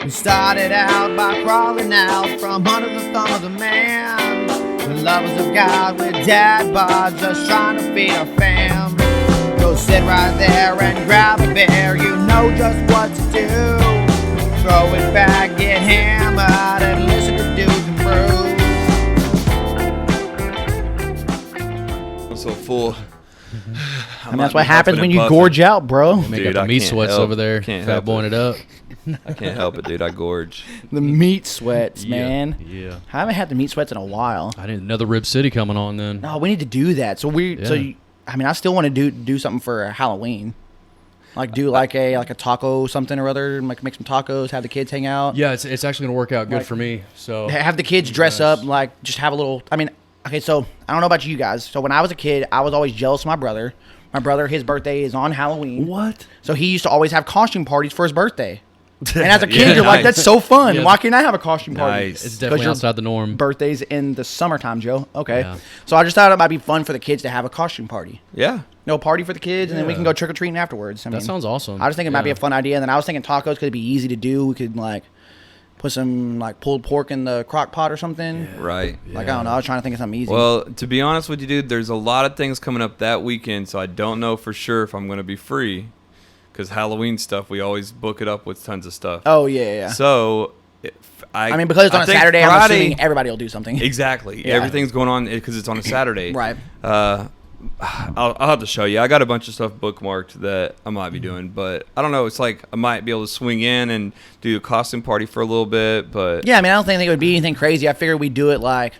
We started out by crawling out from under the thumb of the man. The lovers of God with dad bods, just trying to feed our fam. Go sit right there and grab a beer, you know just what to do. Throw it back, get hammered, and listen to dudes and brews. I'm so full. I mean, that's what happens when you gorge out, bro. They got the meat sweats over there. Fat boying it up. I can't help it, dude. I gorge. The meat sweats, man. Yeah. I haven't had the meat sweats in a while. I need another Rib City coming on then. No, we need to do that. So I still want to do something for Halloween. Like do like a taco something or other, like make some tacos, have the kids hang out. Yeah, it's actually gonna work out good for me. So have the kids dress up, like just have a little. I mean, okay, so I don't know about you guys. So when I was a kid, I was always jealous of my brother. My brother, his birthday is on Halloween. What? So he used to always have costume parties for his birthday. And as a kid, you're like, that's so fun. Why can't I have a costume party? Nice. It's definitely outside the norm. Birthday's in the summertime, Joe. Okay. Yeah. So I just thought it might be fun for the kids to have a costume party. Yeah. No party for the kids, and then we can go trick-or-treating afterwards. I mean, That sounds awesome. I just think it might be a fun idea. And then I was thinking tacos because it'd be easy to do. We could, like, put some, like, pulled pork in the crock pot or something. Yeah. Right. Like, I don't know. I was trying to think of something easy. Well, to be honest with you, dude, there's a lot of things coming up that weekend, so I don't know for sure if I'm going to be free. Because Halloween stuff, we always book it up with tons of stuff. Oh, yeah. So, I mean, because it's on a Saturday, I'm assuming everybody will do something. Exactly. Yeah. Everything's going on because it's on a Saturday. Right. I'll have to show you. I got a bunch of stuff bookmarked that I might be doing, but I don't know. It's like I might be able to swing in and do a costume party for a little bit, but yeah, I mean, I don't think it would be anything crazy. I figured we'd do it like,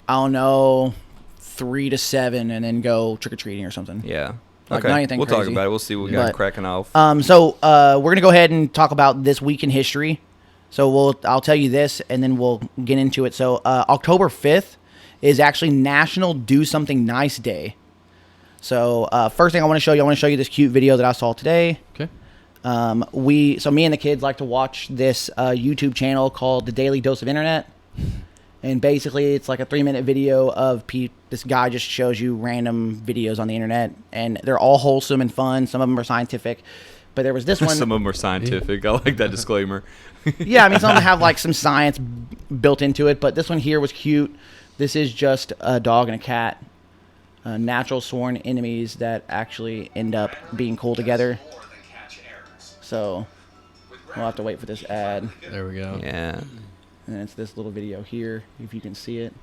I don't know, 3 to 7, and then go trick or treating or something. yeah. Like, Okay, not anything we'll crazy. talk about it. We'll see what we got cracking off. So we're gonna go ahead and talk about this week in history. So I'll tell you this, and then we'll get into it. So October 5th is actually National Do Something Nice Day. So first thing I want to show you this cute video that I saw today. Okay. Me and the kids like to watch this YouTube channel called The Daily Dose of Internet. And basically, it's like a 3-minute video of this guy just shows you random videos on the internet. And they're all wholesome and fun. Some of them are scientific. But there was this one. Some of them are scientific. I like that disclaimer. Yeah, I mean, some of them have like some science built into it. But this one here was cute. This is just a dog and a cat. Natural sworn enemies that actually end up being cool together. So we'll have to wait for this ad. There we go. Yeah. And it's this little video here, if you can see it.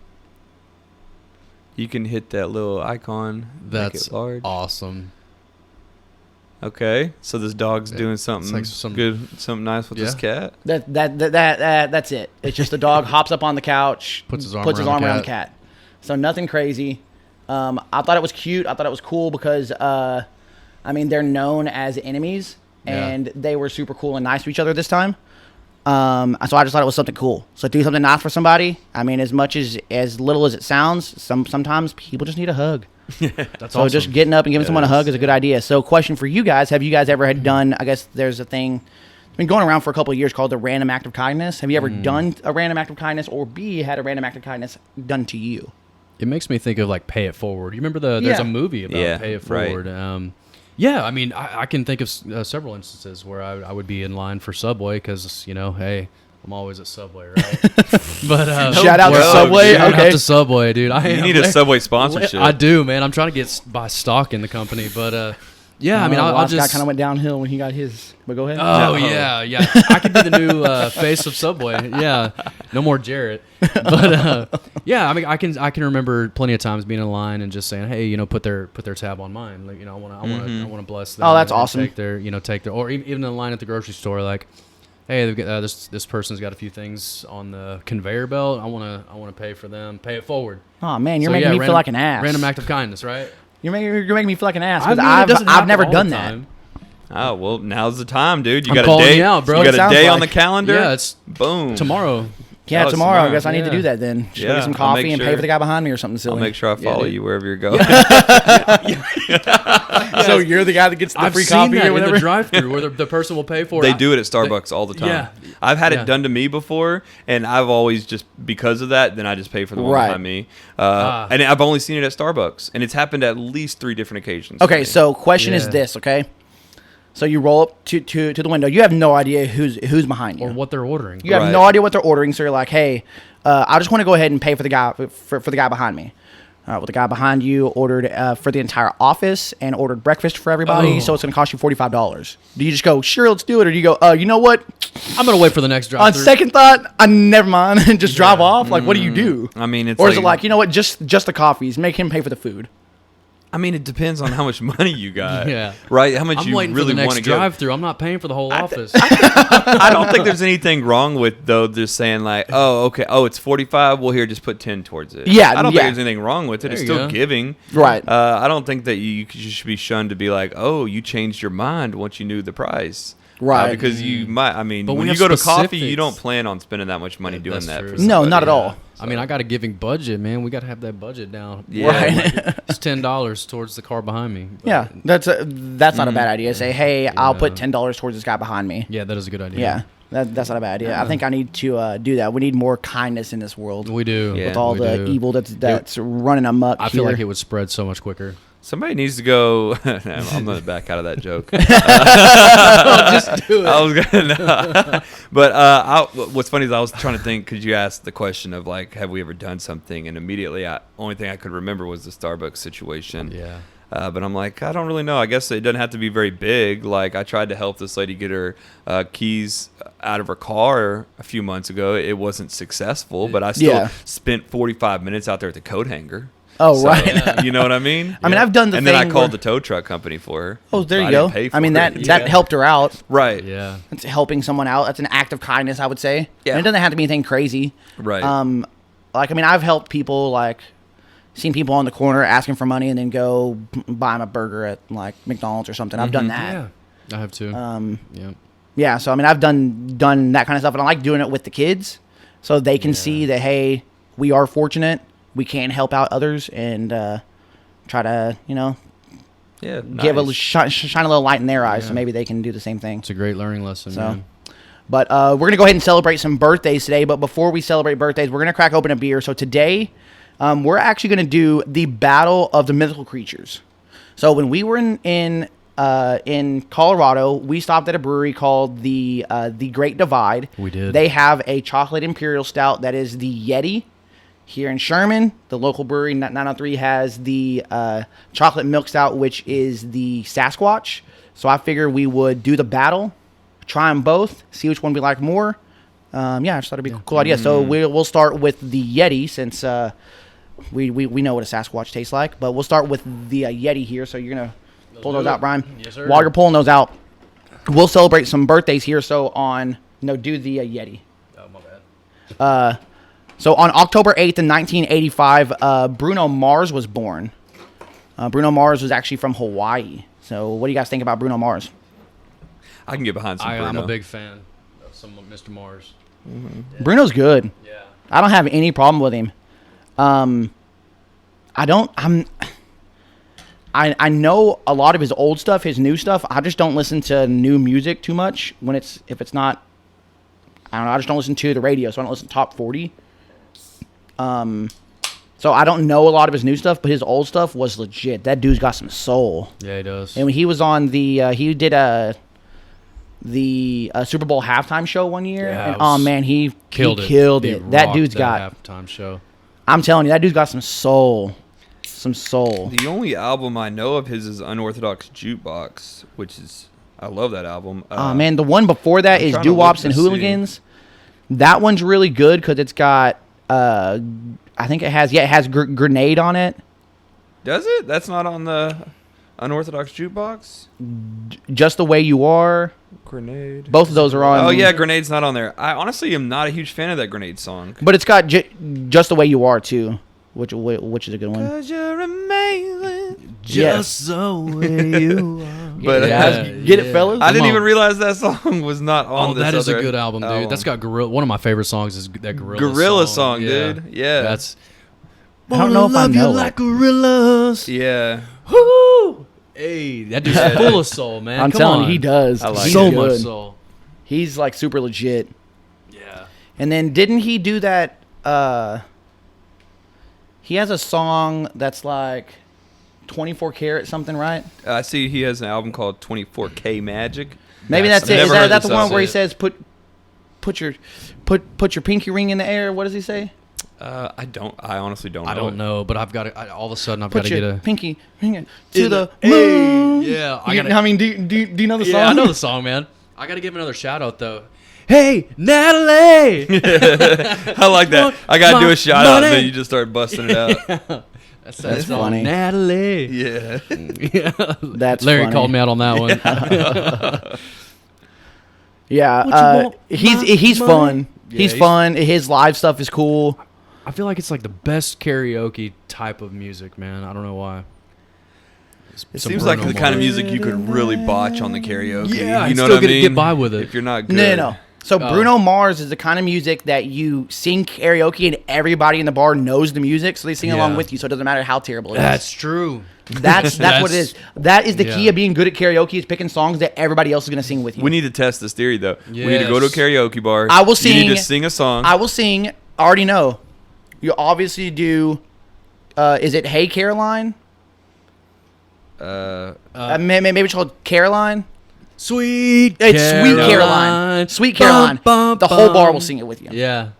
You can hit that little icon. That's make it large. awesome. Okay, so this dog's doing something like some good, something nice with this cat. That's it. It's just the dog hops up on the couch, puts his arm around the cat. So nothing crazy. I thought it was cute. I thought it was cool because, I mean, they're known as enemies, and they were super cool and nice to each other this time. So I just thought it was something cool. So do something nice for somebody. I mean, as little as it sounds, sometimes people just need a hug. That's so awesome. just getting up and giving someone a hug is a good idea. So question for you guys, have you guys ever had done, I guess there's a thing, it's been going around for a couple of years called the random act of kindness. Have you ever done a random act of kindness, or B, had a random act of kindness done to you? It makes me think of like Pay It Forward. You remember there's a movie about Pay It Forward. Right. Yeah, I mean, I can think of several instances where I would be in line for Subway because, hey, I'm always at Subway, right? But shout out to Subway. Shout out to Subway, dude. You need a Subway sponsorship. I do, man. I'm trying to buy stock in the company, but yeah, I mean, I'll just. That kind of went downhill when he got his. But go ahead. Oh yeah. I could be the new face of Subway. Yeah, no more Jarrett. But yeah, I mean, I can remember plenty of times being in line and just saying, hey, put their tab on mine. Like, I want to bless them. Oh, that's and awesome. Take their, or even in line at the grocery store, like, hey, they've got, this person's got a few things on the conveyor belt. I want to pay for them. Pay it forward. Oh man, you're making me feel like an ass. Random act of kindness, right? You're making me feel like an ass because I've never done that. Oh, well, now's the time, dude. You I'm got calling a day. you out, bro. You It got a day sounds on the like- calendar? Yeah, it's boom. tomorrow. Yeah, Oh, tomorrow. I tomorrow. guess I need to Yeah. do that then. Just go Yeah, get some I'll coffee make and pay sure- for the guy behind me or something silly. I'll make sure I follow dude. you wherever you're going. So you're the guy that gets the I've free seen coffee that or whatever? in the drive-thru where the person will pay for it. They do it at Starbucks all the time. Yeah. I've had Yeah. it done to me before, and I've always just, because of that, then I just pay for the one Right. behind me. And I've only seen it at Starbucks, and it's happened at least 3 different occasions. Okay, so question is this, okay? So you roll up to the window. You have no idea who's behind you. Or what they're ordering. You have no idea what they're ordering. So you're like, hey, I just want to go ahead and pay for the guy for the guy behind me. Well, the guy behind you ordered for the entire office and ordered breakfast for everybody, so it's going to cost you $45. Do you just go, sure, let's do it, or do you go, you know what? I'm gonna wait for the next drive. On second thought, never mind, and just drive off. Like, what do you do? I mean, it's or is it like, you know what? Just the coffees. Make him pay for the food. I mean, it depends on how much money you got. Yeah. Right? How much I'm you waiting really for the want next to give. drive-through. I'm not paying for the whole office. I don't think there's anything wrong with, though, just saying, like, oh, okay, it's 45. Well, here, just put 10 towards it. Yeah, I don't yeah. think there's anything wrong with it. There It's you still go. giving. Right. I don't think that you should be shunned to be like, oh, you changed your mind once you knew the price. Right. Because you might, I mean, But we when you have go to coffee, you specifics. don't plan on spending that much money doing that's that true. for No, somebody. not at all. I mean, I got a giving budget, man. We got to have that budget down. Yeah. Right. It's $10 towards the car behind me. But Yeah, that's not a bad idea. Say, hey, I'll put $10 towards this guy behind me. Yeah, that is a good idea. Yeah, that's not a bad idea. I think I need to do that. We need more kindness in this world We do. Yeah. with all We the do. evil that's running amok. I feel here. like it would spread so much quicker. Somebody needs to go. I'm going to back out of that joke. Just do it. I was gonna, but what's funny is I was trying to think because you asked the question of like, have we ever done something? And immediately, only thing I could remember was the Starbucks situation. Yeah. But I'm like, I don't really know. I guess it doesn't have to be very big. Like I tried to help this lady get her keys out of her car a few months ago. It wasn't successful, but I still spent 45 minutes out there at the coat hanger. Oh, So, right. You know what I mean? I mean, I've done the and thing then I called where- the tow truck company for her. Oh, there But you I go. didn't pay for I mean, it. that helped her out. Right. Yeah. It's helping someone out. That's an act of kindness, I would say. Yeah. And it doesn't have to be anything crazy. Right. Like, I mean, I've helped people, like, seen people on the corner asking for money and then go buy them a burger at, like, McDonald's or something. I've done that. Yeah. I have too. Yeah. Yeah, so, I mean, I've done that kind of stuff, and I like doing it with the kids so they can see that, hey, we are fortunate. We can help out others and try to, Yeah. give a nice. shine a little light in their eyes so Yeah. maybe they can do the same thing. It's a great learning lesson, So, man. But we're going to go ahead and celebrate some birthdays today. But before we celebrate birthdays, we're going to crack open a beer. So today, we're actually going to do the Battle of the Mythical Creatures. So when we were in Colorado, we stopped at a brewery called the Great Divide. We did. They have a chocolate imperial stout that is the Yeti. Here in Sherman, the local brewery 903 has the chocolate milk stout, which is the Sasquatch. So I figured we would do the battle, try them both, see which one we like more. I just thought it'd be a cool idea. So we'll start with the Yeti since we know what a Sasquatch tastes like. But we'll start with the Yeti here. So you're gonna pull those out, Brian. Yes, sir. While you're pulling those out, we'll celebrate some birthdays here. So do the Yeti. Oh, my bad. So on October 8th in 1985, Bruno Mars was born. Bruno Mars was actually from Hawaii. So what do you guys think about Bruno Mars? I can get behind some I'm Bruno. a big fan of some Mr. Mars. Bruno's good. Yeah. I don't have any problem with him. I know a lot of his old stuff, his new stuff. I just don't listen to new music too much if it's not. I don't know. I just don't listen to the radio, so I don't listen to top 40. So I don't know a lot of his new stuff, but his old stuff was legit. That dude's got some soul. Yeah, he does. And when he was on he did the Super Bowl halftime show one year, Yeah, and it was- he Killed killed He it. That rocked dude's got. halftime show. I'm telling you, that dude's got some soul. Some soul. The only album I know of his is Unorthodox Jukebox, which is I love that album. Oh man, the one before that is trying to Doo Wops look and to see. Hooligans. That one's really good because it's got. I think it has Grenade on it. Does it? That's not on the Unorthodox Jukebox? Just the Way You Are. Grenade. Both of those are on. Oh, yeah, Grenade's not on there. I honestly am not a huge fan of that Grenade song. But it's got Just the Way You Are too, which is a good one. 'Cause you're amazing. Yes. the way you are. But Get it, fellas? I didn't Come even on. realize that song was not on Oh, this that is a other good album, dude. That's got Gorilla. One of my favorite songs is that Gorilla song, dude. Yeah. That's. I don't know if I know it. gorillas. Yeah. Woo! Hey, that dude's full of soul, man. I'm Come telling on. you, he does. I like He's so it. much good. soul. He's like super legit. Yeah. And then didn't he do that? He has a song that's like 24 Karat something, right? I see he has an album called 24K Magic. Maybe that's it. Never Is heard that this the one song. where he says put your pinky ring in the air? What does he say? I honestly don't know. I don't know, but I've got to. All of a sudden, I've got Put to get your a pinky ring to the moon. Yeah, Do you know the song? Yeah, I know the song, man. I got to give another shout out though. Hey, Natalie! I like that. I gotta do a shout out, and then you just start busting it out. That's funny. Natalie. Yeah. Yeah. That's Larry funny. called me out on that one. Yeah, he's fun. Yeah, He's fun. His live stuff is cool. I feel like it's like the best karaoke type of music, man. I don't know why. It seems like the kind of music you could really botch on the karaoke. Yeah, you know still what I mean? get by with it. If you're not good. No. So Bruno Mars is the kind of music that you sing karaoke and everybody in the bar knows the music, so they sing along with you. So it doesn't matter how terrible it is. That's true. That's what it is. That is the key Yeah. of being good at karaoke, is picking songs that everybody else is going to sing with you. We need to test this theory, though. We need to go to a Yes. karaoke bar. I will sing. You need to sing a song. I will sing. I already know. You obviously do. Is it Hey Caroline? Maybe it's called Caroline. Sweet It's Sweet Caroline. Sweet Caroline. The whole bar will sing it with you. Yeah.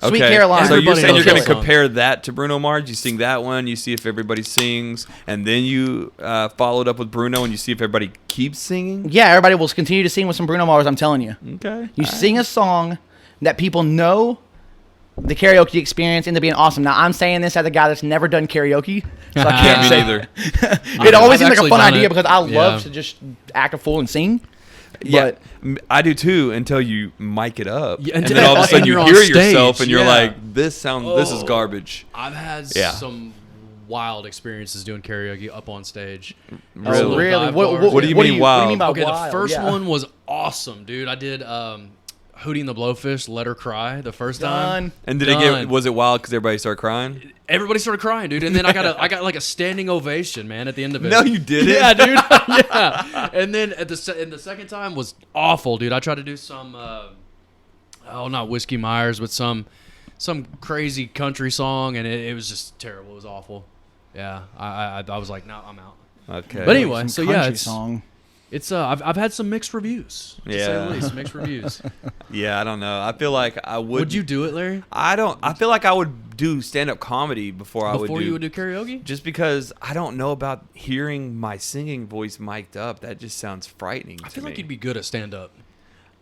Sweet Caroline. So you're Everybody saying you're knows going to that song. compare that to Bruno Mars? You sing that one, you see if everybody sings, and then you follow it up with Bruno, and you see if everybody keeps singing? Yeah, everybody will continue to sing with some Bruno Mars, I'm telling you. Okay. You sing a song that people know, the karaoke experience into being awesome. Now, I'm saying this as a guy that's never done karaoke, so I can't Me say. neither. It always I've seems like a actually fun done idea it. because I love Yeah. to just act a fool and sing. Yeah, But I do too until you mic it up, Yeah, and until- then all of a and sudden you you're on hear stage, yourself, and you're yeah. like, "This is Oh. garbage." I've had Yeah. some wild experiences doing karaoke up on stage. Really? oh, really? Dive What, bars. What do you mean What do you wild? mean by Okay, wild? the first Yeah. one was awesome, dude. I did Hootie and the Blowfish, Let Her Cry the first time. Done. And Done. was it wild because everybody started crying? Everybody started crying, dude. And then I got like a standing ovation, man, at the end of it. No, you didn't. Yeah, dude. Yeah. And then and the second time was awful, dude. I tried to do some not Whiskey Myers, but some crazy country song, and it was just terrible. It was awful. Yeah. I was like, no, I'm out. Okay. But anyway, Some so yeah, country it's song. it's I've had some mixed reviews. To say Yeah. the least, mixed reviews. Yeah, I don't know. I feel like I would. Would you do it, Larry? I don't. I feel like I would do stand-up comedy before You would do karaoke? Just because I don't know about hearing my singing voice mic'd up. That just sounds frightening. I feel like you'd be good at stand up.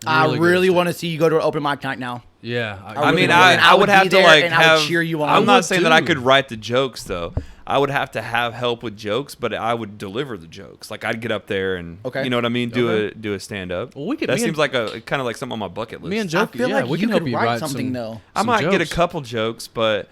I really want to see you go to an open mic night now. Yeah. I mean, really I would would be have to there like and I would have. cheer you on. I'm I not would saying that I too. could write the jokes though. I would have to have help with jokes, but I would deliver the jokes. Like I'd get up there and you know what I mean, do a stand up. Well, we could- That me and- seems like a kind of like something on my bucket list. Me and I Joe, feel yeah, like we you can help could you write write something some, though. I some might get a jokes. couple jokes, but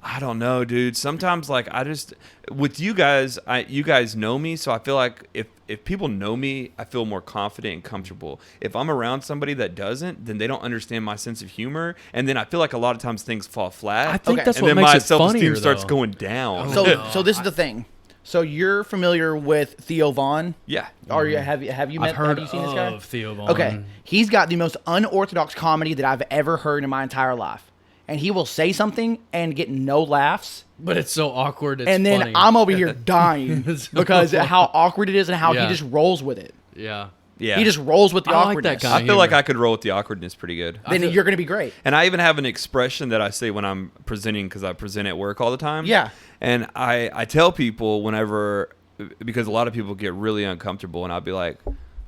I don't know, dude. Sometimes like I just with you guys, you guys know me, so I feel like if people know me, I feel more confident and comfortable. If I'm around somebody that doesn't, then they don't understand my sense of humor, and then I feel like a lot of times things fall flat. I think Okay. that's and what then makes my it self-esteem funnier, starts though. going down. So this is the thing. So you're familiar with Theo Vaughn? yeah. Or have you met? I've heard have you seen this guy? of Theo Vaughn. Okay, he's got the most unorthodox comedy that I've ever heard in my entire life, and he will say something and get no laughs, But it's so awkward. It's and then funny. I'm over here dying It's so because of how awkward it is and how Yeah. he just rolls with it. Yeah. Yeah. He just rolls with the I like awkwardness. that kind I feel like humor. I could roll with the awkwardness pretty good. Then you're gonna be great. And I even have an expression that I say when I'm presenting because I present at work all the time. Yeah. And I tell people whenever, because a lot of people get really uncomfortable, and I'll be like,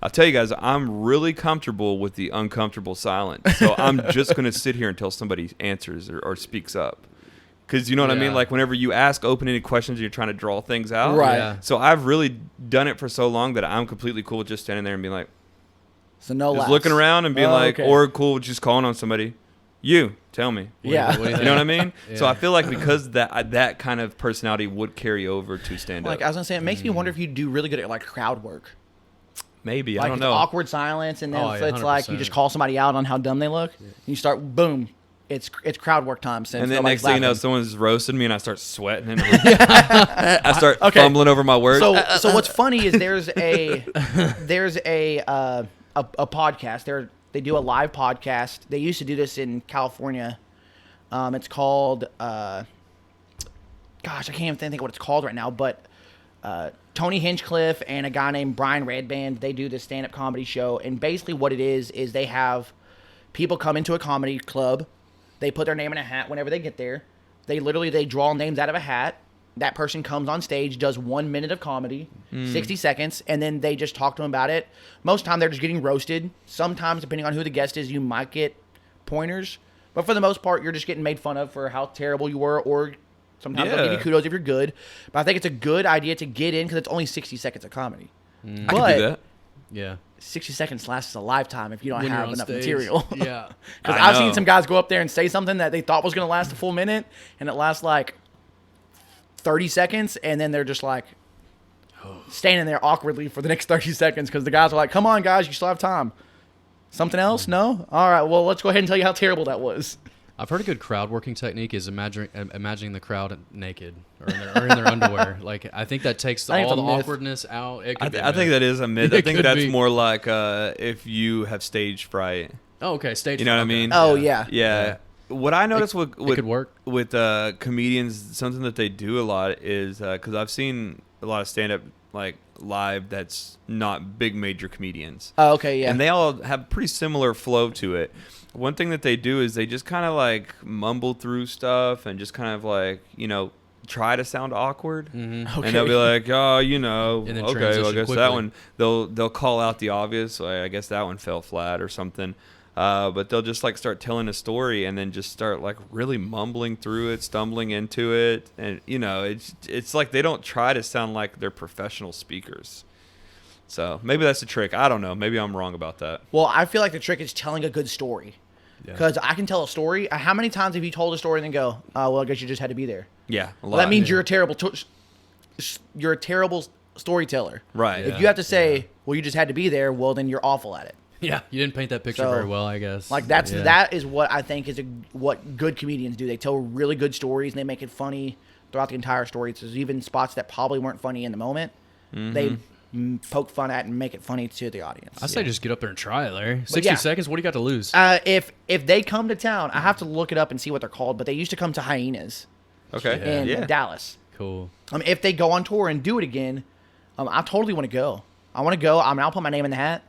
I'll tell you guys, I'm really comfortable with the uncomfortable silence. So I'm just going to sit here until somebody answers or speaks up. Because you know what I mean? Yeah. Like whenever you ask open-ended questions, you're trying to draw things out. Right. Yeah. So I've really done it for so long that I'm completely cool with just standing there and being like, So no just laughs. looking around and being Oh, like, okay. or cool with just calling on somebody. You tell me. Yeah. What do you You know what I think? mean? So Yeah. I feel like because that kind of personality would carry over to stand up. Like I was gonna say, it makes me wonder if you do really good at like crowd work. Maybe Like I don't it's know. awkward silence, and then Oh, if yeah, it's like you 100%. just call somebody out on how dumb they look. And you start boom, it's crowd work time. Since And then nobody's next thing you know, laughing. someone's roasting me, and I start sweating. And I start fumbling over my words. So what's funny is there's a podcast. They do a live podcast. They used to do this in California. It's called gosh, I can't even think of what it's called right now. But Tony Hinchcliffe and a guy named Brian Redband, they do this stand-up comedy show. And basically what it is they have people come into a comedy club. They put their name in a hat whenever they get there. They draw names out of a hat. That person comes on stage, does 1 minute of comedy, 60 seconds, and then they just talk to them about it. Most of the time, they're just getting roasted. Sometimes, depending on who the guest is, you might get pointers. But for the most part, you're just getting made fun of for how terrible you were, or sometimes they'll give you kudos if you're good. But I think it's a good idea to get in because it's only 60 seconds of comedy. I can do that. Yeah. 60 seconds lasts a lifetime if you don't When have you're on enough stage. material. Yeah. Because I I've seen know. some guys go up there and say something that they thought was going to last a full minute, and it lasts like 30 seconds, and then they're just like standing there awkwardly for the next 30 seconds because the guys are like, come on, guys, you still have time. Something else? No? All right, well, let's go ahead and tell you how terrible that was. I've heard a good crowd working technique is imagining the crowd naked or in their underwear. Like, I think that takes I think all it's the a myth. awkwardness out. It I could be a think myth. that is a myth. I It think could that's be. more like if you have stage fright. Oh, okay. Stage. You know what I okay. mean? Oh, yeah. Yeah. What I noticed with could work. with comedians, something that they do a lot is because I've seen a lot of stand up like live that's not big major comedians. Oh, okay, yeah. And they all have pretty similar flow to it. One thing that they do is they just kind of like mumble through stuff and just kind of like, try to sound awkward. Mm-hmm. Okay. And they'll be like, oh, And then okay, well, I transition guess quickly. that one, they'll call out the obvious. Like, I guess that one fell flat or something. But they'll just like start telling a story and then just start like really mumbling through it, stumbling into it. And, it's like they don't try to sound like they're professional speakers. So maybe that's the trick. I don't know. Maybe I'm wrong about that. Well, I feel like the trick is telling a good story. Yeah. Because I can tell a story. How many times have you told a story and then go, well, I guess you just had to be there? Yeah. A lot. Well, that means you're a terrible storyteller. Right. If you have to say, well, you just had to be there, well, then you're awful at it. Yeah, you didn't paint that picture So, very well, I guess. Like Yeah. that is what I think is what good comedians do. They tell really good stories and they make it funny throughout the entire story. So there's even spots that probably weren't funny in the moment. They poke fun at and make it funny to the audience. I say just get up there and try it, Larry. 60 yeah. seconds. What do you got to lose? If they come to town, I have to look it up and see what they're called. But they used to come to Hyenas Okay. in Yeah. Dallas. Cool. If they go on tour and do it again, I totally want to go. I want to go. I'll put my name in the hat.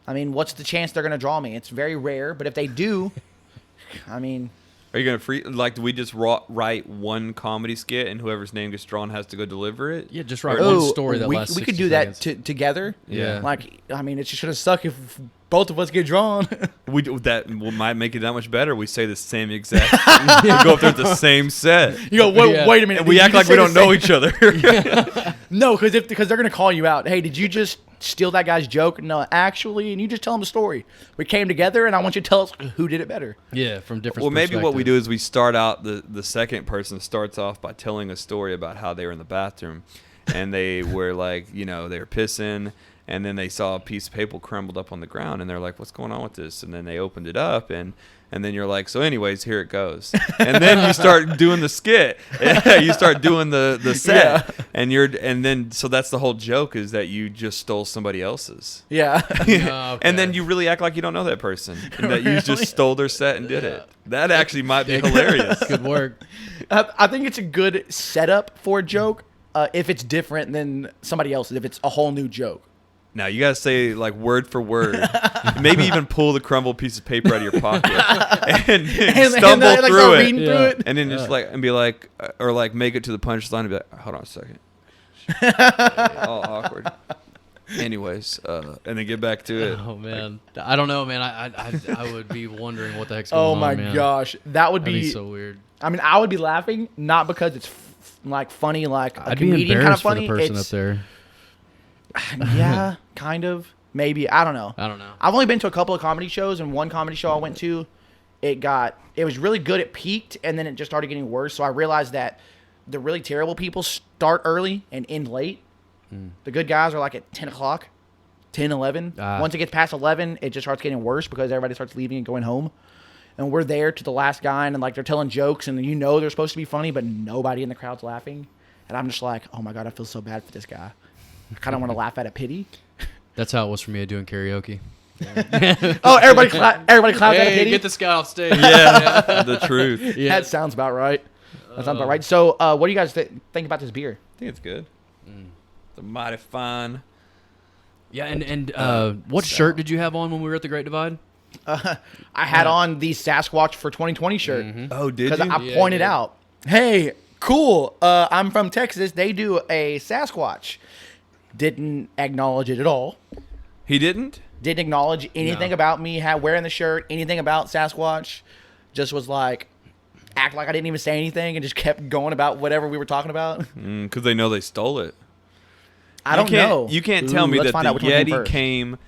I mean, what's the chance they're going to draw me? It's very rare, but if they do, I mean, Are you gonna do we just write one comedy skit and whoever's name gets drawn has to go deliver it? Yeah, just write one story that we, lasts we could 60 do that seconds. together. Yeah. Like, I mean, it's just going to suck if both of us get drawn. Might make it that much better. We say the same exact. We go up there with the same set. You go, Yeah. wait a minute. And we did act you like just we say don't the know same- each other. No, because they're going to call you out. Hey, did you just steal that guy's joke? No, actually, and you just tell them the story. We came together, and I want you to tell us who did it better. Yeah, from different Well, maybe what we perspectives. do is we start out the second person starts off by telling a story about how they were in the bathroom, and they were like, they were pissing, and then they saw a piece of paper crumbled up on the ground, and they're like, "What's going on with this?" And then they opened it up, and then you're like, "So, anyways, here it goes." And then you start doing the skit. You start doing the set, and so that's the whole joke is that you just stole somebody else's. Yeah. Okay. And then you really act like you don't know that person, and that you Really? just stole their set and did it. That actually might be hilarious. Good work. I think it's a good setup for a joke if it's different than somebody else's, if it's a whole new joke. Now you gotta say like word for word, maybe even pull the crumbled piece of paper out of your pocket and stumble then, like, through start it, reading through it. and then just like and be like, or like make it to the punchline and be like, hold on a second, all awkward. Anyways, and then get back to it. Oh man, I don't know, man. I would be wondering what the heck's going Oh on. my man. gosh, that would That'd be. be so weird. I mean, I would be laughing not because it's like funny, like a I'd be comedian kind of embarrassed for funny. the person up It's there. yeah, kind of, maybe. I don't know. I don't know. I've only been to a couple of comedy shows, and one comedy show I went to, it was really good. It peaked, and then it just started getting worse. So I realized that the really terrible people start early and end late. The good guys are like at 10 o'clock, 10, 11. Ah. Once it gets past 11, it just starts getting worse because everybody starts leaving and going home. And we're there to the last guy, and like they're telling jokes, and they're supposed to be funny, but nobody in the crowd's laughing. And I'm just like, oh my God, I feel so bad for this guy. I kind of want to laugh out of pity. That's how it was for me doing karaoke. Oh, everybody claps out of Hey, pity. get this guy off stage. Yeah, the truth. Yeah. That sounds about right. That sounds about right. So, what do you guys think about this beer? I think it's good. The mighty fine. Yeah, and what shirt did you have on when we were at the Great Divide? I had on the Sasquatch for 2020 shirt. Oh, did Because you? I pointed out, hey, cool, I'm from Texas. They do a Sasquatch. Didn't acknowledge it at all. He didn't? Didn't acknowledge anything about me wearing the shirt, anything about Sasquatch. Just was like, act like I didn't even say anything and just kept going about whatever we were talking about. Because they know they stole it. I don't know. You can't tell me let's that find the out which one came Yeti first. came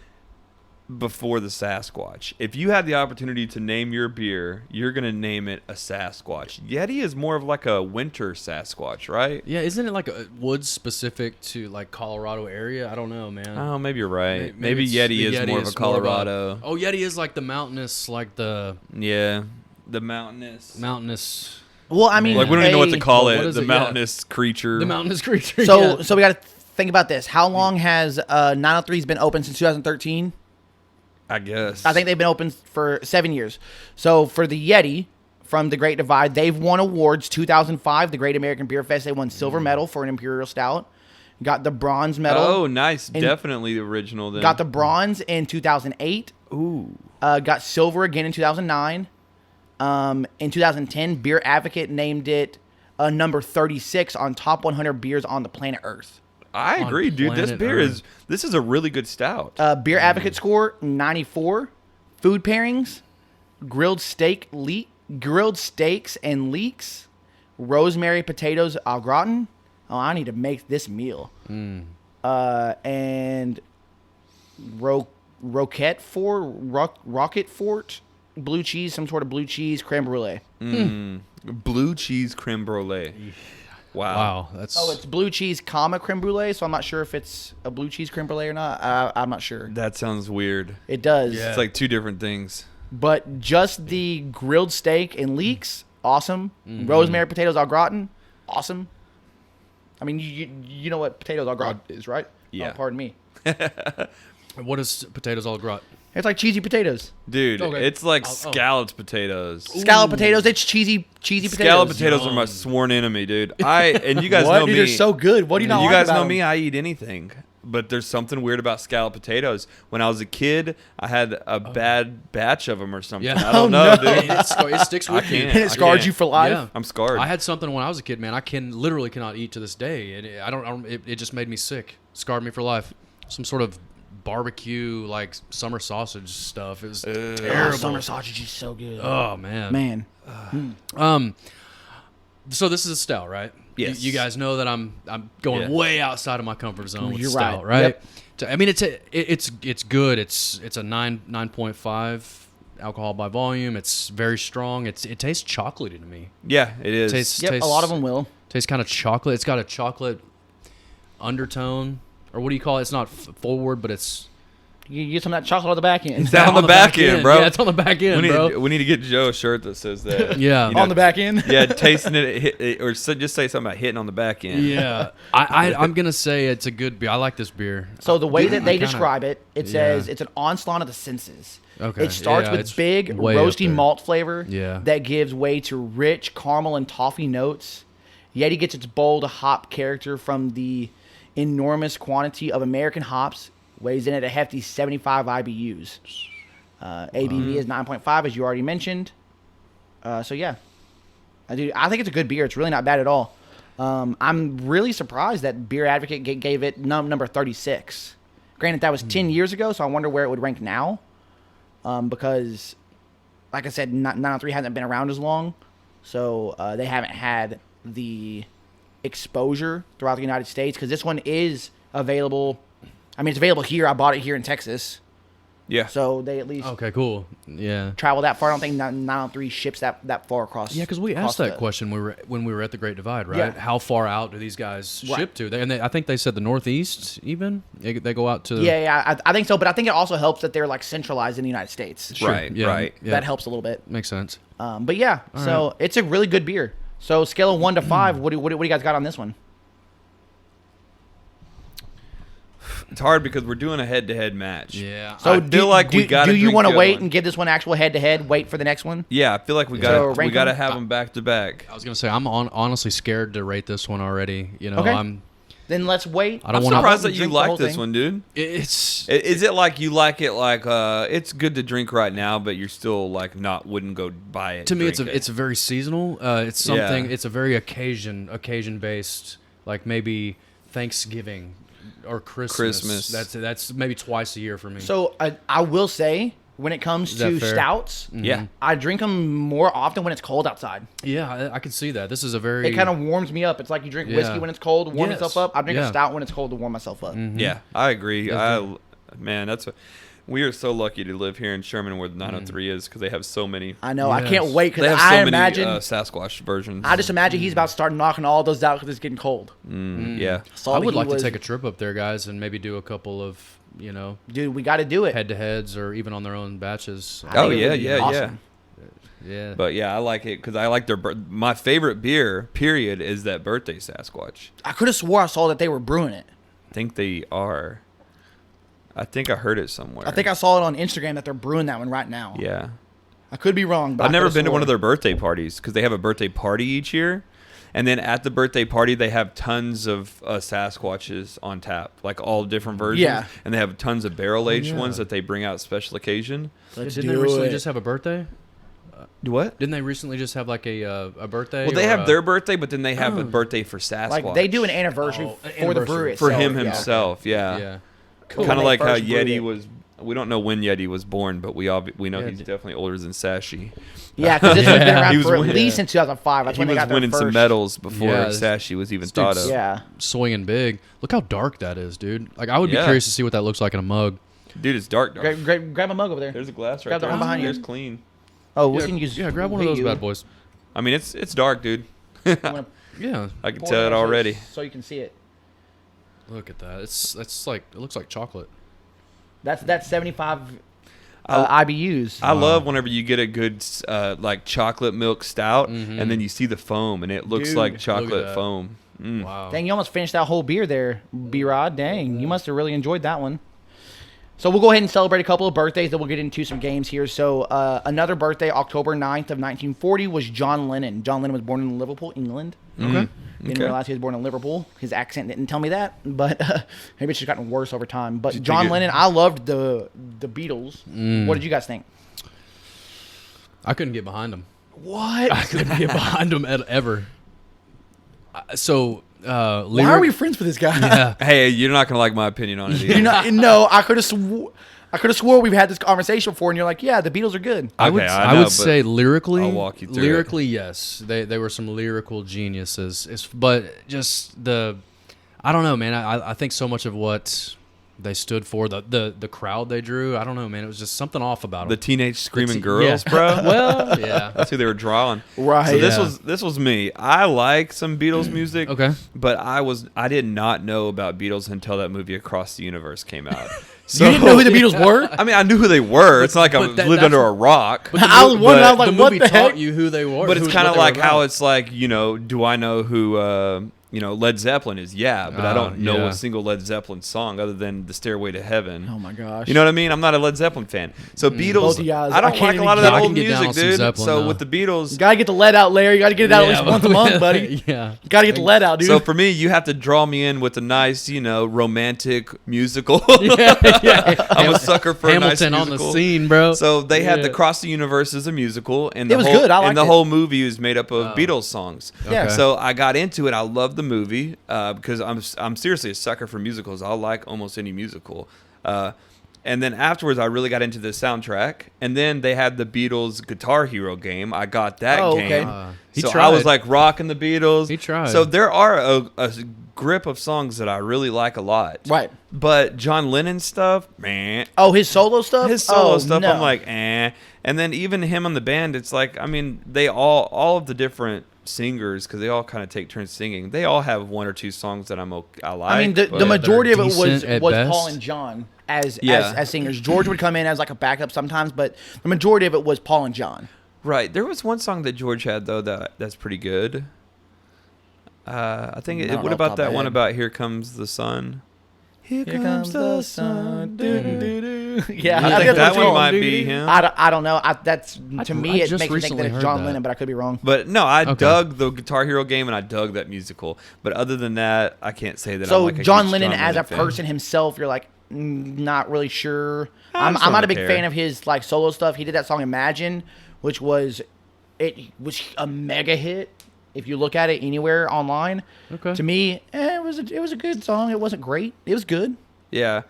before the Sasquatch. If you had the opportunity to name your beer, you're going to name it a Sasquatch. Yeti is more of like a winter Sasquatch, right? Yeah, isn't it like a woods specific to like Colorado area? I don't know, man. Oh, maybe you're right. Maybe it's- Yeti the is more of a Colorado. Oh, Yeti is like the mountainous, like the Yeah, the mountainous. Well, I mean, Like we don't even know what to call what it. is The it? Yeah. mountainous creature. the mountainous creature. So yeah. so we got to think about this. How long has 903's been open since 2013? I guess. I think they've been open for 7 years. So for the Yeti from the Great Divide, they've won awards. 2005, the Great American Beer Fest, they won silver medal for an Imperial Stout. Got the bronze medal. Oh, nice. And Definitely the original then. Got the bronze in 2008. Ooh. Got silver again in 2009. In 2010, Beer Advocate named it number 36 on top 100 beers on the planet Earth. I On agree, dude. This planet beer Earth. this is a really good stout. Beer Advocate score 94. Food pairings: grilled steaks and leeks, rosemary potatoes au gratin. Oh, I need to make this meal. And roquette fort, blue cheese, some sort of blue cheese, creme brulee. Blue cheese creme brulee. Wow, that's Oh, it's blue cheese, creme brulee. So I'm not sure if it's a blue cheese creme brulee or not. I'm not sure. That sounds weird. It does. Yeah. It's like two different things. But just the grilled steak and leeks, awesome. Rosemary potatoes au gratin, awesome. I mean, you know what potatoes au gratin is, right? Yeah. Oh, pardon me. what is potatoes all grot? It's like cheesy potatoes. Dude, Okay. it's like Oh. scalloped potatoes. Scalloped potatoes. It's cheesy potatoes. Scalloped potatoes are my sworn enemy, dude. And you guys What? know Dude, me. they're so good. What do you not You like guys about know them? me. I eat anything. But there's something weird about scalloped potatoes. When I was a kid, I had a bad batch of them or something. Yeah. I don't know, no. dude. It sticks with you. can't. And it scarred can't. you for life. Yeah. I'm scarred. I had something when I was a kid, man. I literally cannot eat to this day. It just made me sick. Scarred me for life. Some sort of barbecue like summer sausage stuff. It was Oh, terrible. summer sausage is so good. Oh man. Man. So this is a stout, right? Yes. You guys know that I'm going Yeah. way outside of my comfort zone with You're stout, right. right? Yep. So, I mean, it's good. It's a 9.5 alcohol by volume. It's very strong. It tastes chocolatey to me. Yeah, it is. Yep, a lot of them will. Tastes kind of chocolate. It's got a chocolate undertone, or what do you call it? It's not forward, but it's You get some of that chocolate on the back end. It's down on the back end, bro. Yeah, it's on the back end, bro. we need to get Joe a shirt that says that. Yeah. You know, On the back end. Yeah, tasting or just say something about hitting on the back end. Yeah, I'm gonna say it's a good beer. I like this beer. So the way that they kinda- describe it, it says Yeah. it's an onslaught of the senses. Okay, It starts yeah, with it's big way up roasty there. malt flavor Yeah. that gives way to rich caramel and toffee notes. Yeti gets its bold hop character from the enormous quantity of American hops, weighs in at a hefty 75 IBUs. ABV is 9.5, as you already mentioned. So yeah, I think it's a good beer. It's really not bad at all. I'm really surprised that Beer Advocate gave it number 36. Granted, that was 10 years ago, so I wonder where it would rank now. Because, like I said, 903 hasn't been around as long, so they haven't had the exposure throughout the United States. Because this one is available. I mean, it's available here. I bought it here in Texas, Yeah. so they at least Okay, cool. Yeah. travel that far. I don't think 903 ships that far across. Yeah, because we across asked that the- question when we were at the Great Divide, right? Yeah. How far out do these guys Right. ship to? I think they said the Northeast. Even they go out to. Yeah, I think so. But I think it also helps that they're like centralized in the United States. Sure, Right, yeah, right. Yeah. That helps a little bit. Makes sense. But yeah, so it's a really good beer. So scale of 1 to 5, what do you guys got on this one? It's hard because we're doing a head-to-head match. Yeah. So I feel like we gotta do you drink want to the other wait one. and give this one actual head to head? Wait for the next one. Yeah, I feel like we So gotta rank have them? them back to back. I was gonna say I'm honestly scared to rate this one already. You know, Okay. I'm then let's wait. I don't I'm want surprised to. that you like this one, dude. Is it like you like it like it's good to drink right now, but you're still like wouldn't go buy it? To me, it's very seasonal. It's something. Yeah. It's a very occasion based, like maybe Thanksgiving or Christmas. That's maybe twice a year for me. So I will say, when it comes to fair? stouts, Yeah. I drink them more often when it's cold outside. Yeah, I can see that. This is a very. It kind of warms me up. It's like you drink whiskey when it's cold to warm yourself up. I drink a stout when it's cold to warm myself up. Yeah, I agree. Man, we are so lucky to live here in Sherman where the 903 is because they have so many. I know. Yes. I can't wait They because have so I many imagine. Sasquatch versions. I just imagine he's about to start knocking all those out because it's getting cold. Yeah. Saw I that would he like to was- take a trip up there, guys, and maybe do a couple of Dude, we got to do it. head-to-heads or even on their own batches. I Oh think it yeah, would be yeah, awesome. Yeah. But yeah, I like it because I like my favorite beer. Period is that birthday Sasquatch. I could have swore I saw that they were brewing it. I think they are. I think I heard it somewhere. I think I saw it on Instagram that they're brewing that one right now. Yeah. I could be wrong, but I've never been to one of of their birthday parties because they have a birthday party each year. And then at the birthday party, they have tons of Sasquatches on tap, like all different versions. Yeah. And they have tons of barrel-aged yeah. ones that they bring out special occasion. Let's Didn't they do recently it. just have a birthday? What? Didn't they recently just have like a birthday? Well, they or have a- their birthday, but then they have a birthday for Sasquatch. Like they do an anniversary Oh, an for the brewery for itself. him yeah. himself, yeah. Yeah. Cool. Kind When of they like how first brewed Yeti it. was. We don't know when Yeti was born, but we know Yeah, he's definitely older than Sashi. Yeah, because this one's been He around was for at winning- least since 2005. That's He when they was got their winning some first. medals before Yeah, Sashi was even this thought dude's- of. Yeah. Swinging big. Look how dark that is, dude. Like I would be Yeah. curious to see what that looks like in a mug. Dude, it's dark. Grab a mug over there. There's a glass right Grab the there. one behind you. There's clean. Oh, we Yeah, can use. yeah, grab one of those bad boys. I mean, it's dark, dude. Yeah. I can tell it already. So you can see it. Look at that. It's like it looks like chocolate. That's 75 I- IBUs. I love whenever you get a good like chocolate milk stout, Mhm. and then you see the foam, and it looks Dude, like look at chocolate that. foam. Mm. Wow. Dang, you almost finished that whole beer there, B-Rod. Dang, you must have really enjoyed that one. So we'll go ahead and celebrate a couple of birthdays, then we'll get into some games here. So another birthday, October 9th of 1940, was John Lennon. John Lennon was born in Liverpool, England. Okay. Didn't realize he was born in Liverpool. His accent didn't tell me that, but maybe it's just gotten worse over time. But John Lennon, I loved the Beatles. What did you guys think? I couldn't get behind them. What? I couldn't get behind them ever. So, Why are we friends with this guy? Yeah. Hey, you're not gonna like my opinion on it either. You're not, no, I could have swore we've had this conversation before, and you're like, yeah, the Beatles are good. I would, Okay, I know, would but say lyrically, I'll walk you through lyrically, yes, they were some lyrical geniuses. But just I don't know, man. I think so much of what they stood for, the crowd they drew. I don't know, man. It was just something off about them. the teenage screaming yeah. girls, bro. Well, yeah. That's who they were drawing. Right. So this Yeah. this was me. I like some Beatles music. Okay. But I did not know about Beatles until that movie Across the Universe came out. So, You didn't know who the Beatles were? I mean, I knew who they were. It's not like I but that- lived that's under a what- rock. But the I was mo- wondering, I was but like, the what movie the taught heck? you who they were. But it's what kind of they were like how about. it's like, do I know who Led Zeppelin is? Yeah, but I don't know yeah. a single Led Zeppelin song other than The Stairway to Heaven. Oh my gosh. You know what I mean? I'm not a Led Zeppelin fan. So Beatles, Both of you guys, I I don't can't like a even lot of get- that I old can get down music, with some dude. Zeppelin, So though. with the Beatles, You gotta get the lead out, Larry. You gotta get it out at least once a month, buddy. Yeah. You gotta get the lead out, dude. so for me, you have to draw me in with a nice, romantic musical. yeah. I'm a sucker for Hamilton a nice on the musical. scene, bro. So they had the Yeah. Cross the Universe as a musical, and It the was whole, good. I and liked the it. whole movie is made up of Beatles songs. Yeah. Okay. So I got into it. I love the movie because I'm seriously a sucker for musicals. I'll like almost any musical. And then afterwards, I really got into the soundtrack. And then they had the Beatles Guitar Hero game. I got that Oh, okay. game. He So I tried. was like rocking the Beatles. He tried. So there are a grip of songs that I really like a lot. Right. But John Lennon stuff, man. Oh, his solo stuff? His solo Oh, stuff, no. I'm like, eh. And then even him on the band, it's like, I mean, they all of the different singers, because they all kind of take turns singing. They all have one or two songs that I like. I mean, the but- majority of it was decent at best. Paul and John as Yeah. singers. George would come in as like a backup sometimes, but the majority of it was Paul and John. Right. There was one song that George had though that's pretty good. I think. I don't What know off the about top that of my one head. about "Here Comes the Sun"? Here comes the sun. Doo-doo-doo-doo. Yeah, I think that one cool. might be him. I don't know. To me, it just makes me think that recently it's heard John that. Lennon, but I could be wrong. But no, I Okay. dug the Guitar Hero game and I dug that musical. But other than that, I can't say that. I'm So like a John huge Lennon John as a fan. person himself, you're like not really sure. I I'm just not a don't big care. fan of his like solo stuff. He did that song Imagine, which was a mega hit. If you look at it anywhere online, Okay. to me, it was a good song. It wasn't great. It was good. Yeah.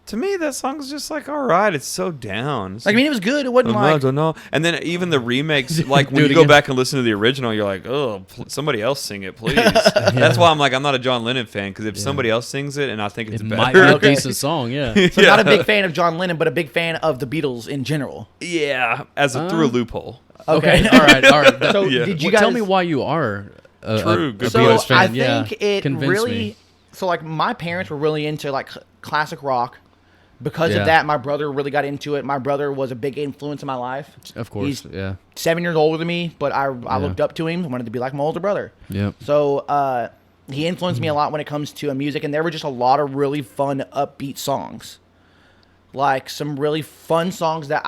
To me, that song's just like all right. It's so down. It's Like, I mean, it was good. It wasn't I like don't know. And then even the remakes, like when Do you it go again. back and listen to the original, you're like, oh, somebody else sing it, please. That's why I'm like, I'm not a John Lennon fan because if somebody else sings it and I think it's It better, might be a Okay. decent song, yeah. so not a big fan of John Lennon, but a big fan of the Beatles in general. yeah, through a loophole. Okay. all right. So Yeah. did you Well, guys tell me why you are a True, good So Beatles fan. I yeah. think it Convince really. me. So like my parents were really into like classic rock. Because Yeah. of that, my brother really got into it. My brother was a big influence in my life. Of course, He's yeah. 7 years older than me, but I looked up to him. I wanted to be like my older brother. Yep. So he influenced me a lot when it comes to music, and there were just a lot of really fun, upbeat songs. Like some really fun songs that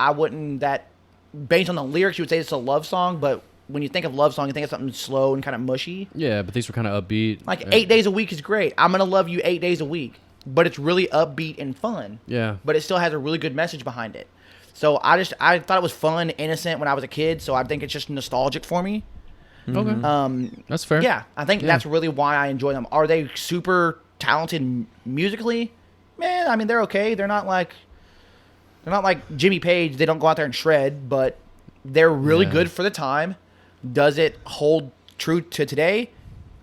based on the lyrics, you would say it's a love song, but when you think of love song, you think of something slow and kind of mushy. Yeah, but these were kind of upbeat. Like 8 days a week is great. I'm going to love you 8 days a week. But it's really upbeat and fun. Yeah. But it still has a really good message behind it. So I thought it was fun, innocent when I was a kid. So I think it's just nostalgic for me. Okay. That's fair. Yeah, I think that's really why I enjoy them. Are they super talented musically? Man, I mean they're okay. They're not like Jimmy Page. They don't go out there and shred, but they're really Yeah. good for the time. Does it hold true to today?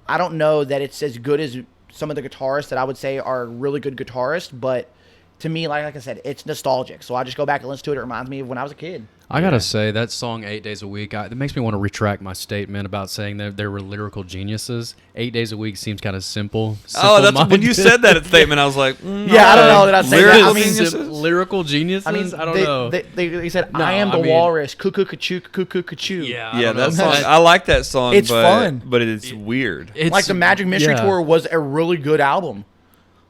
I don't know that it's as good as some of the guitarists that I would say are really good guitarists, but to me, like I said, it's nostalgic. So I just go back and listen to it. It reminds me of when I was a kid. I gotta say that song 8 days a week. It makes me want to retract my statement about saying that they were lyrical geniuses. 8 days a week seems kind of simple. Oh, that's when you said that statement. I was like, Yeah, I don't know that I'd say that. Lyrical I mean, geniuses? lyrical geniuses. I mean, I don't know. They said, No, I am the I mean- walrus, cuckoo, cuckoo. Yeah, I Yeah, don't know. that song. I like that song. It's but, fun. but it's weird. It's- Like the Magic Mystery yeah. Tour was a really good album.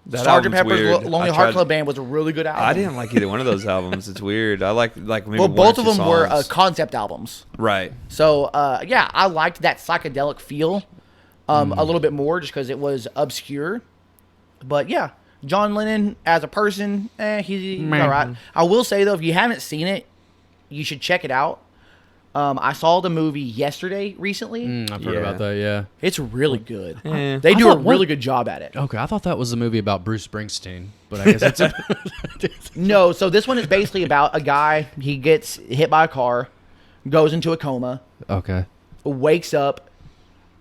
That Sgt. album's Pepper's weird. Lonely I Heart tried- Club Band was a really good album. I didn't like either one of those albums. It's weird. I like maybe Well, one or both of two them were songs. concept albums. Right. So, yeah, I liked that psychedelic feel a little bit more just because it was obscure. But, yeah, John Lennon as a person, he's all right. I will say, though, if you haven't seen it, you should check it out. I saw the movie yesterday recently. I've heard Yeah. about that. Yeah. It's really good. Eh. They I do a thought- what- really good job at it. Okay, I thought that was a movie about Bruce Springsteen, but I guess it's No, so this one is basically about a guy. He gets hit by a car, goes into a coma, okay. wakes up.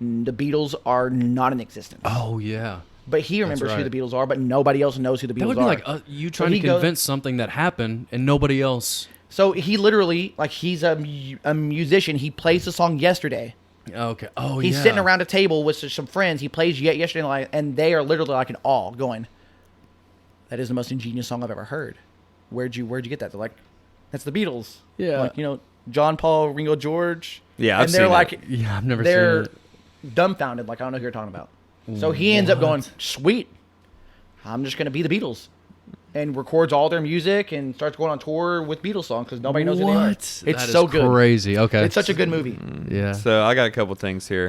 The Beatles are not in existence. Oh yeah. But he remembers who right. the Beatles are, but nobody else knows who the Beatles That would be are. like you trying he to goes- convince something that happened and nobody else. So he literally, like, he's a musician. He plays the song Yesterday. Okay. Oh He's yeah. sitting around a table with some friends. He plays Yesterday, like, and they are literally like in awe, going, "That is the most ingenious song I've ever heard. Where'd you get that?" They're like, "That's the Beatles." Yeah. Like, John, Paul, Ringo, George. Yeah, I've and they're seen like, it. Yeah, I've never they're seen it. dumbfounded. Like, I don't know who you're talking about. So he ends up going, "Sweet, I'm just gonna be the Beatles," and records all their music and starts going on tour with Beatles songs because nobody knows who they are. It's That is so good. Crazy. Okay. It's such a good movie. Yeah. So I got a couple things here.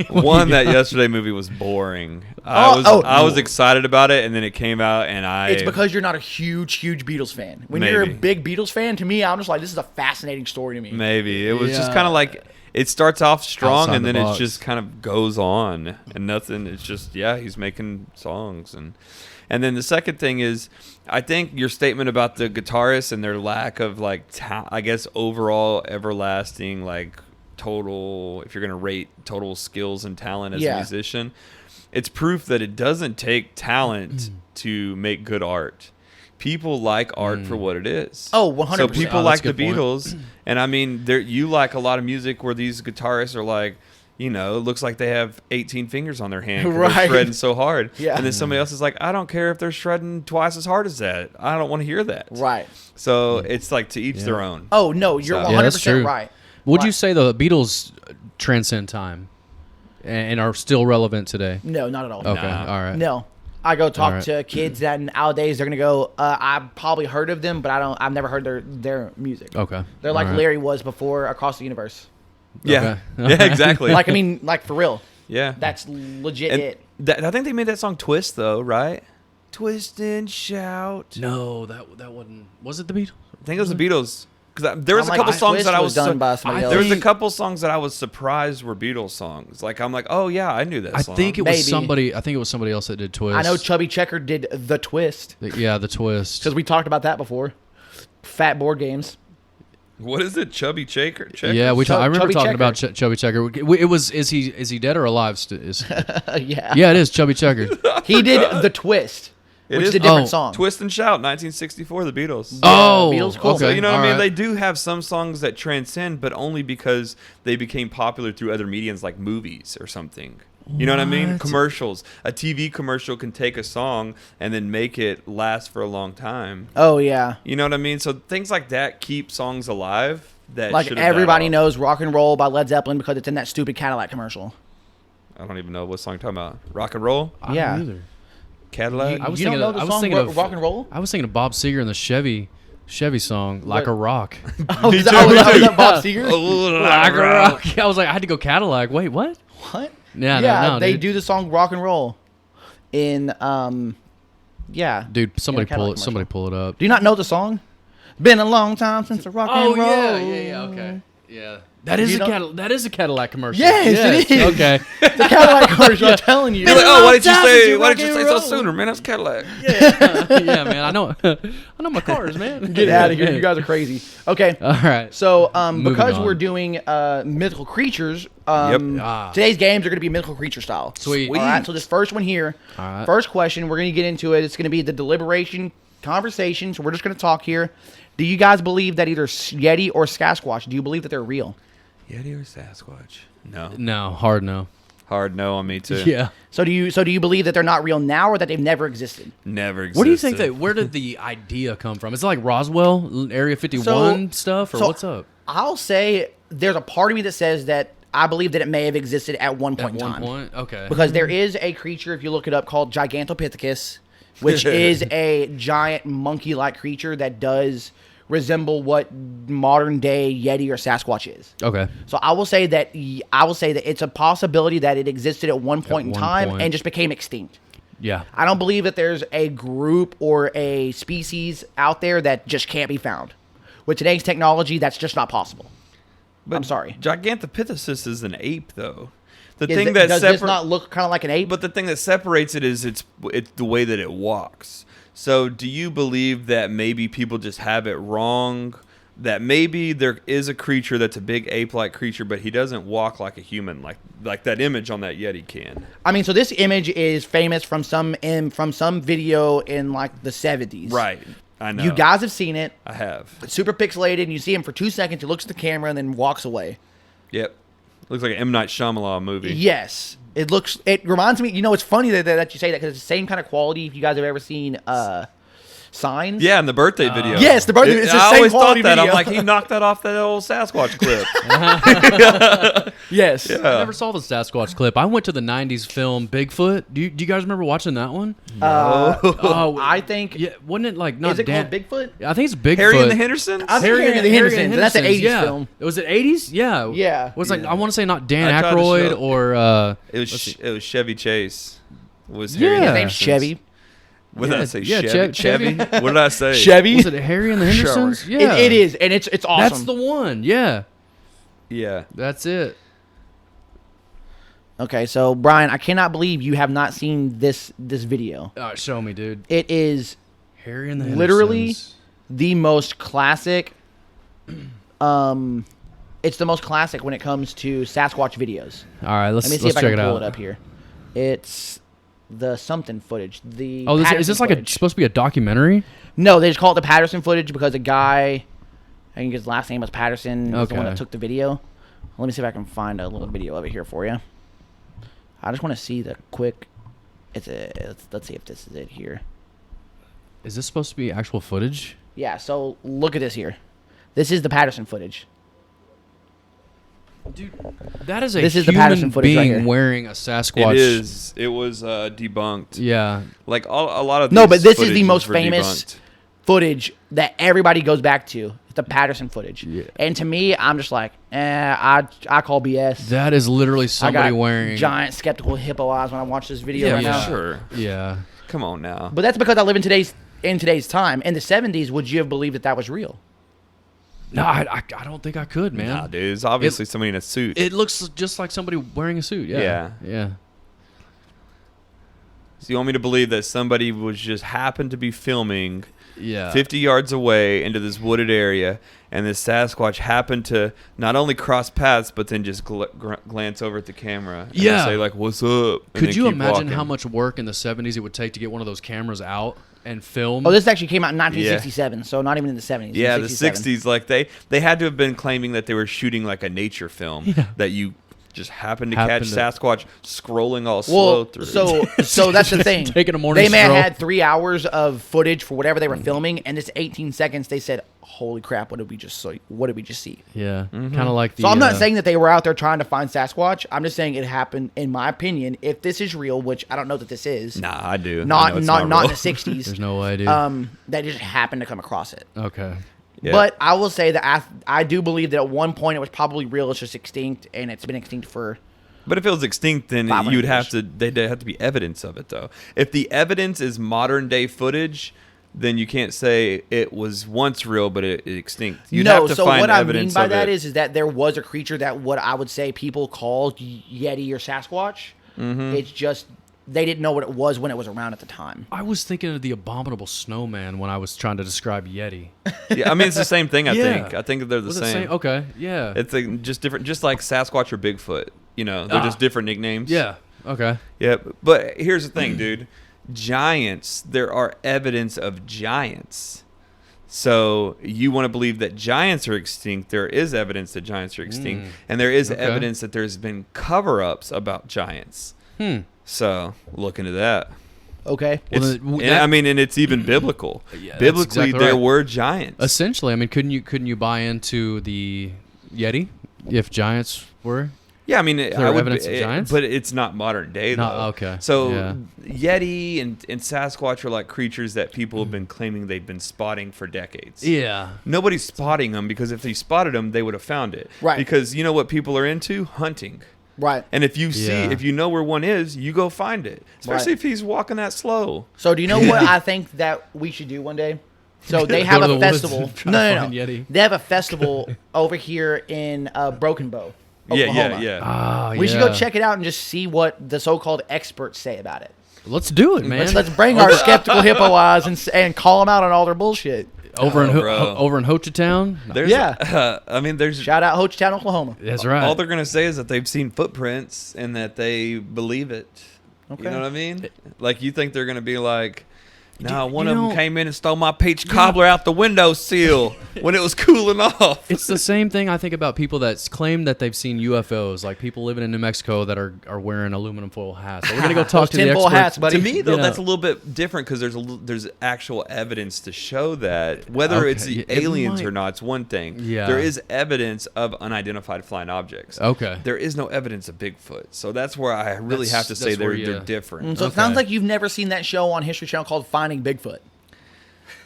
What One, do you that got? yesterday movie was boring. Oh, I was excited about it, and then it came out, and It's because you're not a huge Beatles fan. When you're a Maybe. big Beatles fan, to me, I'm just like, this is a fascinating story to me. maybe it was just Yeah. kind of like it starts off strong, Outside and the then it box. just kind of goes on, and nothing. It's just he's making songs, and then the second thing is, I think your statement about the guitarists and their lack of like, I guess overall everlasting like total. If you're gonna rate total skills and talent as a musician, it's proof that it doesn't take talent to make good art. People like art for what it is. Oh, 100%. So people Oh, like that's the a good point. Beatles, and I mean, you like a lot of music where these guitarists are like, it looks like they have 18 fingers on their hand 'cause Right. they're shredding so hard. Yeah. And then somebody else is like, I don't care if they're shredding twice as hard as that. I don't want to hear that. Right. So it's like to each their own. Oh, no, you're So- 100% Yeah, that's true. right. Would Right. you say the Beatles transcend time and are still relevant today? No, not at all. Okay. Nah. All right. No. I go talk Alright. to kids that nowadays they're gonna go. I've probably heard of them, but I've never heard their music. Okay. They're like Alright. Larry was before Across the Universe. Yeah. Okay. Yeah, exactly. Like, I mean, like for real. yeah. That's legit And it. I think they made that song Twist, though, right? Twist and shout. No, that wasn't. Was it the Beatles? I think it was the Beatles. Because there was I'm a like, couple songs Twist that I was done by somebody there was a think- couple songs that I was surprised were Beatles songs. Like I'm like, oh yeah, I knew that I song. think it Maybe. was somebody. I think it was somebody else that did Twist. I know Chubby Checker did the Twist Yeah, the Twist. because we talked about that before. Fat board games. What is it, Chubby Checker? Checkers? Yeah, I remember Chubby talking Checker. about Chubby Checker. It was is he dead or alive? Yeah. Yeah, it is Chubby Checker. He did the Twist, It which is- is a different Oh, song. Twist and Shout, 1964, the Beatles. Oh, Beatles, cool. okay. So you know what I mean? All right. They do have some songs that transcend, but only because they became popular through other mediums like movies or something. You know what I mean? What? Commercials. A TV commercial can take a song and then make it last for a long time. Oh yeah. You know what I mean? So things like that keep songs alive. That Like should have died everybody off. knows "Rock and Roll" by Led Zeppelin because it's in that stupid Cadillac commercial. I don't even know what song you're talking about. Rock and Roll, I don't Yeah. either. Cadillac. I was You don't thinking know of, the I was song thinking of Rock and Roll? I was thinking of Bob Seger and the Chevy song, Like What? a Rock. Oh, Me was too, that, me was too. that Bob Seger? Like a Rock. I was like, I had to go Cadillac. Wait, what? What? Yeah, no, they dude. do the song "Rock and Roll" in yeah. Dude, somebody Cadillac pull it. Somebody pull it up. Do you not know the song? Been a long time since a rock and roll. Okay. Yeah. That is You a don't- Cadillac commercial. Yes, it is. Okay. The Cadillac commercial. I'm telling you. You're like, oh, why didn't you Long time say? since Why rock didn't you and say so roll. sooner, man? That's Cadillac. Yeah, man. I know my cars, man. Get out of here. You guys are crazy. Okay. All right. So, Moving because on. we're doing mythical creatures, Ah. today's games are going to be mythical creature style. Sweet. All right. So this first one here, All right. first question, we're going to get into it. It's going to be the deliberation conversation. So we're just going to talk here. Do you guys believe that either Yeti or Sasquatch? Do you believe that they're real? Yeti or Sasquatch? No. No, hard no. Hard no on me too. Yeah. So do you believe that they're not real now, or that they've never existed? Never existed. What do you think that? Where did the idea come from? Is it like Roswell, Area 51 stuff, or so what's up? I'll say there's a part of me that says that I believe that it may have existed at one point At in one time. point, okay. Because there is a creature, if you look it up, called Gigantopithecus, which is a giant monkey-like creature that does resemble what modern-day Yeti or Sasquatch is. Okay. So I will say that it's a possibility that it existed at one point in one time point. and just became extinct. Yeah. I don't believe that there's a group or a species out there that just can't be found. With today's technology, that's just not possible. But I'm sorry. Gigantopithecus is an ape, though. The Is thing it- that does this not look kind of like an ape? But the thing that separates it is it's the way that it walks. So do you believe that maybe people just have it wrong? That maybe there is a creature that's a big ape-like creature, but he doesn't walk like a human, like that image on that Yeti can. I mean, so this image is famous from some video in like the 70s. Right. I know. You guys have seen it. I have. It's super pixelated, and you see him for 2 seconds. He looks at the camera and then walks away. Yep. Looks like an M. Night Shyamalan movie. Yes. It reminds me, it's funny that you say that because it's the same kind of quality if you guys have ever seen Signs. Yeah, in the birthday video. Yes, the birthday. It's the I same always quality thought that. video. I'm like, he knocked that off that old Sasquatch clip. Yes. Yeah. I never saw the Sasquatch clip. I went to the 90s film Bigfoot. Do you guys remember watching that one? Oh, I think. Yeah, wasn't it like not Is it Dan- called Bigfoot? I I think it's Bigfoot. Harry and the Hendersons? I think Harry and the Hendersons, and that's an 80s yeah. film. Was it 80s? Yeah. Yeah. It was like I want to say not Dan I tried to Aykroyd show- or It was Chevy Chase. Was Yeah. Harry and His the name's Hendersons. Chevy. What did I Yeah, say? yeah, Chevy? Chevy. What did I say? Chevy. was it Harry and the Hendersons? Sure. Yeah. It is, and it's awesome. That's the one. Yeah. Yeah. That's it. Okay, so Brian, I cannot believe you have not seen this video. Show me, dude. It is Harry and the Hendersons. literally the most classic. It's the most classic when it comes to Sasquatch videos. All right, let's Let me see if I check can it pull out. it up here. It's the something footage. The Oh, is Patterson this like footage. supposed to be a documentary? No, they just call it the Patterson footage because a guy, I think his last name was Patterson, was the one Okay. that took the video. Let me see if I can find a little video of it here for you. I just want to see the quick. Let's see if this is it here. Is this supposed to be actual footage? Yeah, so look at this here. This is the Patterson footage. Dude, that is a This is the human Patterson footage right being here. wearing a Sasquatch. It is. It was debunked. Yeah. Like a lot of No, but these this is the footages most were famous debunked. footage that everybody goes back to. It's the Patterson footage. Yeah. And to me, I'm just like, I call BS. That is literally I somebody got wearing giant skeptical hippo eyes when I watch this video Yeah, right for now. sure. Yeah. Come on now. But that's because I live in today's time. In the 70s, would you have believed that was real? No, I don't think I could, man. Nah, dude. It's obviously somebody in a suit. It looks just like somebody wearing a suit. Yeah. Yeah. So you want me to believe that somebody was just happened to be filming Yeah. 50 yards away into this wooded area, and this Sasquatch happened to not only cross paths, but then just glance over at the camera and Yeah. say, like, what's up? And Could then you keep imagine walking. how much work in the 70s it would take to get one of those cameras out and film? Oh, this actually came out in 1967, so not even in the 70s. Yeah, in the 67. 60s, like they had to have been claiming that they were shooting like a nature film that you just happened to catch Sasquatch scrolling all slow Well, through. so that's the thing. Taking a morning They may have stroll. had 3 hours of footage for whatever they were filming, and this 18 seconds, they said, "Holy crap! What did we just see? What did we just see?" Yeah. Kind of like the. So I'm not saying that they were out there trying to find Sasquatch. I'm just saying it happened. In my opinion, if this is real, which I don't know that this is, nah, I do. I not know it's not real. in the 60s. There's no way, dude. That just happened to come across it. Okay. Yeah. But I will say that I do believe that at one point it was probably real. It's just extinct, and it's been extinct for. But if it was extinct, then 500 you would have years. to. There'd have to be evidence of it, though. If the evidence is modern day footage, then you can't say it was once real, but it extinct. You'd have to so find what I mean evidence by of that it. is that there was a creature that what I would say people called Yeti or Sasquatch. Mm-hmm. It's just they didn't know what it was when it was around at the time. I was thinking of the abominable snowman when I was trying to describe Yeti. Yeah, I mean it's the same thing. I Yeah. think. I think that they're the Was it same. Okay. Yeah. It's like just different, just like Sasquatch or Bigfoot. You know, they're just different nicknames. Yeah. Okay. Yeah, but here's the thing, dude. Giants, there are evidence of giants. So you want to believe that giants are extinct. There is evidence that giants are extinct. And there is Okay. evidence that there's been cover-ups about giants. So look into that. Okay. Well, It's, then, and, I mean, and it's even biblical. Yeah, that's Biblically, exactly there right. were giants. Essentially, I mean, couldn't you buy into the Yeti if giants were? Yeah, I mean, there I would, evidence of giants? but it's not modern day, Not- though. okay, So yeah. Yeti and Sasquatch are like creatures that people have been claiming they've been spotting for decades. Yeah. Nobody's spotting them because if they spotted them, they would have found it. Right. Because you know what people are into? Hunting. Right. And if you Yeah. if you know where one is, you go find it. Especially Right. if he's walking that slow. So do you know what I think that we should do one day? So they have Go to a the woods festival. and try No, to no, find no. Yeti. They have a festival over here in Broken Bow, Oklahoma. Yeah. Ah, We should go check it out and just see what the so-called experts say about it. Let's do it, man. Let's bring our skeptical hippo eyes and call them out on all their bullshit. over in bro. over in Hochatown. There's, Yeah. I mean, there's Shout out Hochatown, Oklahoma. That's right. all they're gonna say is that they've seen footprints and that they believe it. Okay. You know what I mean? Like you think they're gonna be like, "No, one you of them know- came in and stole my peach cobbler out the windowsill when it was cooling off." It's the same thing I think about people that claim that they've seen UFOs, like people living in New Mexico that are wearing aluminum foil hats. So we're gonna go talk to the tinfoil experts. hats, buddy. To me, though, Yeah. that's a little bit different because there's actual evidence to show that whether Okay, it's the it aliens might- or not, it's one thing. Yeah. There is evidence of unidentified flying objects. Okay. There is no evidence of Bigfoot, so that's where I really That's- have to say that's where they're you- different. So it Okay. sounds like you've never seen that show on History Channel called Finding Bigfoot.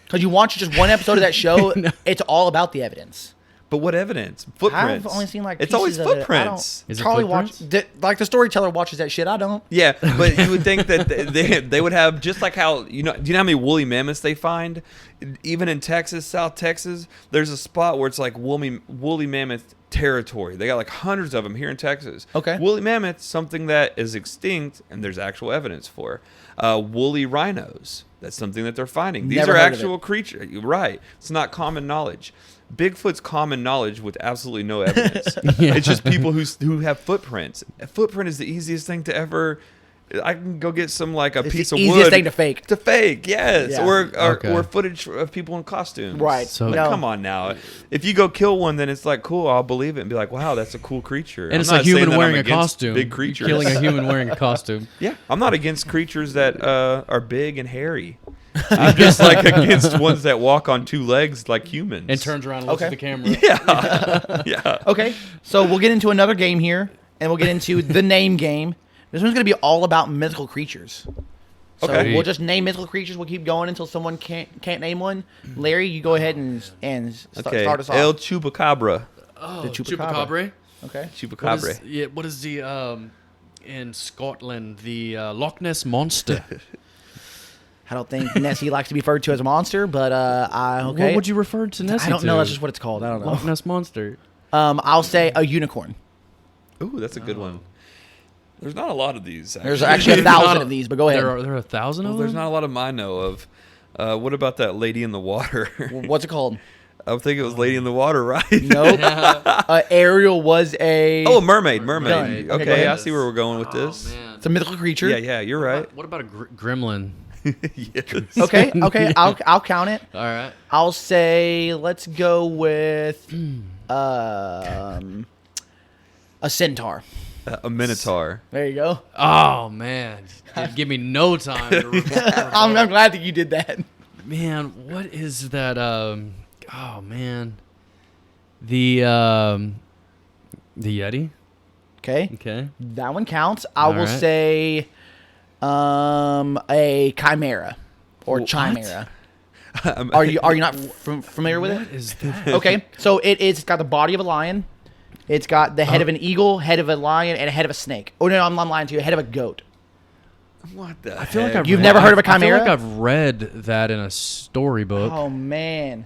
Because you watch just one episode of that show, it's all about the evidence. But what evidence? Footprints. I've only seen like it's always pieces of it. I footprints. don't- Is it Charlie footprints? like the storyteller watches that shit. I don't. Yeah, but you would think that they would have just like how do you know how many woolly mammoths they find? Even in Texas, South Texas, there's a spot where it's like woolly mammoth territory. They got like hundreds of them here in Texas. Okay. Woolly mammoths, something that is extinct, and there's actual evidence for. Woolly rhinos. That's something that they're finding. These Never are heard of actual it. creatures. You're right. It's not common knowledge. Bigfoot's common knowledge with absolutely no evidence. Yeah. It's just people who have footprints. A footprint is the easiest thing to ever. I can go get some like a It's piece the of easiest wood thing to fake. To fake, yes, Yeah. Okay. or footage of people in costumes. Right. So- Like, No. come on now. If you go kill one, then it's like cool. I'll believe it and be like, wow, that's a cool creature. And I'm it's not a human saying that wearing I'm a against costume. Big creatures. Killing a human wearing a costume. Yeah, I'm not against creatures that are big and hairy. I'm just like against ones that walk on two legs like humans. And turns around and looks at the camera. Yeah. Yeah. Okay, so we'll get into another game here, and we'll get into the name game. This one's going to be all about mythical creatures. So Okay. we'll just name mythical creatures. We'll keep going until someone can't name one. Larry, you go ahead and start us off. El Chupacabra. Oh, The Chupacabra. Okay. Chupacabra. What is the in Scotland the Loch Ness monster? I don't think Nessie likes to be referred to as a monster, but okay. What would you refer to Nessie? I don't know. to? That's just what it's called. I don't know. Loch Ness monster. I'll say a unicorn. Ooh, that's a good one. There's not a lot of these. Actually. There's actually 1,000 of these, but go ahead. There are 1,000 of them. There's not a lot of them I know of. What about that lady in the water? What's it called? I think it was Lady in the Water, right? Nope. Ariel was a. Oh, mermaid. Done. Okay, Okay, go ahead. I see where we're going with this. Man. It's a mythical creature. Yeah, you're right. What about a gremlin? Yes. Okay. I'll count it. All right. I'll say let's go with a centaur. A minotaur. There you go. Oh man, give me no time. To remember. I'm glad that you did that. Man, what is that? Oh man, the Yeti. Okay. Okay. That one counts. I All will right. say a chimera or What? chimera. Are you not familiar with What it? is that? Okay. So it's got the body of a lion. It's got the head of an eagle, head of a lion, and a head of a snake. Oh no, I'm lying to you. Head of a goat. What the I feel like heck? You've never heard of a I feel chimera? like I've read that in a storybook. Oh man.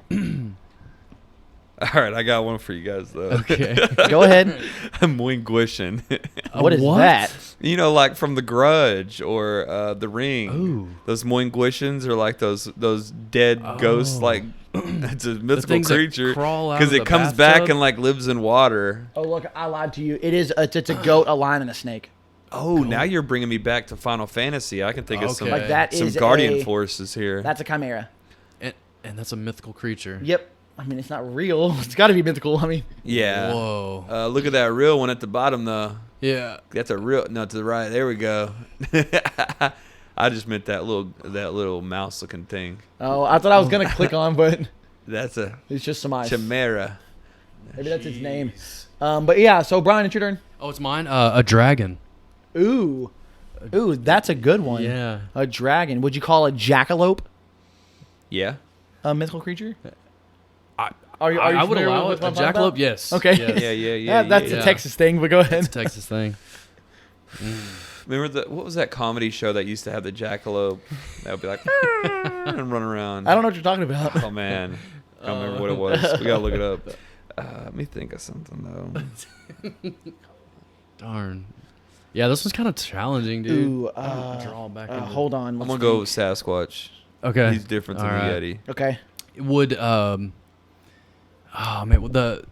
All right, I got one for you guys, though. Okay. Go ahead. Mwingwishin. What is that? You know, like from The Grudge or The Ring. Ooh. Those Mwingwishins are like those dead ghosts. Like it's a mythical things that creature crawl out because of it the comes back bathtub? and like lives in water. Oh look, I lied to you. It's a goat, a lion, and a snake. Oh, now you're bringing me back to Final Fantasy. I can think of some Okay. Like that some is guardian forces here. That's a chimera. And that's a mythical creature. Yep. I mean, it's not real. It's got to be mythical. I mean, Yeah. Whoa. Look at that real one at the bottom, though. Yeah. That's a real. No, to the right. There we go. I just meant that little mouse-looking thing. oh, I thought I was gonna click on, but That's a it's just some eyes. chimera. Maybe that's his name. But yeah. So Brian, it's your turn. Oh, it's mine. A dragon. Ooh, that's a good one. Yeah. A dragon. Would you call a jackalope Yeah. a mythical creature? I Are you would familiar allow with it. what A I'm talking jackalope. about? Yes. Okay. Yes. Yeah. That's yeah. a Texas thing, but go ahead. It's a Texas thing. Remember what was that comedy show that used to have the jackalope that would be like and run around? I don't know what you're talking about. Oh man, I don't remember what it was. We gotta look it up. Let me think of something though. Darn. Yeah, this one's kind of challenging, dude. Ooh, Draw back into- hold on. I'm let's gonna go with think. Sasquatch. Okay. He's different than All the right. Yeti. Okay. Would oh man, would I'm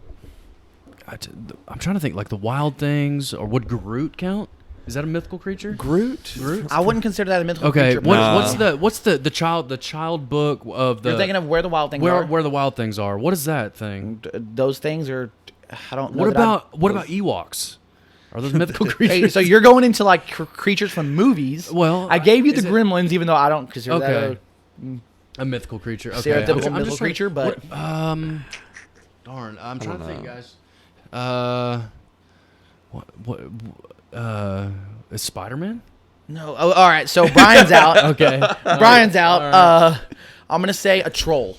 trying to think, like the wild things, or would Groot count? Is that a mythical creature? Groot. I wouldn't consider that a mythical Okay. creature. What's the child book of the You're thinking of where the wild things are. where the wild things are? What is that thing? Those things are. I don't know. What about Ewoks? Are those mythical creatures? Hey, so you're going into like creatures from movies. Well, I gave you the is it- gremlins, even though I don't consider Okay. that A mythical creature. Okay. stereotypical I'm just mythical trying- creature, but darn, I'm trying to think, guys. Is Spider-Man? no. Oh, all right. So Brian's out. Okay. Brian's out. All right. I'm gonna say a troll.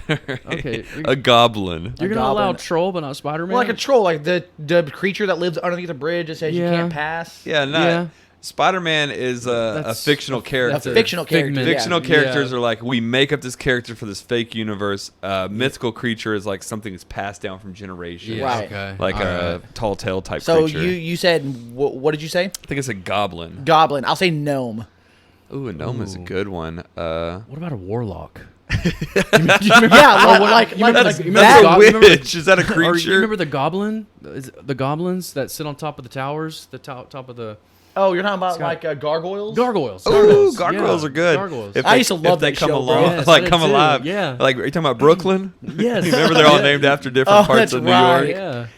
Okay. A goblin. You're gonna allow goblin. troll, but not Spider-Man? Well, like a troll, like the creature that lives underneath a bridge that says you Yeah. can't pass. Yeah, Yeah. Spider-Man is a That's fictional character. That's a fictional character. Figment. yeah. Fictional characters Yeah. are like, we make up this character for this fake universe. Mythical creature is like something that's passed down from generations. Yeah, Right. Okay. Like All a right. tall tale type So creature. you said what did you say? I think it's a goblin. Goblin. I'll say gnome. Ooh, a gnome is a Ooh. good one. What about a warlock? Yeah, like That's, you that's remember a the witch. Is that a Or you creature? remember the goblin? The goblins that sit on top of the towers, the top of the Oh, you're talking about Scott. like gargoyles? gargoyles. Ooh, gargoyles yeah, are good. Gargoyles. If I they- used to love if they that come show, bro. along, Yes, like I did come too. alive. Yeah. Like, are you talking about Brooklyn? Yes. You remember they're all named after different Oh, parts that's of New right. York.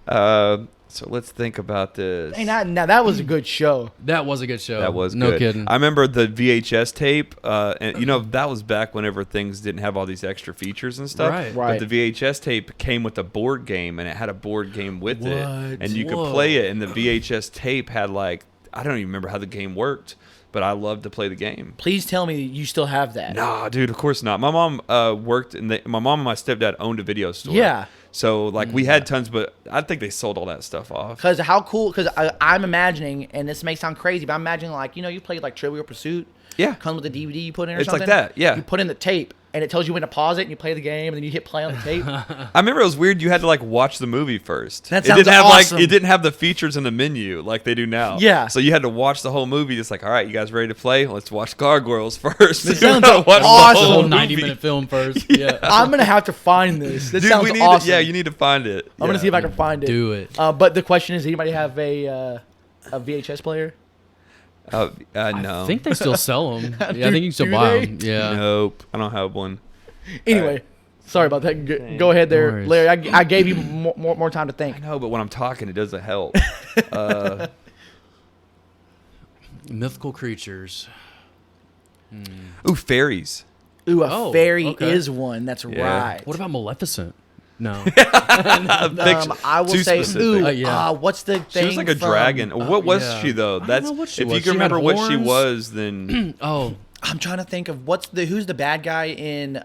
Yeah. So let's think about this. Hey, now that was a good show. That was a good show. That was no good. kidding. I remember the VHS tape, and that was back whenever things didn't have all these extra features and stuff. Right. Right. But the VHS tape came with a board game, and it had a board game with it, What? and you could Whoa. play it. And the VHS tape had I don't even remember how the game worked, but I loved to play the game. Please tell me you still have that. Nah, dude, of course not. My mom worked my mom and my stepdad owned a video store. Yeah. So we had tons, but I think they sold all that stuff off. Because how cool, because I'm imagining, and this may sound crazy, but I'm imagining you played Trivial Pursuit. Yeah. Comes with a DVD you put in or It's something. like that, yeah. You put in the tape, and it tells you when to pause it, and you play the game, and then you hit play on the tape. I remember it was weird. You had to watch the movie first. That It sounds didn't have awesome. it didn't have the features in the menu like they do now. Yeah. So you had to watch the whole movie. Just all right, you guys ready to play? Let's watch Gargoyles first. This sounds Watch the awesome. The whole movie. 90-minute film first. Yeah. I'm going to have to find this. This Dude, sounds we need awesome. yeah, you need to find it. I'm going to see if I can find it. Do it. But the question is, anybody have a VHS player? No. I think they still sell them. Yeah, I Do- think you can still do buy they? them. Yeah. Nope. I don't have one. Anyway, sorry about that. Go ahead there, No worries. Larry. I gave you more time to think. I know, but when I'm talking, it doesn't help. Mythical creatures. Ooh, fairies. Ooh, a Oh, fairy okay. is one. That's Yeah. right. What about Maleficent? No. I will Too say, specific. ooh, Yeah. what's the thing? She was like a from- dragon. What was yeah. she though? I don't That's know what she if was. you She can had remember what she horns. was, then Oh, I'm trying to think of who's the bad guy in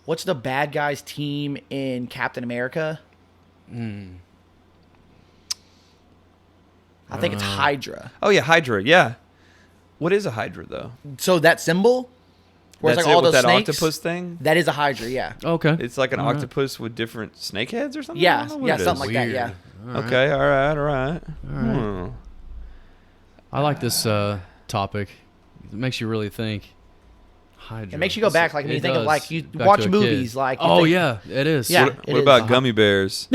what's the bad guy's team in Captain America? I think it's Hydra. oh yeah, Hydra. Yeah. What is a Hydra though? So that symbol, where That's it's like all it with those that snakes, octopus thing. that is a Hydra. Yeah, okay. It's like an All right. octopus with different snake heads or something. I yeah, don't know what yeah, it is. something like that. Yeah. All right. Okay, all right. Hmm. I like this topic. It makes you really think. Hydra. It makes you go back, like when It you think of does. you Back watch to a movies, kid. like you Oh think- yeah, it is. Yeah. What, it what is. about gummy bears?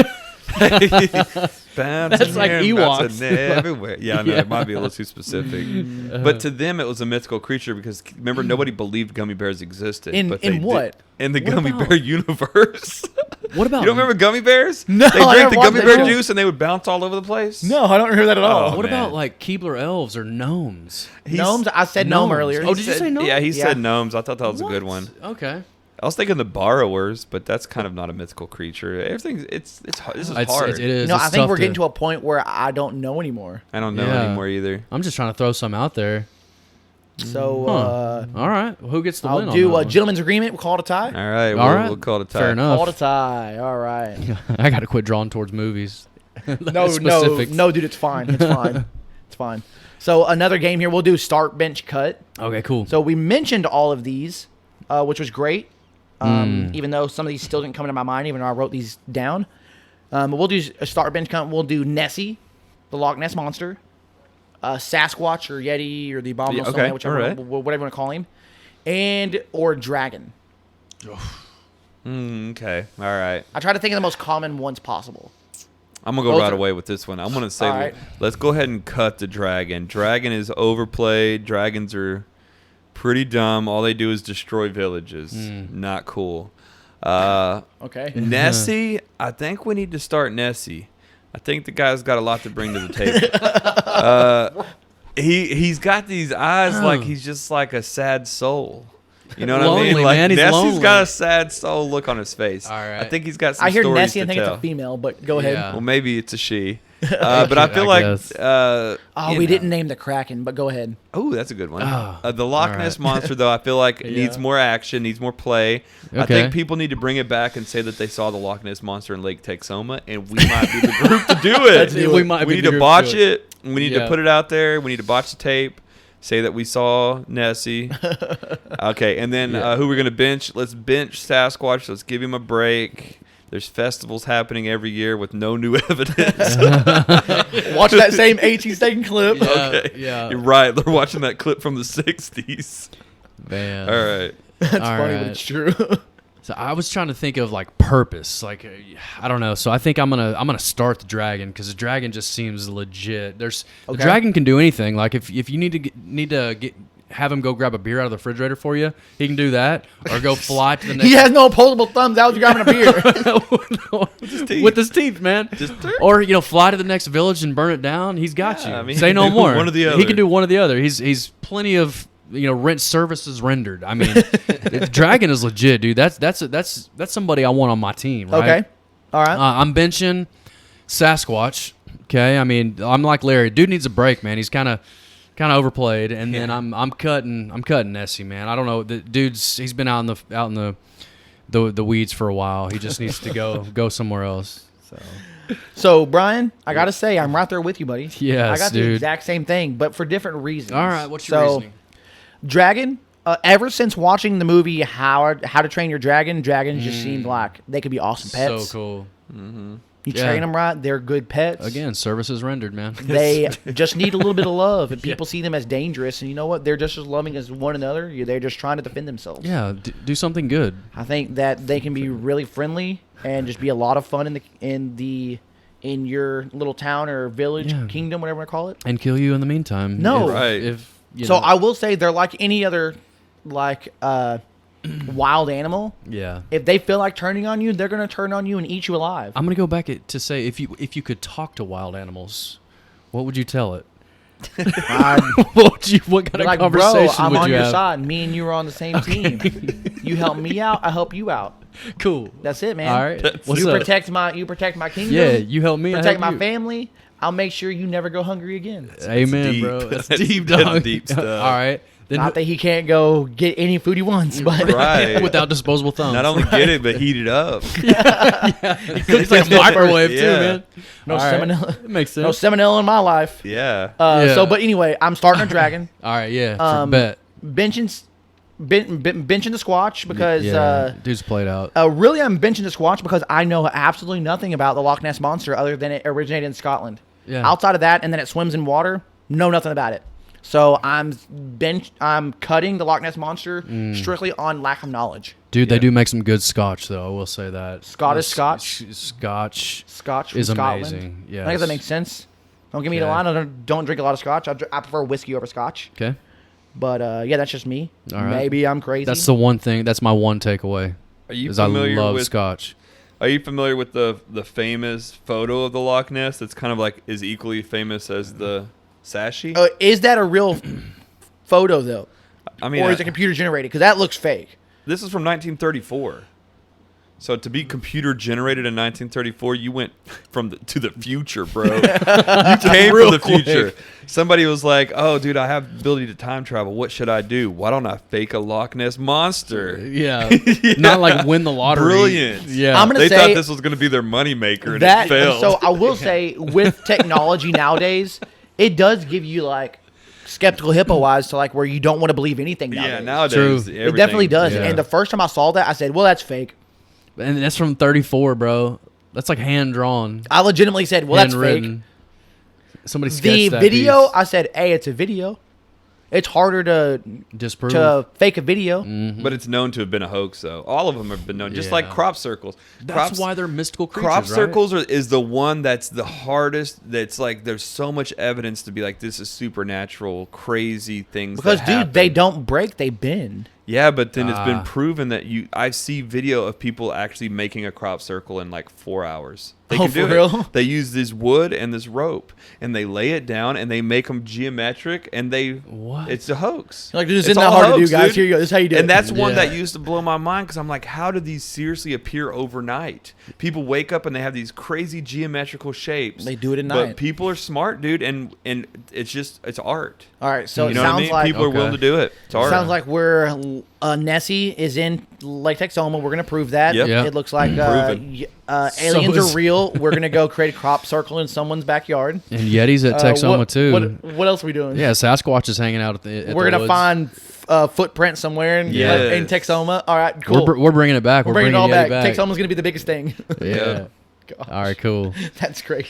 That's like Ewoks. everywhere. Yeah, I know. Yeah. It might be a little too specific. But to them, it was a mythical creature because remember, nobody believed gummy bears existed. In- but in they did. what? In the What gummy about- bear universe. What about You don't remember gummy bears? No, They I drink never the watched gummy that bear show. juice and they would bounce all over the place. No, I don't hear that at all. Oh, What man. about like Keebler elves or gnomes? Gnomes? I said gnome Gnomes. earlier. Oh, did you say gnome? Yeah, he Yeah. said gnomes. I thought that was a good What? one. Okay. I was thinking the borrowers, but that's kind of not a mythical creature. Everything's it's hard. This is hard. It is. No, It's I think tough we're getting to a point where I don't know anymore. I don't know Yeah. anymore either. I'm just trying to throw some out there. So All right. Well, who gets the win? I'll do on a that gentleman's agreement. We'll call it a tie. All right, All right. we'll call it a tie. Fair enough. Call it a tie. All right. I got to quit drawing towards movies. No, Specifics. no, dude, it's fine. It's fine. It's fine. So another game here. We'll do start, bench, cut. Okay, cool. So we mentioned all of these, which was great. Even though some of these still didn't come into my mind, even though I wrote these down. But we'll do a start, bench, cut. We'll do Nessie, the Loch Ness Monster, Sasquatch or Yeti or the Abominable Yeah, okay, Snowman, whichever, all right. whatever you want to call him, or Dragon. Okay, all right. I try to think of the most common ones possible. I'm gonna go Both right are- away with this one. I'm gonna say, All right. let's go ahead and cut the dragon. Dragon is overplayed. Dragons are pretty dumb. All they do is destroy villages. Not cool. Okay. Nessie, I think we need to start Nessie. I think the guy's got a lot to bring to the table. He's got these eyes like he's just like a sad soul. You know what I Lonely, mean? Like man. He's Nessie's lonely. got a sad soul look on his face. All right. I think he's got some I hear stories Nessie to and think tell. it's a female, but go ahead. Yeah. Well, maybe it's a she. But I feel I like guess. Oh, you we know. didn't name the Kraken, but go ahead. Oh, that's a good one. Oh, The Loch all Ness right. Monster, though, I feel like Yeah. needs more action, needs more play. I Okay. think people need to bring it back and say that they saw the Loch Ness Monster in Lake Texoma, and we might be the group to do it. We might be We need the to group botch to it. We need to Yeah. put it out there. We need to botch the tape. Say that we saw Nessie. Okay, and then Yeah. who we're gonna bench? Let's bench Sasquatch. Let's give him a break. There's festivals happening every year with no new evidence. Watch that same 18-second clip. Yeah, Okay, yeah. you're right. They're watching that clip from the '60s. Man. All right. That's All funny, but right. it's true. So I was trying to think of like purpose, like I don't know. So I think I'm gonna start the dragon because the dragon just seems legit. The Okay. dragon can do anything. Like if you need to get have him go grab a beer out of the refrigerator for you, he can do that. Or go fly to the next. He has no opposable thumbs. How was you grabbing a beer? With his teeth, man. Or fly to the next village and burn it down. He's got you. I mean, Say no more. One or the other. He can do one or the other. He's plenty of rent services rendered. I mean, Dragon is legit, dude. That's somebody I want on my team. Right? Okay, all right. I'm benching Sasquatch. Okay, I mean, I'm like Larry. Dude needs a break, man. He's kind of overplayed, and then I'm cutting Nessie, man. I don't know. The dude's he's been out in the weeds for a while. He just needs to go somewhere else. So Brian, I gotta say, I'm right there with you, buddy. Yes, I got dude. the exact same thing, but for different reasons. All right, what's your reasoning? Dragon. Ever since watching the movie How to Train Your Dragon, dragons just seemed like they could be awesome pets. So cool. Mm-hmm. You train them right, they're good pets. Again, services rendered, man. They just need a little bit of love, and people see them as dangerous. And you know what? They're just as loving as one another. They're just trying to defend themselves. Yeah, do something good. I think that they can be really friendly and just be a lot of fun in your little town or village, kingdom, whatever you want to call it. And kill you in the meantime. No. Right. So I will say they're like any other wild animal. Yeah. If they feel like turning on you, they're going to turn on you and eat you alive. I'm going to go back to say if you could talk to wild animals, what would you tell it? What kind of conversation bro, I'm would on you your have? side. Me and you are on the same team. You help me out, I help you out. Cool. That's it, man. All right. What's You up? protect my kingdom. Yeah, you help me. I Protect help my you. family. I'll make sure you never go hungry again. Amen, deep. bro. That's That's deep, that's dog. deep stuff. All right. Then Not that he can't go get any food he wants, but Right. without disposable thumbs. Not only get it, but heat it up. It's like a microwave too, Yeah. man. no All right. salmonella. That makes sense. No salmonella in my life. Yeah. Yeah. So, but anyway, I'm starting a dragon. All right, yeah. Bet. benching the Squatch because Dude's played out. really I'm benching the Squatch because I know absolutely nothing about the Loch Ness Monster other than it originated in Scotland. Yeah. Outside of that, and then it swims in water, know nothing about it. So I'm cutting the Loch Ness Monster strictly on lack of knowledge. Dude, they do make some good scotch, though. I will say that. Scottish Scotch Scotch from is Scotland. amazing. Yeah, I think that makes sense. Don't give me the line. I don't drink a lot of Scotch. I prefer whiskey over Scotch. Okay. But yeah, that's just me. All right. Maybe I'm crazy. That's the one thing. That's my one takeaway. Are you Is I familiar love with scotch. Are you familiar with the famous photo of the Loch Ness that's kind of like is equally famous as the Sashi? Is that a real photo though? I mean, or is it computer generated? Because that looks fake. this is from 1934. So to be computer generated in 1934, you went to the future, bro. You came from the future. Somebody was like, "Oh, dude, I have the ability to time travel. What should I do? Why don't I fake a Loch Ness monster?" Yeah. Not like win the lottery. Brilliant. Yeah. I'm gonna They say thought this was going to be their moneymaker, and that. it failed. So I will say, with technology nowadays, it does give you like skeptical hippo wise to like where you don't want to believe anything nowadays. yeah, nowadays True. everything- It definitely does. Yeah. And the first time I saw that, I said, "Well, that's fake." And that's from 34, bro. That's like hand drawn. I legitimately said, "Well, that's fake." Handwritten. Somebody sketched The that video, piece. I said, "Hey, it's a video. It's harder to Disprove. fake a video." But it's known to have been a hoax, though. All of them have been known, just like Yeah. crop circles. That's why they're mystical creatures, Crop right? circles is the one that's the hardest. That's like there's so much evidence to be like this is supernatural, crazy things. Because, that dude, happen. they don't break; they bend. Yeah, but then it's Ah. been proven that I see video of people actually making a crop circle in like 4 hours. They Oh, can do for it. real? They use this wood and this rope, and they lay it down, and they make them geometric, and What? It's a hoax. Like, this It's isn't that all hard to do, hoax, guys. dude. Here you go. This is how you do it. And that's one Yeah. that used to blow my mind because I'm like, how do these seriously appear overnight? People wake up and they have these crazy geometrical shapes. They do it at But night. people are smart, dude, and it's art. All right, so You it know what I sounds mean? like People are willing to do it. It's art. sounds like we're Nessie is in Lake Texoma. We're gonna prove that. Yep. Yeah. It looks like Proven. aliens So is- are real. We're gonna go create a crop circle in someone's backyard. And Yeti's at Texoma, what, too. What else are we doing? Yeah, Sasquatch is hanging out at the We're the gonna woods. find footprints somewhere in Yes. Texoma. All right, cool. We're bringing it back. We're bringing it all Yeti back. Texoma's gonna be the biggest thing. Yeah. Gosh, All right, cool. that's great.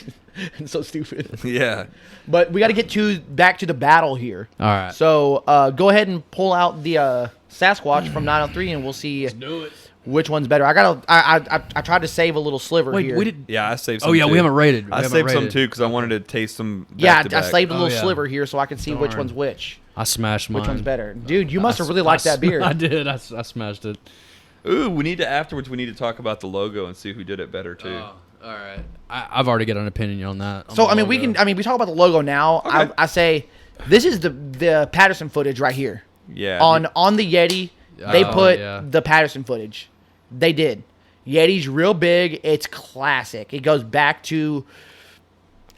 It's so stupid. yeah. But we got to get back to the battle here. All right. So go ahead and pull out the Sasquatch from 903, and we'll see Do it. which one's better. I tried to save a little sliver Wait, here. we did. Yeah, I saved some Oh, yeah, too. we haven't rated. I saved some too because I wanted to taste them. Yeah, back to I back. saved a Oh, little yeah. sliver here so I can see which Darn. one's which. I smashed mine. Which one's better? Dude, you must have really liked that beer. I did. I smashed it. Ooh, we need to talk about the logo and see who did it better too. Oh, all right. I've already got an opinion on that. So, I mean, we talk about the logo now. Okay. I say this is the Patterson footage right here. Yeah. On the Yeti, they put yeah. the Patterson footage. They did. Yeti's real big. It's classic. It goes back to,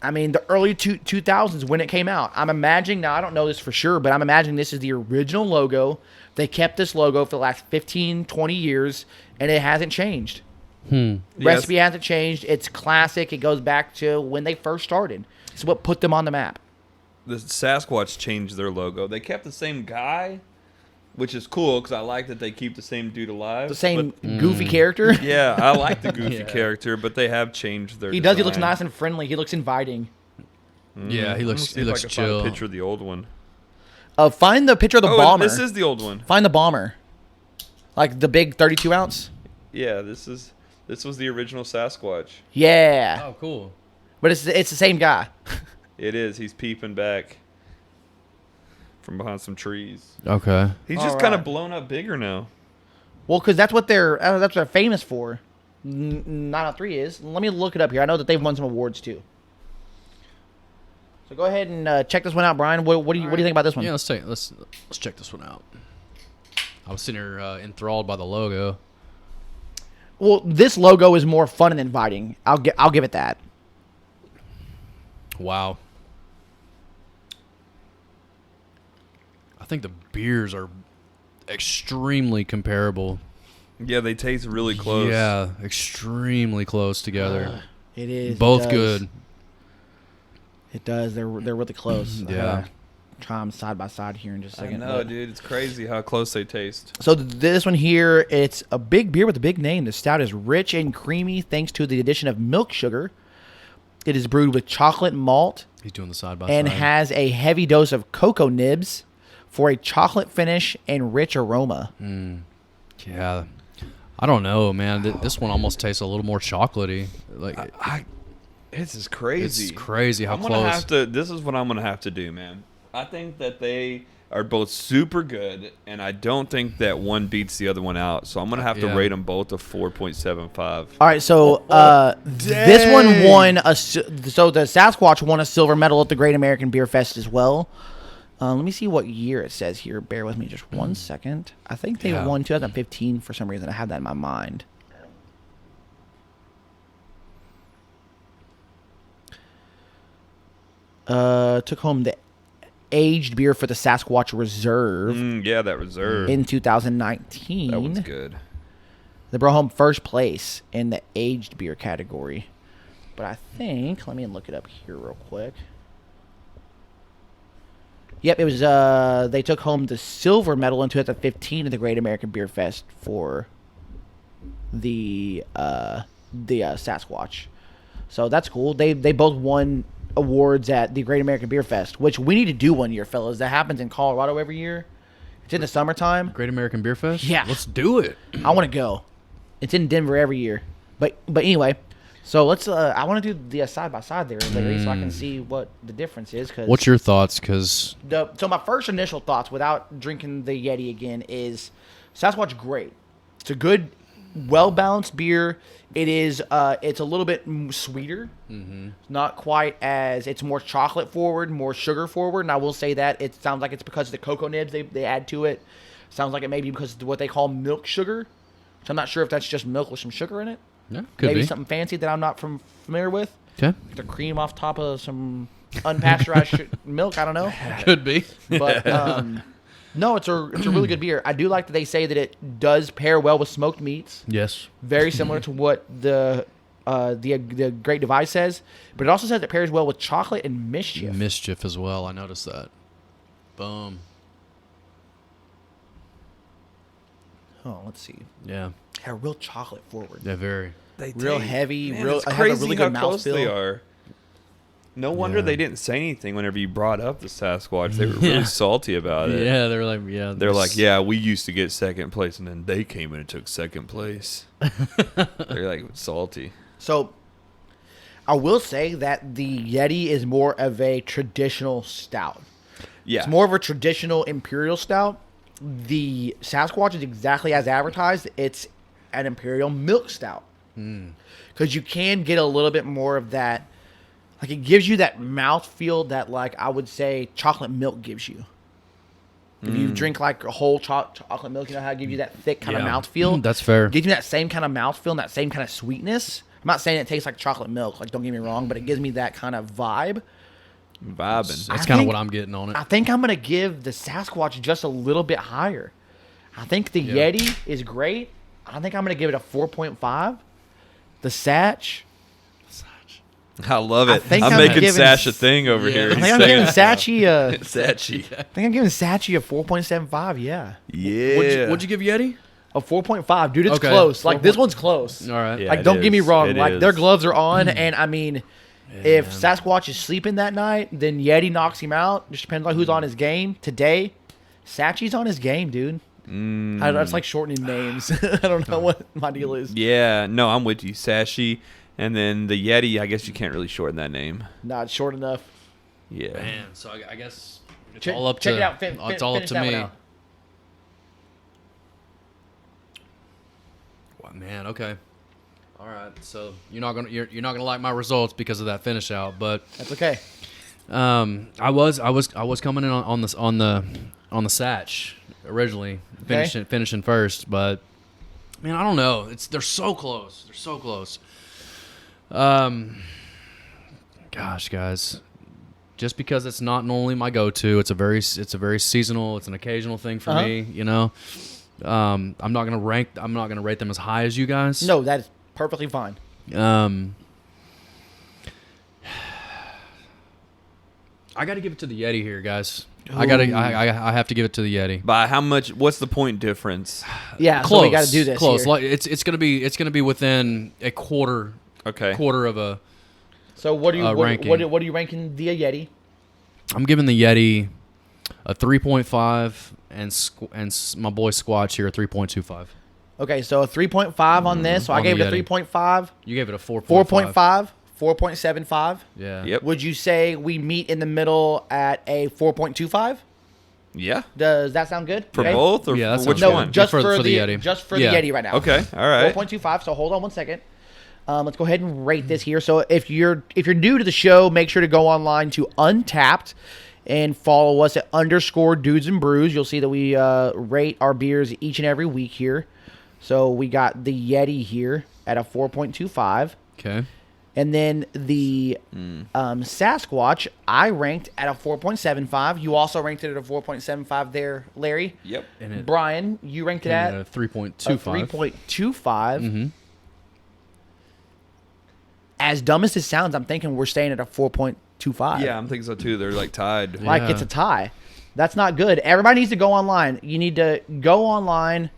I mean, the early 2000s when it came out. I'm imagining, now I don't know this for sure, but I'm imagining this is the original logo. They kept this logo for the last 15, 20 years, and it hasn't changed. Recipe hasn't changed. It's classic. It goes back to when they first started. It's what put them on the map. The Sasquatch changed their logo. They kept the same guy, which is cool because I like that they keep the same dude alive. The same goofy character. Yeah, I like the goofy character, but they have changed their He does. He design. looks nice and friendly. He looks inviting. Yeah, he looks Let me see if I can chill. find a picture of the old one. Find the picture of the bomber. This is the old one. Find the bomber. Like the big 32 ounce. Yeah, this was the original Sasquatch. Yeah. Oh, cool. But it's the same guy. It is. He's peeping back from behind some trees. Okay. He's just kind of blown up bigger now. Well, because that's what they're famous for. 903 is. Let me look it up here. I know that they've won some awards too. So go ahead and check this one out, Brian. What do you think about this one? Yeah, let's check this one out. I was sitting here enthralled by the logo. Well, this logo is more fun and inviting. I'll give it that. Wow. I think the beers are extremely comparable. Yeah, they taste really close. Yeah, extremely close together. It is. Both good. It does. They're really close. Yeah. Try them side by side here in just a I second. know, dude. It's crazy how close they taste. So this one here, it's a big beer with a big name. The stout is rich and creamy thanks to the addition of milk sugar. It is brewed with chocolate malt He's doing the side by and side. has a heavy dose of cocoa nibs for a chocolate finish and rich aroma. Yeah. I don't know, man. This one almost tastes a little more chocolatey. Like This is crazy. it's crazy how I'm gonna close. have to. This is what I'm gonna have to do, man. I think that they are both super good, and I don't think that one beats the other one out. So I'm gonna have to Yeah. rate them both a 4.75. All right, so this one won so the Sasquatch won a silver medal at the Great American Beer Fest as well. Let me see what year it says here. Bear with me just 1 second. I think they won 2015 for some reason. I have that in my mind. Took home the aged beer for the Sasquatch Reserve Yeah, that reserve. in 2019. That one's good. They brought home first place in the aged beer category. But I think, let me look it up here real quick. Yep, it was, they took home the silver medal in 2015 at the Great American Beer Fest for the Sasquatch. So that's cool. They both won awards at the Great American Beer Fest, which we need to do one year, fellas. That happens in Colorado every year. It's in the summertime. Great American Beer Fest? Yeah. Let's do it. I want to go. It's in Denver every year. But anyway, so let's. I want to do the side by side there, Larry, so I can see what the difference is. Cause What's your thoughts? Because so my first initial thoughts, without drinking the Yeti again, is Sasquatch great. It's a good, well balanced beer. It is. It's a little bit sweeter. Not quite as. It's more chocolate forward, more sugar forward. And I will say that it sounds like it's because of the cocoa nibs they add to it. Sounds like it may be because of what they call milk sugar. So I'm not sure if that's just milk with some sugar in it. yeah, could Maybe be. something fancy that I'm not familiar with. Okay. The cream off top of some unpasteurized milk. I don't know. Could be. But no, it's a really good beer. I do like that they say that it does pair well with smoked meats. Yes. Very similar to what the Great Divide says, but it also says it pairs well with chocolate and mischief. Mischief as well. I noticed that. Boom. Oh, let's see. Yeah. Yeah, real chocolate forward. Yeah, very. They Real taste- heavy, Man, real. it's It has crazy a really how good close they mouthfeel. are. No wonder Yeah. they didn't say anything whenever you brought up the Sasquatch. They were really salty about it. Yeah, they're like, yeah. They're like, yeah, we used to get second place, and then they came in and took second place. They're like salty. So, I will say that the Yeti is more of a traditional stout. Yeah. It's more of a traditional imperial stout. The Sasquatch is exactly as advertised. It's an imperial milk stout. Because you can get a little bit more of that. Like, it gives you that mouthfeel that, like, I would say chocolate milk gives you. If you drink, like, a whole chocolate milk, you know how it gives you that thick kind of mouthfeel? That's fair. It gives you that same kind of mouthfeel and that same kind of sweetness. I'm not saying it tastes like chocolate milk. Like, don't get me wrong, but it gives me that kind of vibe. Vibing. That's kind of what I'm getting on it. I think I'm going to give the Sasquatch just a little bit higher. I think the Yeti is great. I think I'm going to give it a 4.5. The Satch. I love it. think I'm I'm making giving- Sash a thing over here. I think I'm giving Satchy a... Satchy. I think I'm giving Satchy a 4.75, yeah. Yeah. What'd you give Yeti? A 4.5. Dude, it's Okay. close. Like, this one's close. All right. Yeah. Like, it don't get me is. wrong. It Like, is. their gloves are on, and, I mean, if Sasquatch is sleeping that night, then Yeti knocks him out. Just depends on who's on his game. Today, Satchy's on his game, dude. That's like shortening names. I don't know what my deal is. Yeah, no, I'm with you. Sashy. And then the Yeti, I guess you can't really shorten that name. Not short enough. Yeah. Man, so I guess it's Check- all up check to it out. it's all up Finish to that one me. out. Wow, man, okay. All right, so you're not gonna like my results because of that finish out, but That's okay. I was coming in on the Satch originally, finishing first, but man, I don't know. They're so close. They're so close. Gosh, guys, just because it's not normally my go-to, it's a very seasonal, it's an occasional thing for me, you know. I'm not gonna rate them as high as you guys. No, that is perfectly fine. I got to give it to the Yeti here, guys. I have to give it to the Yeti. By how much? What's the point difference? Yeah, Close. so we got to do this. Close. Here. Like it's gonna be within a quarter Okay. of a. So what do you ranking. what are you ranking the Yeti? I'm giving the Yeti a 3.5 and my boy Squatch here a 3.25. Okay, so a 3.5 on this. So I On gave the it a Yeti. 3.5, You gave it a 4.5. 4.5, 4.75. Yeah. Yep. Would you say we meet in the middle at a 4.25? Yeah. Does that sound good? For Okay. both or Yeah, that for sounds which good. No, one? just For for, the the Yeti. Just for Yeah. the Yeti right now. Okay. All right. 4.25. So hold on one second. Let's go ahead and rate this here. So if you're new to the show, make sure to go online to Untapped and follow us at _Dudes and Brews. You'll see that we rate our beers each and every week here. So we got the Yeti here at a 4.25. Okay. And then the Sasquatch, I ranked at a 4.75. You also ranked it at a 4.75 there, Larry. Yep. And Brian, you ranked it at a a 3.25. 3.25. Mm-hmm. As dumb as it sounds, I'm thinking we're staying at a 4.25. Yeah, I'm thinking so too. They're like tied. Like Yeah. it's a tie. That's not good. Everybody needs to go online. You need to go online,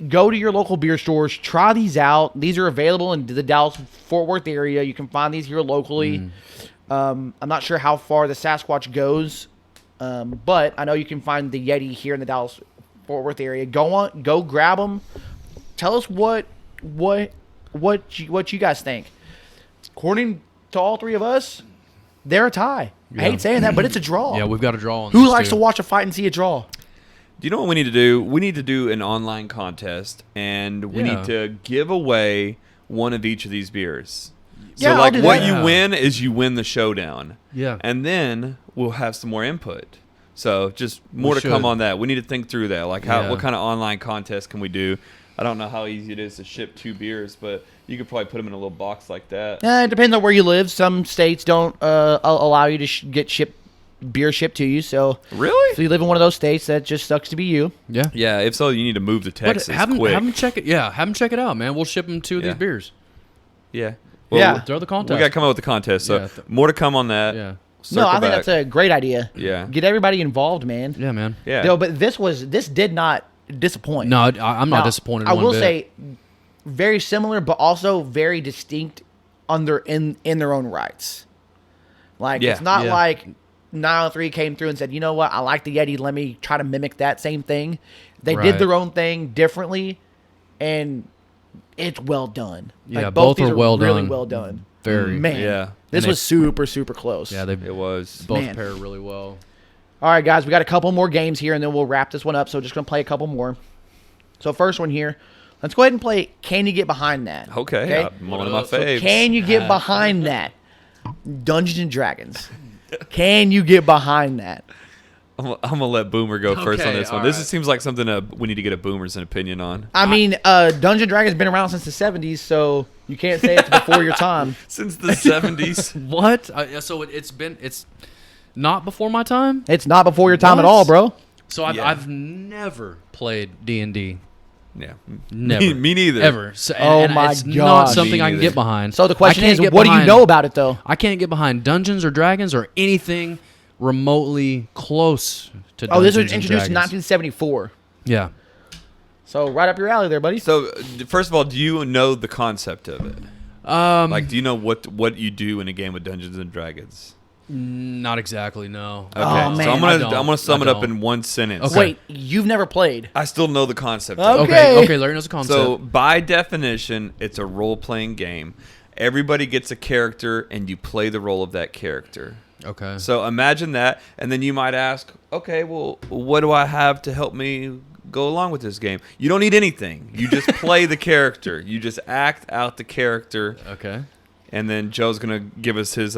go to your local beer stores, try these out. These are available in the Dallas-Fort Worth area. You can find these here locally. I'm not sure how far the Sasquatch goes, but I know you can find the Yeti here in the Dallas-Fort Worth area. Go grab them. Tell us what you guys think. According to all three of us, they're a tie. I hate saying that, but it's a draw. Yeah, we've got a draw on Who this, likes too. to watch a fight and see a draw? Do you know what we need to do? We need to do an online contest, and we Yeah. need to give away one of each of these beers. Yeah, So, I'll like, do what that. you Yeah. win is you win the showdown. Yeah. And then we'll have some more input. So, just more We to come should. on that. We need to think through that. Like, Yeah. what kind of online contest can we do? I don't know how easy it is to ship 2 beers, but you could probably put them in a little box like that. It depends on where you live. Some states don't allow you to get beer shipped to you. So Really? if you live in one of those states, that just sucks to be you. Yeah. Yeah, if so, you need to move to But Texas have quick. them check it. Yeah, have them check it out, man. We'll ship them 2 of Yeah. these beers. Yeah. Yeah. Throw the We contest. got to come up with the contest. So, Yeah. more to come on that. Yeah. Circle I think back. that's a great idea. Yeah. Get everybody involved, man. Yeah, man. Yeah. No, but this did not disappoint. No, I'm not Now, disappointed. I one will bit. say, very similar, but also very distinct in their own rights. Like Yeah. it's not Yeah. like 903 came through and said, you know what, I like the Yeti. Let me try to mimic that same thing. They did Right. their own thing differently, and it's well done. Yeah, Like, both these are well really done. well done. Very. Man, Yeah. this And was super close. Yeah, they It was. both Man. pair really well. All right, guys, we got a couple more games here, and then we'll wrap this one up. So just going to play a couple more. So first one here. Let's go ahead and play Can You Get Behind That? Okay. One of my faves. So can you get behind that? Dungeons and Dragons. Can you get behind that? I'm going to let Boomer go first on this one. This right. seems like something we need to get a Boomer's opinion on. I mean, Dungeons and Dragons has been around since the 70s, so you can't say it's before your time. Since the 70s. What? So it's not before my time? It's not before your time What? at all, bro. So I've never played D&D. Yeah. Never. Me neither. Ever. So, my it's God. not something Me I can neither. get behind. So the question I can't is, get what do you behind- know about it, though? I can't get behind Dungeons or Dragons or anything remotely close to Dungeons Oh, this was and introduced in Dragons. 1974. Yeah. So right up your alley there, buddy. So, first of all, do you know the concept of it? Like, do you know what you do in a game of Dungeons and Dragons? Not exactly, no. Okay, Oh, man. so I'm I gonna sum it up don't. in one sentence. Okay. Wait, you've never played? I still know the concept. Oh. of it. Okay. Okay, Larry knows the concept. So, by definition, it's a role-playing game. Everybody gets a character, and you play the role of that character. okay. So imagine that, and then you might ask, okay, well, what do I have to help me go along with this game? You don't need anything. You just play the character. You just act out the character, Okay. and then Joe's gonna give us his,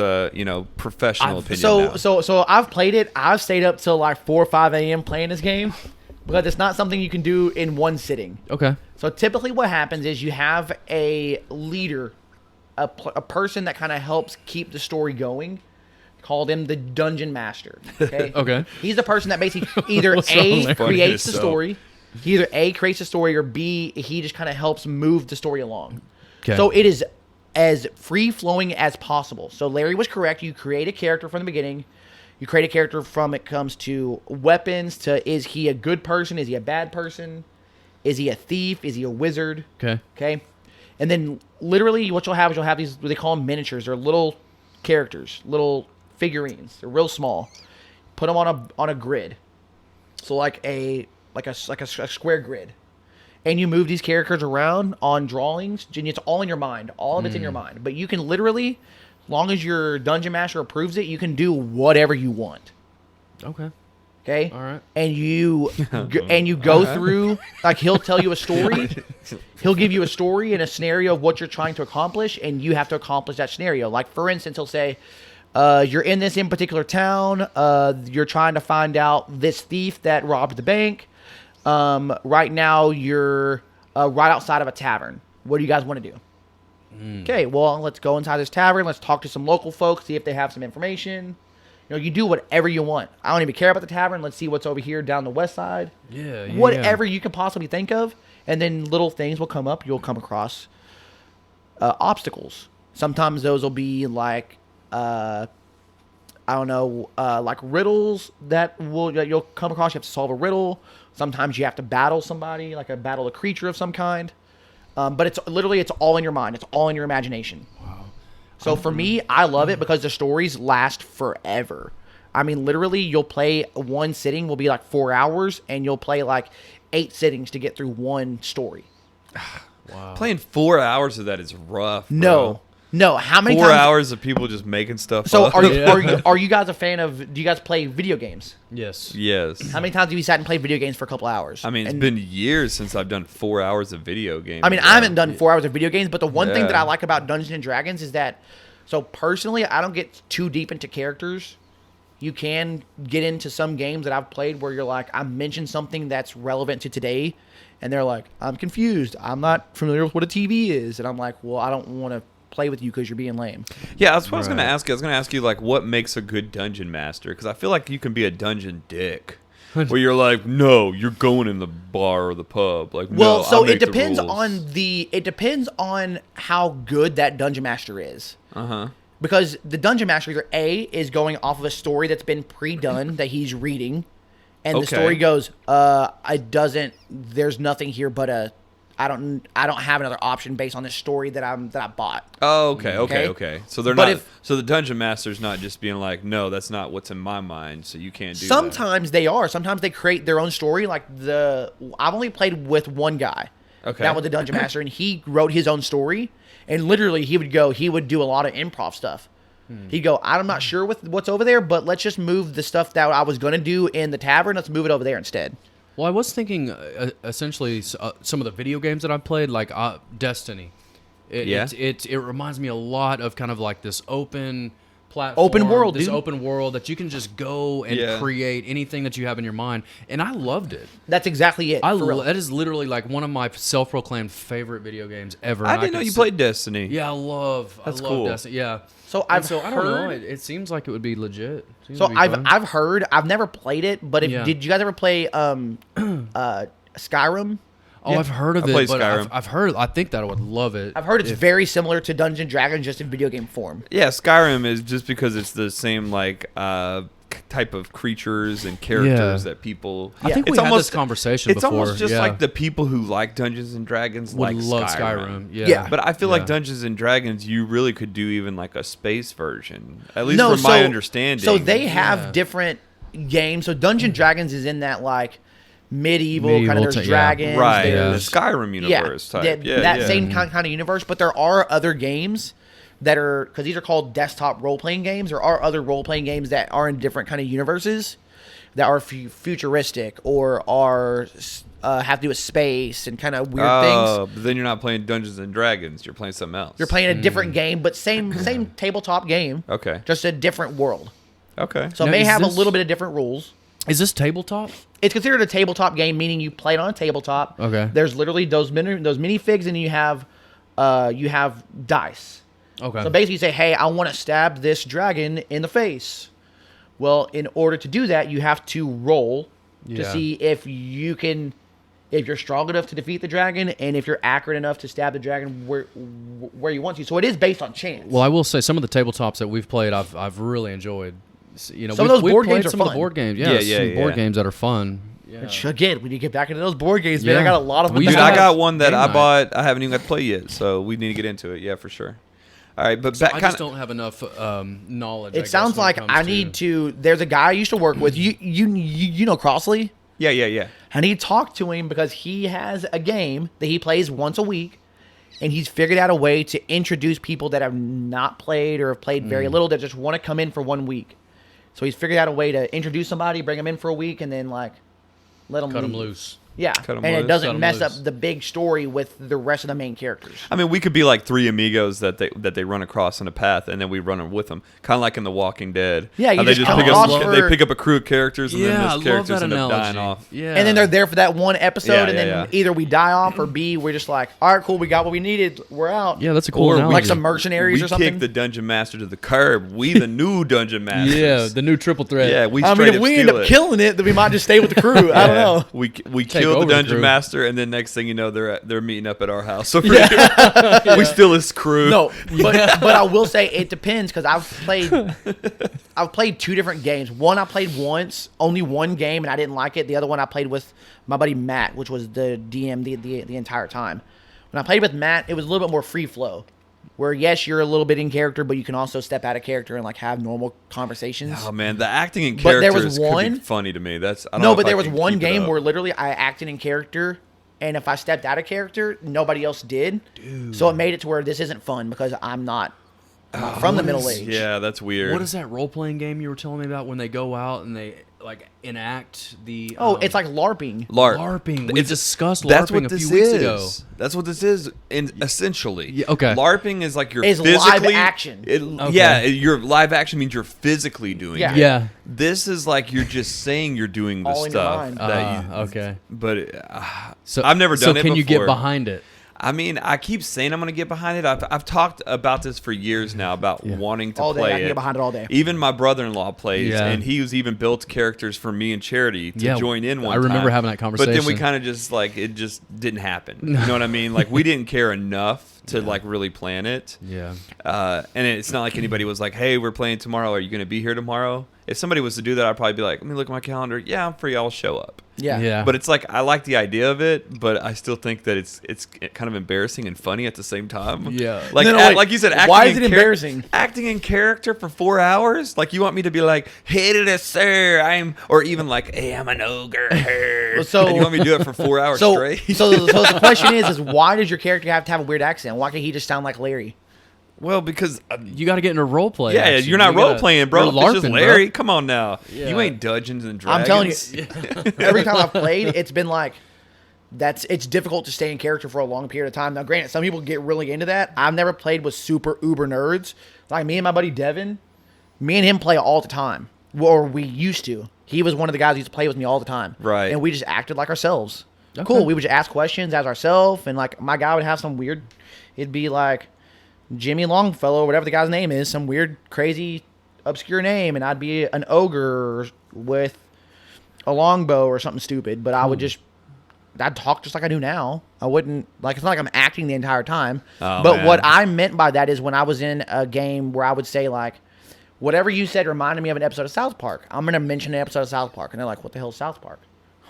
professional opinion. now. So I've played it. I've stayed up till like 4 or 5 a.m. playing this game because it's not something you can do in one sitting. Okay. So typically what happens is you have a leader, a person that kind of helps keep the story going. Call him the Dungeon Master. Okay. Okay. He's the person that basically either What's wrong, A, Larry? creates the So- story. He either A, creates the story, or B, he just kind of helps move the story along. Okay. So it is as free-flowing as possible. So Larry was correct. You create a character from the beginning. You create a character from it comes to weapons, to is he a good person? Is he a bad person? Is he a thief? Is he a wizard? Okay. Okay. And then literally what you'll have is these, they call them miniatures. They're little characters, little figurines. They're real small. Put them on a grid. So like a square grid. And you move these characters around on drawings, and it's all in your mind. All of it's in your mind. But you can literally, as long as your dungeon master approves it, you can do whatever you want. Okay. Okay? All right. And you go through, like, he'll tell you a story. He'll give you a story and a scenario of what you're trying to accomplish, and you have to accomplish that scenario. Like, for instance, he'll say, you're in this in particular town. You're trying to find out this thief that robbed the bank. Right now, you're right outside of a tavern. What do you guys want to do? Okay, well, let's go inside this tavern. Let's talk to some local folks, see if they have some information. You know, you do whatever you want. I don't even care about the tavern. Let's see what's over here down the west side. Yeah. Whatever you can possibly think of. And then little things will come up. You'll come across obstacles. Sometimes those will be like, I don't know, like riddles that you'll come across. You have to solve a riddle. Sometimes you have to battle somebody, like battle a creature of some kind. But it's all in your mind. It's all in your imagination. Wow. So for me, I love it because the stories last forever. I mean, literally, you'll play one sitting will be like 4 hours, and you'll play like 8 sittings to get through one story. Wow. Playing 4 hours of that is rough. Bro. No. How many 4 times? hours of people just making stuff So up. are you guys a fan of? Do you guys play video games? Yes. Yes. How many times have you sat and played video games for a couple hours? I mean, it's And- been years since I've done 4 hours of video games. I mean, I haven't done 4 hours of video games, but the one thing that Yeah. I like about Dungeons and Dragons is that, so personally, I don't get too deep into characters. You can get into some games that I've played where you're like, I mentioned something that's relevant to today, and they're like, I'm confused. I'm not familiar with what a TV is. And I'm like, well, I don't want to play with you because you're being lame. Yeah, that's what I was going to Right. ask you. I was going to ask you, like, what makes a good dungeon master? Because I feel like you can be a dungeon dick. Where you're like, no, you're going in the bar or the pub. Like, Well, no, so I make it depends the rules. it depends on how good that dungeon master is. Uh-huh. Because the dungeon master either A is going off of a story that's been pre-done that he's reading, and the Okay. story goes, there's nothing here but I don't have another option based on this story that I bought. Oh, okay. Okay. So they're But not. if- So the dungeon master's not just being like, no, that's not what's in my mind. So you can't do that. Sometimes they are. Sometimes they create their own story. Like I've only played with one guy. Okay. That was the dungeon master, and he wrote his own story. And literally, he would do a lot of improv stuff. He'd go, I'm not sure what's over there, but let's just move the stuff that I was going to do in the tavern. Let's move it over there instead. Well, I was thinking essentially some of the video games that I played, like Destiny. It reminds me a lot of kind of like this open platform, open world, this dude. open world that you can just go and create anything that you have in your mind, and I loved it. That's exactly it. That is literally like one of my self-proclaimed favorite video games ever. I didn't know you played Destiny. Yeah, I love cool. Destiny. Yeah. So I don't know. It seems like it would be legit. I've heard. I've never played it, but did you guys ever play Skyrim? Oh, I've heard of it, played but Skyrim. I've heard. I think that I would love it. I've heard it's very similar to Dungeons & Dragons, just in video game form. Yeah, Skyrim is just because it's the same like type of creatures and characters that people. I think we had this conversation it's before. Almost just like the people who like Dungeons and Dragons would like love Skyrim. Yeah. But I feel like Dungeons and Dragons, you really could do even like a space version, at least from my understanding. So they have different games. So Dungeons & Dragons is in that like medieval kind of, there's dragons, right? There's the Skyrim universe type. That same kind of universe. But there are other games that are, because these are called desktop role-playing games. There are other role-playing games that are in different kind of universes that are futuristic or are have to do with space and kind of weird things. But then you're not playing Dungeons and Dragons. You're playing something else. You're playing a different game, but same tabletop game. Okay. Just a different world. Okay. So it may have a little bit of different rules. Is this tabletop? It's considered a tabletop game, meaning you play it on a tabletop. Okay. There's literally those minifigs, and you have dice. Okay. So basically, you say, "Hey, I want to stab this dragon in the face." Well, in order to do that, you have to roll to see if you're strong enough to defeat the dragon, and if you're accurate enough to stab the dragon where you want to. So it is based on chance. Well, I will say some of the tabletops that we've played, I've really enjoyed. You know, some of those board games are some fun. of the board games, board games that are fun. Yeah. Which, again, when you get back into those board games, man, I got a lot of them. Dude, I got one that I bought. I haven't even got to play yet, so we need to get into it. Yeah, for sure. All right, but I just don't have enough knowledge. It sounds like I need to. There's a guy I used to work with. You know Crossley? Yeah. And he talked to him because he has a game that he plays once a week, and he's figured out a way to introduce people that have not played or have played very little that just want to come in for 1 week. So he's figured out a way to introduce somebody, bring them in for a week, and then like let them cut them loose. Yeah, and it doesn't mess up the big story with the rest of the main characters. I mean, we could be like three amigos that they run across in a path, and then we run them with them, kind of like in The Walking Dead. Yeah, they pick up a crew of characters, and then those characters end up dying off. Yeah, and then they're there for that one episode, and then either we die off or B, we're just like, all right, cool, we got what we needed, we're out. Yeah, that's a cool analogy. Like some mercenaries or something. We kick the dungeon master to the curb. We the new dungeon masters. Yeah, the new triple threat. Yeah, we. If we end up killing it, then we might just stay with the crew. I don't know. We kill the dungeon master. And then next thing you know, they're meeting up at our house. So we still his crew. No, but I will say it depends because I've played two different games. One I played once, only one game, and I didn't like it. The other one I played with my buddy Matt, which was the DM the entire time. When I played with Matt, it was a little bit more free flow. Where yes, you're a little bit in character, but you can also step out of character and like have normal conversations. Oh man, the acting in characters could be funny to me. There was one game where literally I acted in character, and if I stepped out of character, nobody else did. Dude. So it made it to where this isn't fun because I'm not from the Middle Age. Yeah, that's weird. What is that role playing game you were telling me about when they go out and they like enact the? It's like LARPing. LARPing. We discussed LARPing a few weeks ago. That's what this is, essentially. Yeah, okay. LARPing is like physically live action. Yeah, your live action means you're physically doing it. Yeah. This is like you're just saying you're doing the stuff. Okay. But so I've never done it before. So can you get behind it? I mean, I keep saying I'm going to get behind it. I've talked about this for years now about wanting to all day. play I can get behind it all day. Even my brother-in-law plays, and he was even built characters for me and Charity to join in one time. I remember having that conversation. But then we kind of just like it just didn't happen. You know what I mean? Like we didn't care enough to like really plan it. Yeah. And it's not like anybody was like, "Hey, we're playing tomorrow. Are you going to be here tomorrow?" If somebody was to do that, I'd probably be like, "Let me look at my calendar. Yeah, I'm free. I'll show up." Yeah. But it's like I like the idea of it, but I still think that it's kind of embarrassing and funny at the same time. Yeah. Like you said, why is it embarrassing? Acting in character for 4 hours? Like you want me to be like, "Hey, sir, or even like, "Hey, I'm an ogre." And you want me to do it for 4 hours straight? So the question is why does your character have to have a weird accent? Why can't he just sound like Larry? Well, because You got to get into role play. yeah, action. you're not You role gotta- playing, bro. you're It's just LARPing, Larry. bro. Come on now. Yeah. You ain't Dungeons and I'm Dragons. telling you, every time I've played, it's been like it's difficult to stay in character for a long period of time. Now, granted, some people get really into that. I've never played with super uber nerds like me and my buddy Devin. Me and him play all the time, or we used to. He was one of the guys who used to play with me all the time, Right. And we just acted like ourselves. Okay. Cool. We would just ask questions as ourselves, and like my guy would have some weird. It'd be like Jimmy Longfellow, whatever the guy's name is, some weird, crazy, obscure name, and I'd be an ogre with a longbow or something stupid. But I would I'd talk just like I do now. I wouldn't like it's not like I'm acting the entire time. Oh, but man. what I meant by that is when I was in a game where I would say like, whatever you said reminded me of an episode of South Park. I'm gonna mention an episode of South Park, and they're like, "What the hell is South Park?"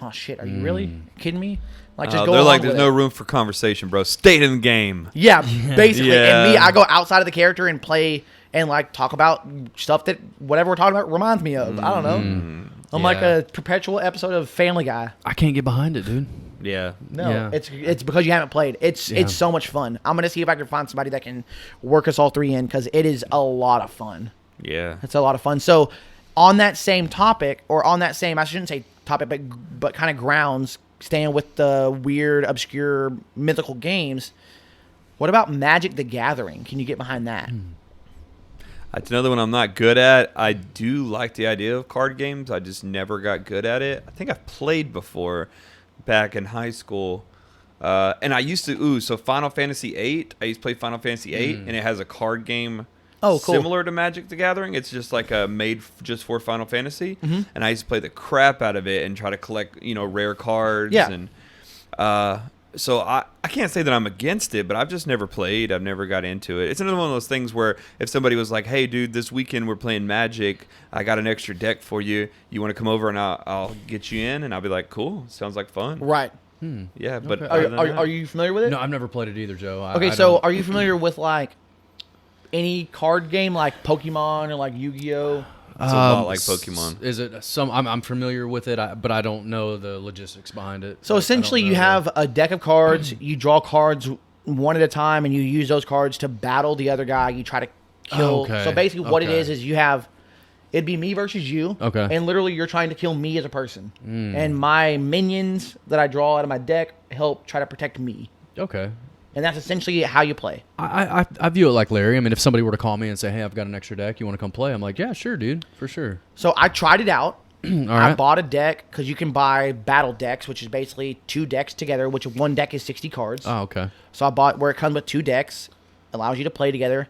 Oh shit, are you really kidding me? Like just go they're along like, with there's no it. room for conversation, bro. Stay in the game. Yeah, basically. Yeah. And me, I go outside of the character and play and like talk about stuff that whatever we're talking about reminds me of. I don't know. I'm like Yeah. a perpetual episode of Family Guy. I can't get behind it, dude. Yeah. No, Yeah. it's because you haven't played. It's so much fun. I'm gonna see if I can find somebody that can work us all three in because it is a lot of fun. Yeah. It's a lot of fun. So on that same topic, or on that same, I shouldn't say topic, but kind of grounds, staying with the weird, obscure, mythical games. What about Magic the Gathering? Can you get behind that? That's another one I'm not good at. I do like the idea of card games. I just never got good at it. I think I've played before back in high school. And I used to, so Final Fantasy VIII. I used to play Final Fantasy VIII, and it has a card game Oh, cool. similar to Magic the Gathering. It's just like made just for Final Fantasy. And I used to play the crap out of it and try to collect, rare cards. Yeah. And so I can't say that I'm against it, but I've just never played. I've never got into it. It's another one of those things where if somebody was like, "Hey, dude, this weekend we're playing Magic. I got an extra deck for you. You want to come over and I'll get you in?" And I'll be like, "Cool, sounds like fun." Right. Yeah, but Okay. other than that- Are you familiar with it? No, I've never played it either, Joe. Okay, so are you familiar with like any card game like Pokemon or like Yu-Gi-Oh? It's a lot like Pokemon. Is it some? I'm familiar with it, but I don't know the logistics behind it. So essentially, you have a deck of cards. You draw cards one at a time, and you use those cards to battle the other guy. You try to kill. Okay. So basically, what it Okay. is you have. It'd be me versus you. Okay. And literally, you're trying to kill me as a person. And my minions that I draw out of my deck help try to protect me. Okay. And that's essentially how you play. I view it like Larry. I mean, if somebody were to call me and say, "Hey, I've got an extra deck. You want to come play?" I'm like, "Yeah, sure, dude, for sure." So I tried it out. All I right. bought a deck because you can buy battle decks, which is basically two decks together, which one deck is 60 cards. Oh, okay. So I bought where it comes with two decks, allows you to play together.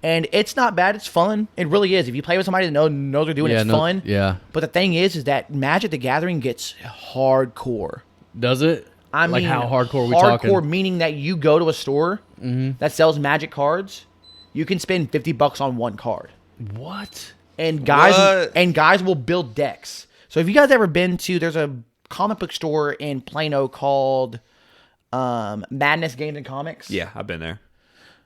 And it's not bad. It's fun. It really is. If you play with somebody that knows they're doing it, it's fun. Yeah. But the thing is that Magic the Gathering gets hardcore. Does it? I like mean, how hardcore are we hardcore talking? meaning that you go to a store that sells Magic cards, you can spend $50 on one card. What? And guys What? guys will build decks. So if you guys ever been to, there's a comic book store in Plano called Madness Games and Comics. Yeah, I've been there.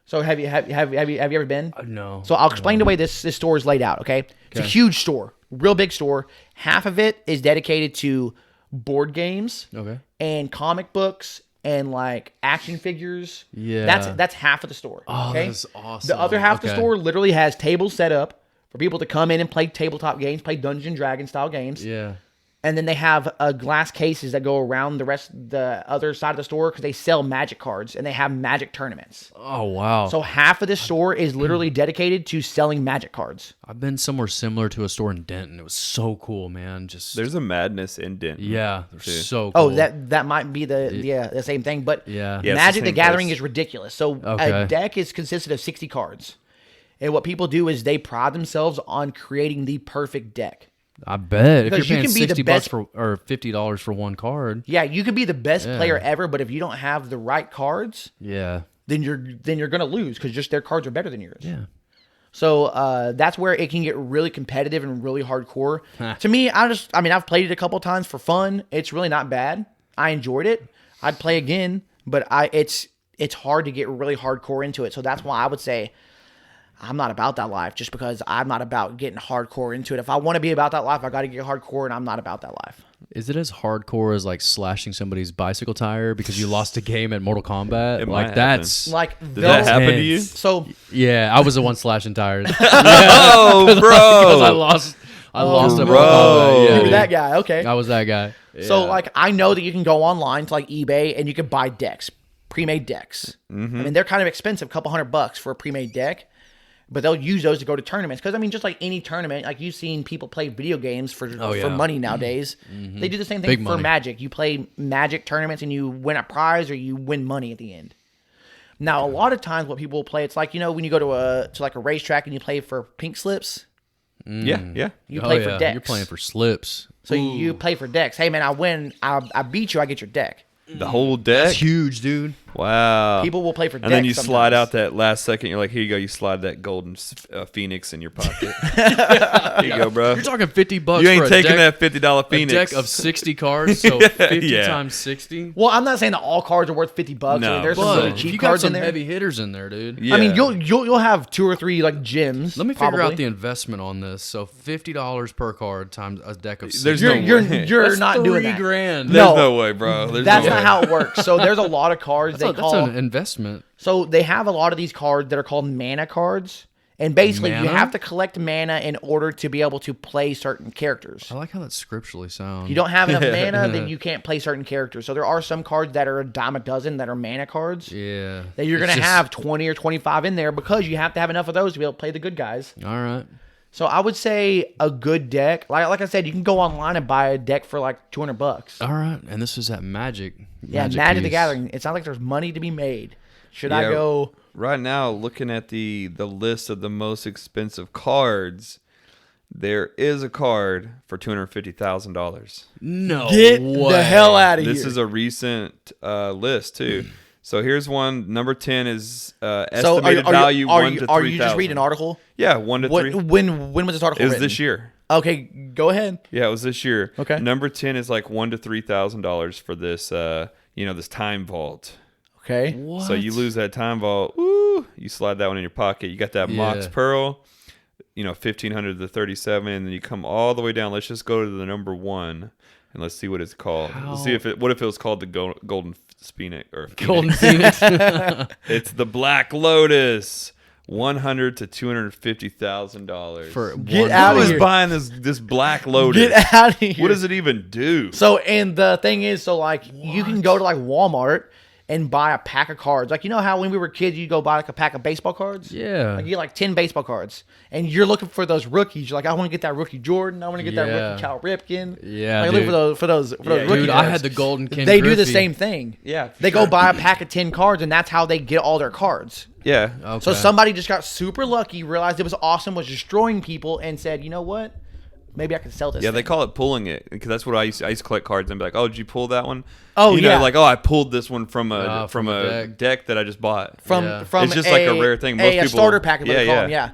So have you ever been? No. So I'll explain the way this store is laid out. Okay, it's a huge store, real big store. Half of it is dedicated to board games, Okay. and comic books and like action figures. Yeah. that's half of the store. Oh, okay? that's awesome. The other half of the Okay. store literally has tables set up for people to come in and play tabletop games, play Dungeons and Dragons style games. Yeah. And then they have glass cases that go around the other side of the store because they sell Magic cards and they have Magic tournaments. Oh wow. So half of this store is literally dedicated to selling Magic cards. I've been somewhere similar to a store in Denton. It was so cool, man. Just There's a Madness in Denton. yeah, they're too. so cool. Oh, that might be the same thing, but Yeah. Yeah, it's Magic the the same Gathering place. is ridiculous. So Okay. a deck is consisted of 60 cards, and what people do is they pride themselves on creating the perfect deck. I bet if Because you're you paying can be the $60 best- for or $50 for one card. Yeah, you could be the best Yeah. player ever, but if you don't have the right cards, Yeah. then you're gonna lose because just their cards are better than yours. Yeah. So that's where it can get really competitive and really hardcore. To me, I've played it a couple times for fun. It's really not bad. I enjoyed it. I'd play again, but it's hard to get really hardcore into it. So that's why I would say I'm not about that life, just because I'm not about getting hardcore into it. If I want to be about that life, I got to get hardcore, and I'm not about that life. Is it as hardcore as like slashing somebody's bicycle tire because you lost a game at Mortal Kombat? It Like might that's Like, Did that happen to you? So yeah. I was the one slashing tires. Oh, Because bro. I lost a bro. Mortal Kombat. you Yeah, were that guy. Okay. I was that guy. So Yeah. like I know that you can go online to like eBay and you can buy decks, pre-made decks. Mm-hmm. I mean they're kind of expensive, a couple $100 for a pre-made deck, but they'll use those to go to tournaments. Because I mean, just like any tournament, like you've seen people play video games for yeah. money nowadays. They do the same thing Big for money. Magic. You play Magic tournaments and you win a prize or you win money at the end. Now a lot of times what people will play, it's like when you go to like a racetrack and you play for pink slips. Yeah. You play for decks. You're playing for slips. So you play for decks. Hey man, I win. I beat you. I get your deck. The whole deck? That's huge, dude. Wow. People will play for decks. And then you slide sometimes. out that last second. You're like, here you go. You slide that golden phoenix in your pocket. Here you go, bro. You're talking $50. You ain't for a taking deck, that $50 a phoenix. deck of 60 cards, so 50 Yeah. times 60. Well, I'm not saying that all cards are worth $50. I No. mean, there's some But really if cheap you got cards in some there. heavy hitters in there, dude. Yeah. I mean, you'll have 2 or 3 like gems. Let me figure probably. out the investment on this. So $50 per card times a deck of 60. There's You're no you're way. you're That's not doing that. $3,000. There's No. no way, bro. There's That's no not way. how it works. So there's a lot of cards That's they call. an investment. So they have a lot of these cards that are called mana cards, and basically you Mana? have to collect mana in order to be able to play certain characters. I like how that scripturally sounds. If you don't have enough mana, then you can't play certain characters. So there are some cards that are a dime a dozen that are mana cards. Yeah. That you're It's going to just- have 20 or 25 in there because you have to have enough of those to be able to play the good guys. All right. So I would say a good deck, like I said, you can go online and buy a deck for like $200. All right. And this is at Magic. Yeah, Magic the piece. Gathering. It's not like there's money to be made. Should I Yeah. go? Right now, looking at the list of the most expensive cards, there is a card for $250,000. No Get way. the hell out of here. This is a recent list too. So here's one. Number 10 is So estimated value are 1 you, to 3,000. are you just reading an article? Yeah, 1 to 3. When was this article It was written? this year. Okay, go ahead. Yeah, it was this year. Okay. Number 10 is like $1,000 to $3,000 for this, this time vault. Okay. What? So you lose that time vault. Woo! You slide that one in your pocket. You got that Mox Yeah. Pearl. 1,500 to 37, and then you come all the way down. Let's just go to the number 1, and let's see what it's called. Let's see what if it was called the Golden Phoenix or Phoenix. Golden Phoenix. It's the Black Lotus. $100,000 to $250,000 For Get one- out Who of is here. buying this Black Lotus? Get out of here. What does it even do? So, and the thing is, so like you can go to like Walmart and buy a pack of cards. Like, you know how when we were kids, you go buy like a pack of baseball cards? Yeah. Like you get like 10 baseball cards and you're looking for those rookies. You're like, I want to get that rookie Jordan. I want to get that Yeah. rookie Cal Ripken. Yeah, Like, look dude. for those rookie Dude, I cards. had the Golden Ken They do the Griffey. same thing. Yeah, for They sure. go buy a pack of 10 cards and that's how they get all their cards. Yeah. Okay. So somebody just got super lucky, realized it was awesome, was destroying people, and said, you know what? Maybe I can sell this. Yeah, they thing." call it pulling it because that's what I used to collect cards and be like, oh, did you pull that one? Oh, you know, yeah. like, oh, I pulled this one from a from a deck that I just bought. from Yeah. from It's just like a rare thing. Most a people- starter pack, is what they Yeah, call them, yeah. yeah.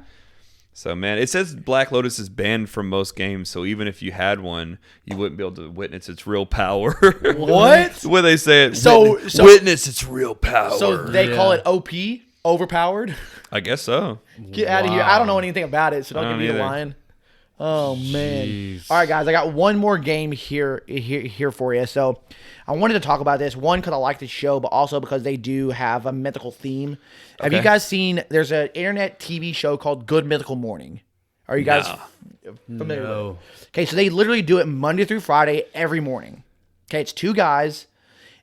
So man, it says Black Lotus is banned from most games. So even if you had one, you wouldn't be able to witness its real power. What? That's the way they say it. So- so- witness its real power. So they call Yeah. it OP, overpowered. I guess so. Get out of here! I don't know anything about it, so don't I give don't me a either. line. Oh man! Jeez. All right, guys, I got one more game here for you. So I wanted to talk about this one because I like the show, but also because they do have a mythical theme. Have you Okay. guys seen? There's an internet TV show called Good Mythical Morning. Are you guys familiar with No. it? Okay, so they literally do it Monday through Friday every morning. Okay, it's 2 guys,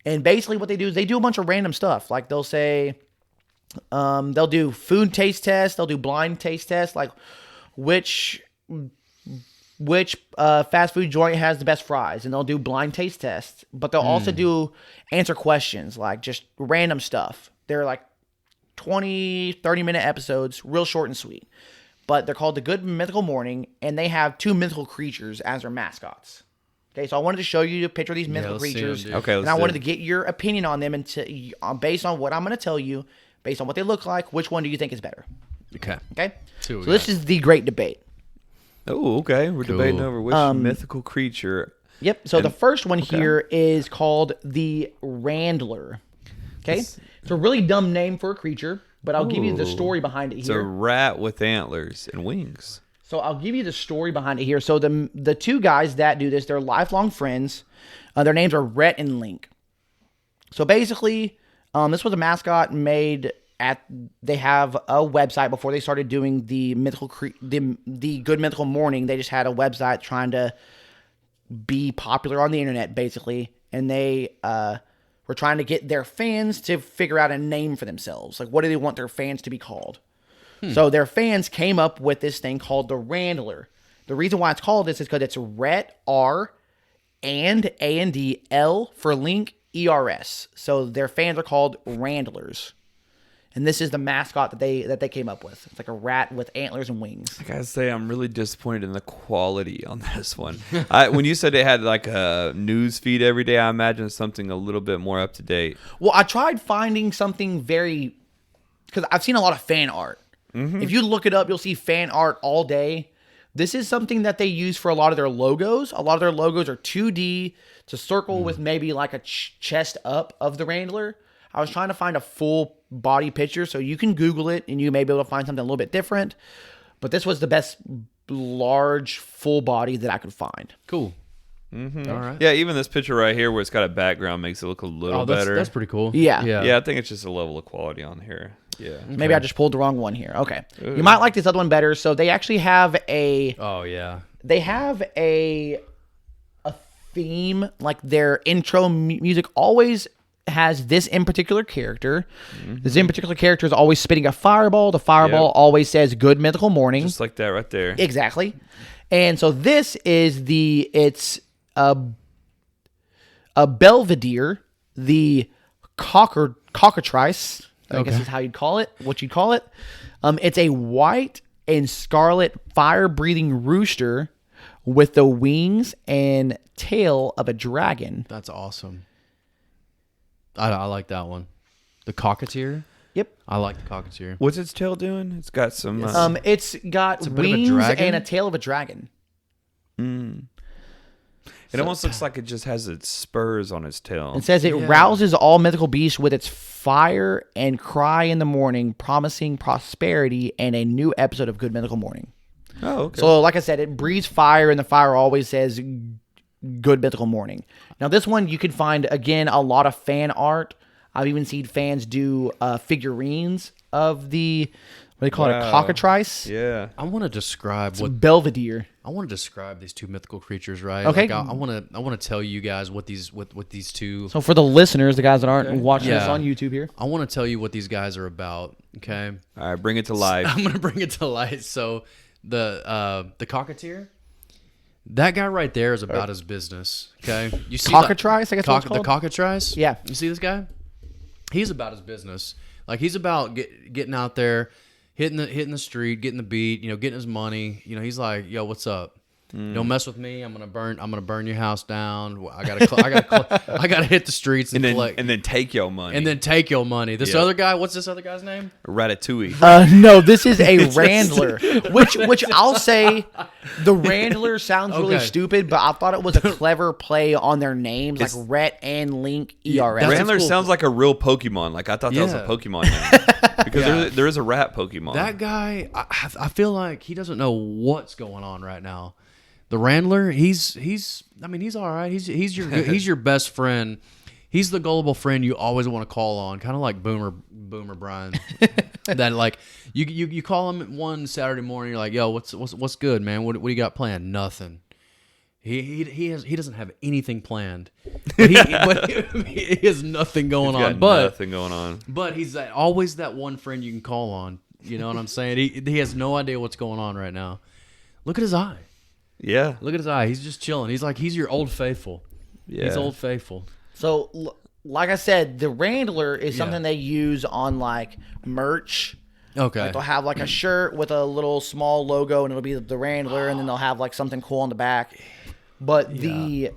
and basically what they do is they do a bunch of random stuff. Like they'll say, they'll do food taste tests, they'll do blind taste tests, like which fast food joint has the best fries, and they'll do blind taste tests. But they'll also do answer questions, like just random stuff. They're like 20, 30-minute episodes, real short and sweet. But they're called the Good Mythical Morning, and they have 2 mythical creatures as their mascots. Okay, so I wanted to show you a picture of these mythical let's see 'em, creatures. dude. Okay, and let's I do wanted it. to get your opinion on them, and based on what I'm going to tell you, based on what they look like, which one do you think is better? Okay. Okay? See what we So this got. is the great debate. Oh, okay. We're debating Cool. over which mythical creature. Yep. So the first one here is called the Randler. Okay? It's a really dumb name for a creature, but I'll give you the Ooh. story behind it It's a here. rat with antlers and wings. So I'll give you the story behind it here. So the two guys that do this, they're lifelong friends. Their names are Rhett and Link. So basically, this was a mascot made they have a website before they started doing the the Good Mythical Morning. They just had a website trying to be popular on the internet, basically. And they were trying to get their fans to figure out a name for themselves. Like, what do they want their fans to be called? So their fans came up with this thing called the Randler. The reason why it's called this is because it's Rhett, R, and A-N-D, L for Link, E-R-S. So their fans are called Randlers. And this is the mascot that they came up with. It's like a rat with antlers and wings. I gotta say, I'm really disappointed in the quality on this one. When you said it had like a news feed every day, I imagine something a little bit more up to date. Well, I tried finding something because I've seen a lot of fan art. Mm-hmm. If you look it up, you'll see fan art all day. This is something that they use for a lot of their logos. A lot of their logos are 2D. It's a circle with maybe like a chest up of the Randler. I was trying to find a full body picture, so you can Google it and you may be able to find something a little bit different. But this was the best large full body that I could find. Cool. Mm-hmm. All right. Yeah, even this picture right here where it's got a background makes it look a little better. That's pretty cool. Yeah. Yeah, I think it's just a level of quality on here. Yeah. Okay. Maybe I just pulled the wrong one here. Okay. Ooh. You might like this other one better. So they actually have They have a theme, like their intro music always has this in particular character. Mm-hmm. This in particular character is always spitting a fireball. The fireball always says Good Mythical Morning. Just like that right there. Exactly. And so this is it's a Belvedere, the cockatrice. I guess is how you'd call it, what you'd call it. It's a white and scarlet fire-breathing rooster with the wings and tail of a dragon. That's awesome. I like that one. The cockatier? Yep. I like the cockatier. What's its tail doing? It's got some... it's got wings and a tail of a dragon. It almost looks like it just has its spurs on its tail. It says it rouses all mythical beasts with its fire and cry in the morning, promising prosperity and a new episode of Good Mythical Morning. Oh, okay. So, like I said, it breathes fire, and the fire always says Good Mythical Morning. Now, this one, you can find, again, a lot of fan art. I've even seen fans do figurines of the... What do they call it? A cockatrice? Yeah. I want to describe Belvedere. I want to describe these two mythical creatures, right? Okay. Like I want to tell you guys what these two. So for the listeners, the guys that aren't watching this on YouTube here, I want to tell you what these guys are about. Okay. All right, bring it to life. I'm gonna bring it to life. So the cockateer, that guy right there is about his business. Okay. You see cockatrice? I guess what it's called. The cockatrice. Yeah. You see this guy? He's about his business. Like he's about getting out there. Hitting the street, getting the beat, getting his money. He's like, yo, what's up? Don't mess with me. I'm gonna burn your house down. I gotta hit the streets and collect, and then take your money. This other guy, what's this other guy's name? Ratatouille. No, this is a Randler. which I'll say, the Randler sounds really stupid, but I thought it was a clever play on their names, like Rhett and Link ERS. Randler sounds like a real Pokemon. Like I thought that was a Pokemon name because there is a rat Pokemon. That guy, I feel like he doesn't know what's going on right now. The Randler, he's all right. He's your best friend. He's the gullible friend you always want to call on, kind of like Boomer Brian. That like you call him one Saturday morning, you're like, yo, what's good, man? What do you got planned? Nothing. He doesn't have anything planned. But he has nothing going on. Nothing going on. But he's always that one friend you can call on. You know what I'm saying? He has no idea what's going on right now. Look at his eye. Yeah. Look at his eye. He's just chilling. He's your old faithful. Yeah. He's old faithful. So, like I said, the Randler is something they use on like merch. Okay. Like they'll have like a shirt with a little small logo, and it'll be the Randler, and then they'll have like something cool on the back. But the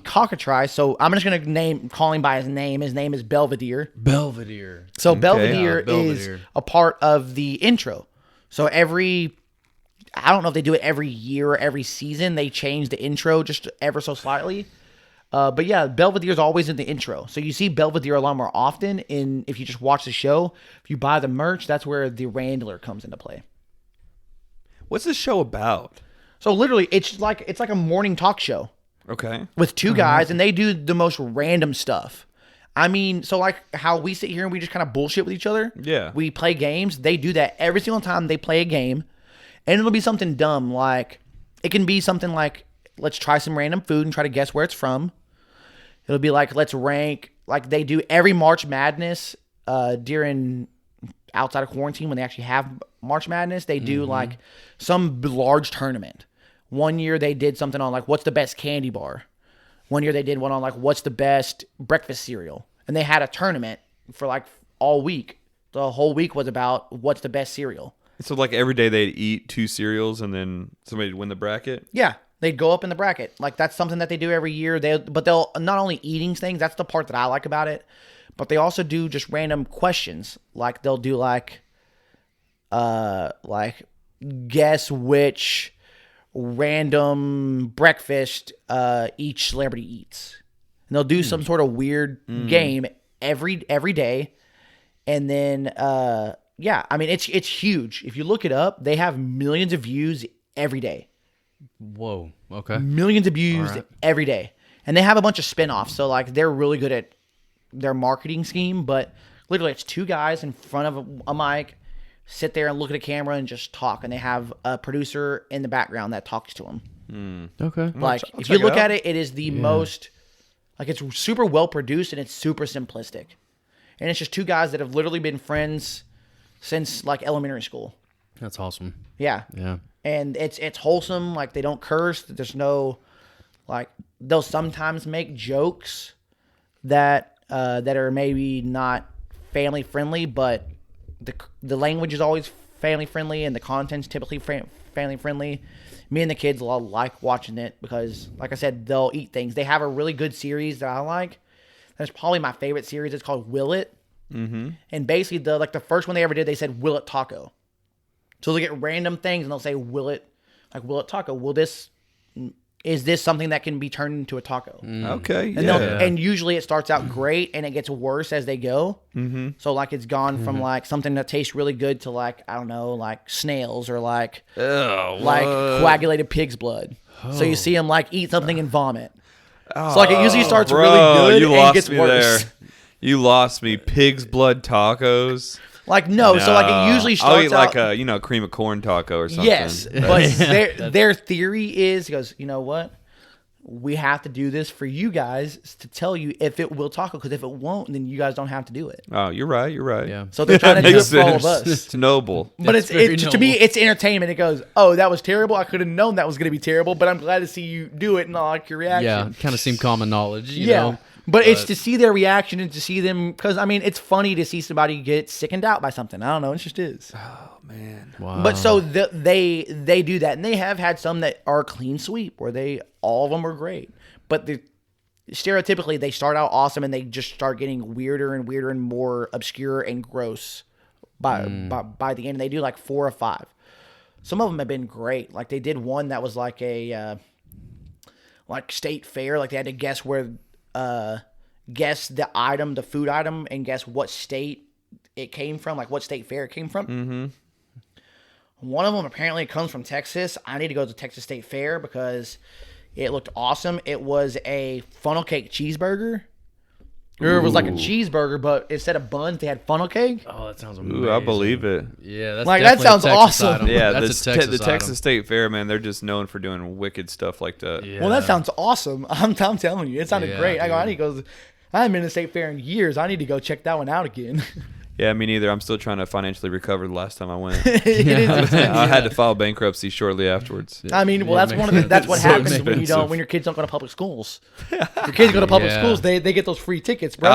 cockatrice, so I'm just gonna call him by his name. His name is Belvedere. Belvedere. So Belvedere is a part of the intro. So I don't know if they do it every year or every season. They change the intro just ever so slightly. But yeah, Belvedere is always in the intro. So you see Belvedere a lot more often if you just watch the show. If you buy the merch, that's where the Randler comes into play. What's this show about? So literally, it's like a morning talk show. Okay. With two guys, and they do the most random stuff. I mean, so like how we sit here and we just kind of bullshit with each other. Yeah. We play games. They do that every single time they play a game. And it'll be something dumb. Like, it can be something like, let's try some random food and try to guess where it's from. It'll be like, let's rank. Like, they do every March Madness during outside of quarantine when they actually have March Madness. They do like some large tournament. One year they did something on like, what's the best candy bar? One year they did one on like, what's the best breakfast cereal? And they had a tournament for like all week. The whole week was about what's the best cereal. So like every day they'd eat 2 cereals and then somebody'd win the bracket? Yeah. They'd go up in the bracket. Like, that's something that they do every year. But they'll not only eating things, that's the part that I like about it, but they also do just random questions. Like, they'll do like guess which random breakfast each celebrity eats. And they'll do some sort of weird game every day. And then yeah, I mean, it's huge. If you look it up, they have millions of views every day. Whoa. Okay. Millions of views every day. And they have a bunch of spin-offs. So like, they're really good at their marketing scheme, but literally it's two guys in front of a mic, sit there and look at a camera and just talk. And they have a producer in the background that talks to them. Okay. Like, if you look at it, it is the most, like, it's super well produced and it's super simplistic. And it's just two guys that have literally been friends since like elementary school. That's awesome. Yeah. Yeah. And it's wholesome. Like, they don't curse. There's no, like, they'll sometimes make jokes that are maybe not family friendly, but the language is always family friendly and the content's typically family friendly. Me and the kids all like watching it because, like I said, they'll eat things. They have a really good series that I like. That's probably my favorite series. It's called Will It. Mm-hmm. And basically, the first one they ever did, they said, Will It Taco. So they'll get random things and they'll say, Will It Taco? Is this something that can be turned into a taco? Okay. And and usually it starts out great and it gets worse as they go. Mm-hmm. So like, it's gone from like something that tastes really good to like, I don't know, like snails or like coagulated pig's blood. So you see them like eat something and vomit. So like, it usually starts really good and gets worse. You lost me. Pig's blood tacos. Like, no, so like, it usually starts I'll eat out, like a cream of corn taco or something. yes, but their theory is, he goes, you know what? We have to do this for you guys to tell you if it will taco, because if it won't, then you guys don't have to do it. Oh, you're right. You're right. Yeah. So they're trying to do it for all of us. It's noble. But It's very to noble. me, it's entertainment. It goes, oh, that was terrible. I could have known that was going to be terrible, but I'm glad to see you do it and I like your reaction. Yeah. Kind of seem common knowledge. You Yeah. know? But it's to see their reaction and to see them, because I mean, it's funny to see somebody get sickened out by something. I don't know, it just is. Oh man. Wow. But so they do that, and they have had some that are clean sweep where all of them are great, but stereotypically they start out awesome and they just start getting weirder and weirder and more obscure and gross by the end. They do like 4 or 5. Some of them have been great. Like, they did one that was like a like state fair. Like, they had to guess the food item, and guess what state it came from, like what state fair it came from. Mm-hmm. One of them apparently comes from Texas. I need to go to Texas State Fair because it looked awesome. It was a funnel cake cheeseburger. Or it was like a cheeseburger, but instead of buns, they had funnel cake. Oh, that sounds amazing. Ooh, I believe it. Yeah, that's Like, that definitely a sounds Texas awesome. item. Yeah, That's a the Texas Texas State Fair, man, they're just known for doing wicked stuff like that. Yeah. Well, that sounds awesome. I'm telling you, it sounded Yeah, great. I dude. need to go. I haven't been to the State Fair in years. I need to go check that one out again. Yeah, me neither. I'm still trying to financially recover the last time I went. It is expensive. I had to file bankruptcy shortly afterwards. I mean, well, Yeah, that's makes one of the, sense. that's what It's so happens expensive. when your kids don't go to public schools. If your kids go to public Yeah. schools, they get those free tickets, bro.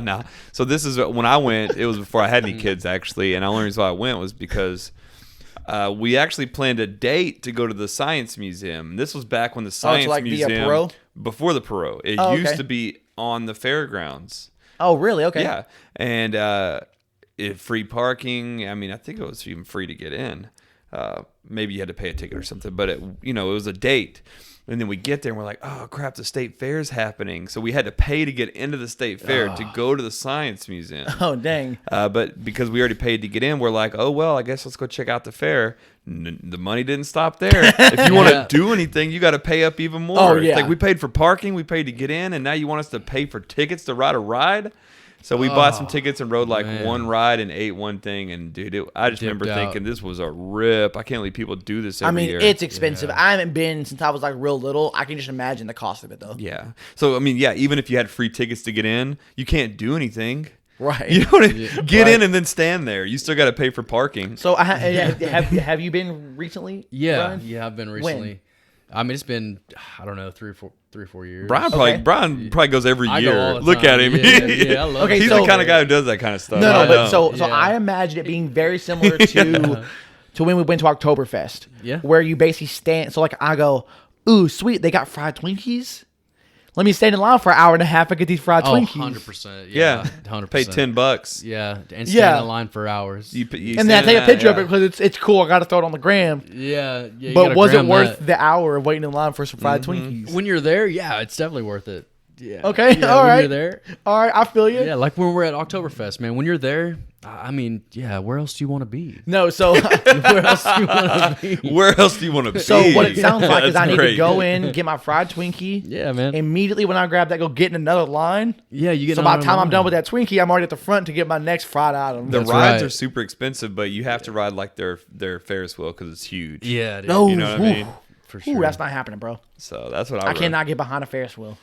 No. So this is when I went. It was before I had any kids, actually, and the only reason why I went was because we actually planned a date to go to the Science Museum. This was back when the Science like the, Museum, Perot? before the Perot. It Oh, used okay. to be on the fairgrounds. Oh, really? Okay. Yeah, and free parking. I mean, I think it was even free to get in. maybe you had to pay a ticket or something, but it was a date. And then we get there and we're like, oh crap, the state fair's happening. So we had to pay to get into the state fair to go to the science museum. Oh, dang. But because we already paid to get in, we're like, oh, well, I guess let's go check out the fair. The money didn't stop there. If you want to do anything, you got to pay up even more. Oh, yeah. It's like we paid for parking, we paid to get in, and now you want us to pay for tickets to ride a ride? So we bought some tickets and rode one ride and ate one thing. And, dude, I just remember thinking this was a rip. I can't believe people do this every year. It's expensive. I haven't been since I was like real little. I can just imagine the cost of it, though. Yeah. So, even if you had free tickets to get in, you can't do anything. Right. You know what I mean? Get in and then stand there. You still got to pay for parking. So have you been recently? Yeah. Brian? Yeah, I've been recently. When? It's been, I don't know, 3 or 4 years. Brian probably goes every year. Go all the Look time. at him. Yeah, I love He's the kind of guy who does that kind of stuff. So I imagine it being very similar to when we went to Oktoberfest. Yeah. Where you basically stand. So like I go, ooh, sweet, they got fried Twinkies. Let me stand in line for an hour and a half and get these fried Twinkies. 100%. Yeah. 100%. Pay $10. Yeah. And stand in line for hours. And then I take a picture of it because it's cool. I got to throw it on the gram. Yeah. But was it worth the hour of waiting in line for some fried Twinkies? When you're there, yeah, it's definitely worth it. Yeah. Okay. Yeah, all right. When you're there. All right. I feel you. Yeah. Like when we're at Oktoberfest, man. When you're there, where else do you want to be? No. So where else do you want to be? Where else do you want to be? So what it sounds like is I need great. to go in, get my fried Twinkie. Yeah, man. Immediately when I grab that, go get in another line. Yeah, you get. So by the time I'm done with that Twinkie, I'm already at the front to get my next fried item. The rides are super expensive, but you have to ride like their Ferris wheel because it's huge. Yeah, dude. No, You know what I mean? For sure. Ooh, that's not happening, bro. So that's what I I rode. cannot get behind a Ferris wheel.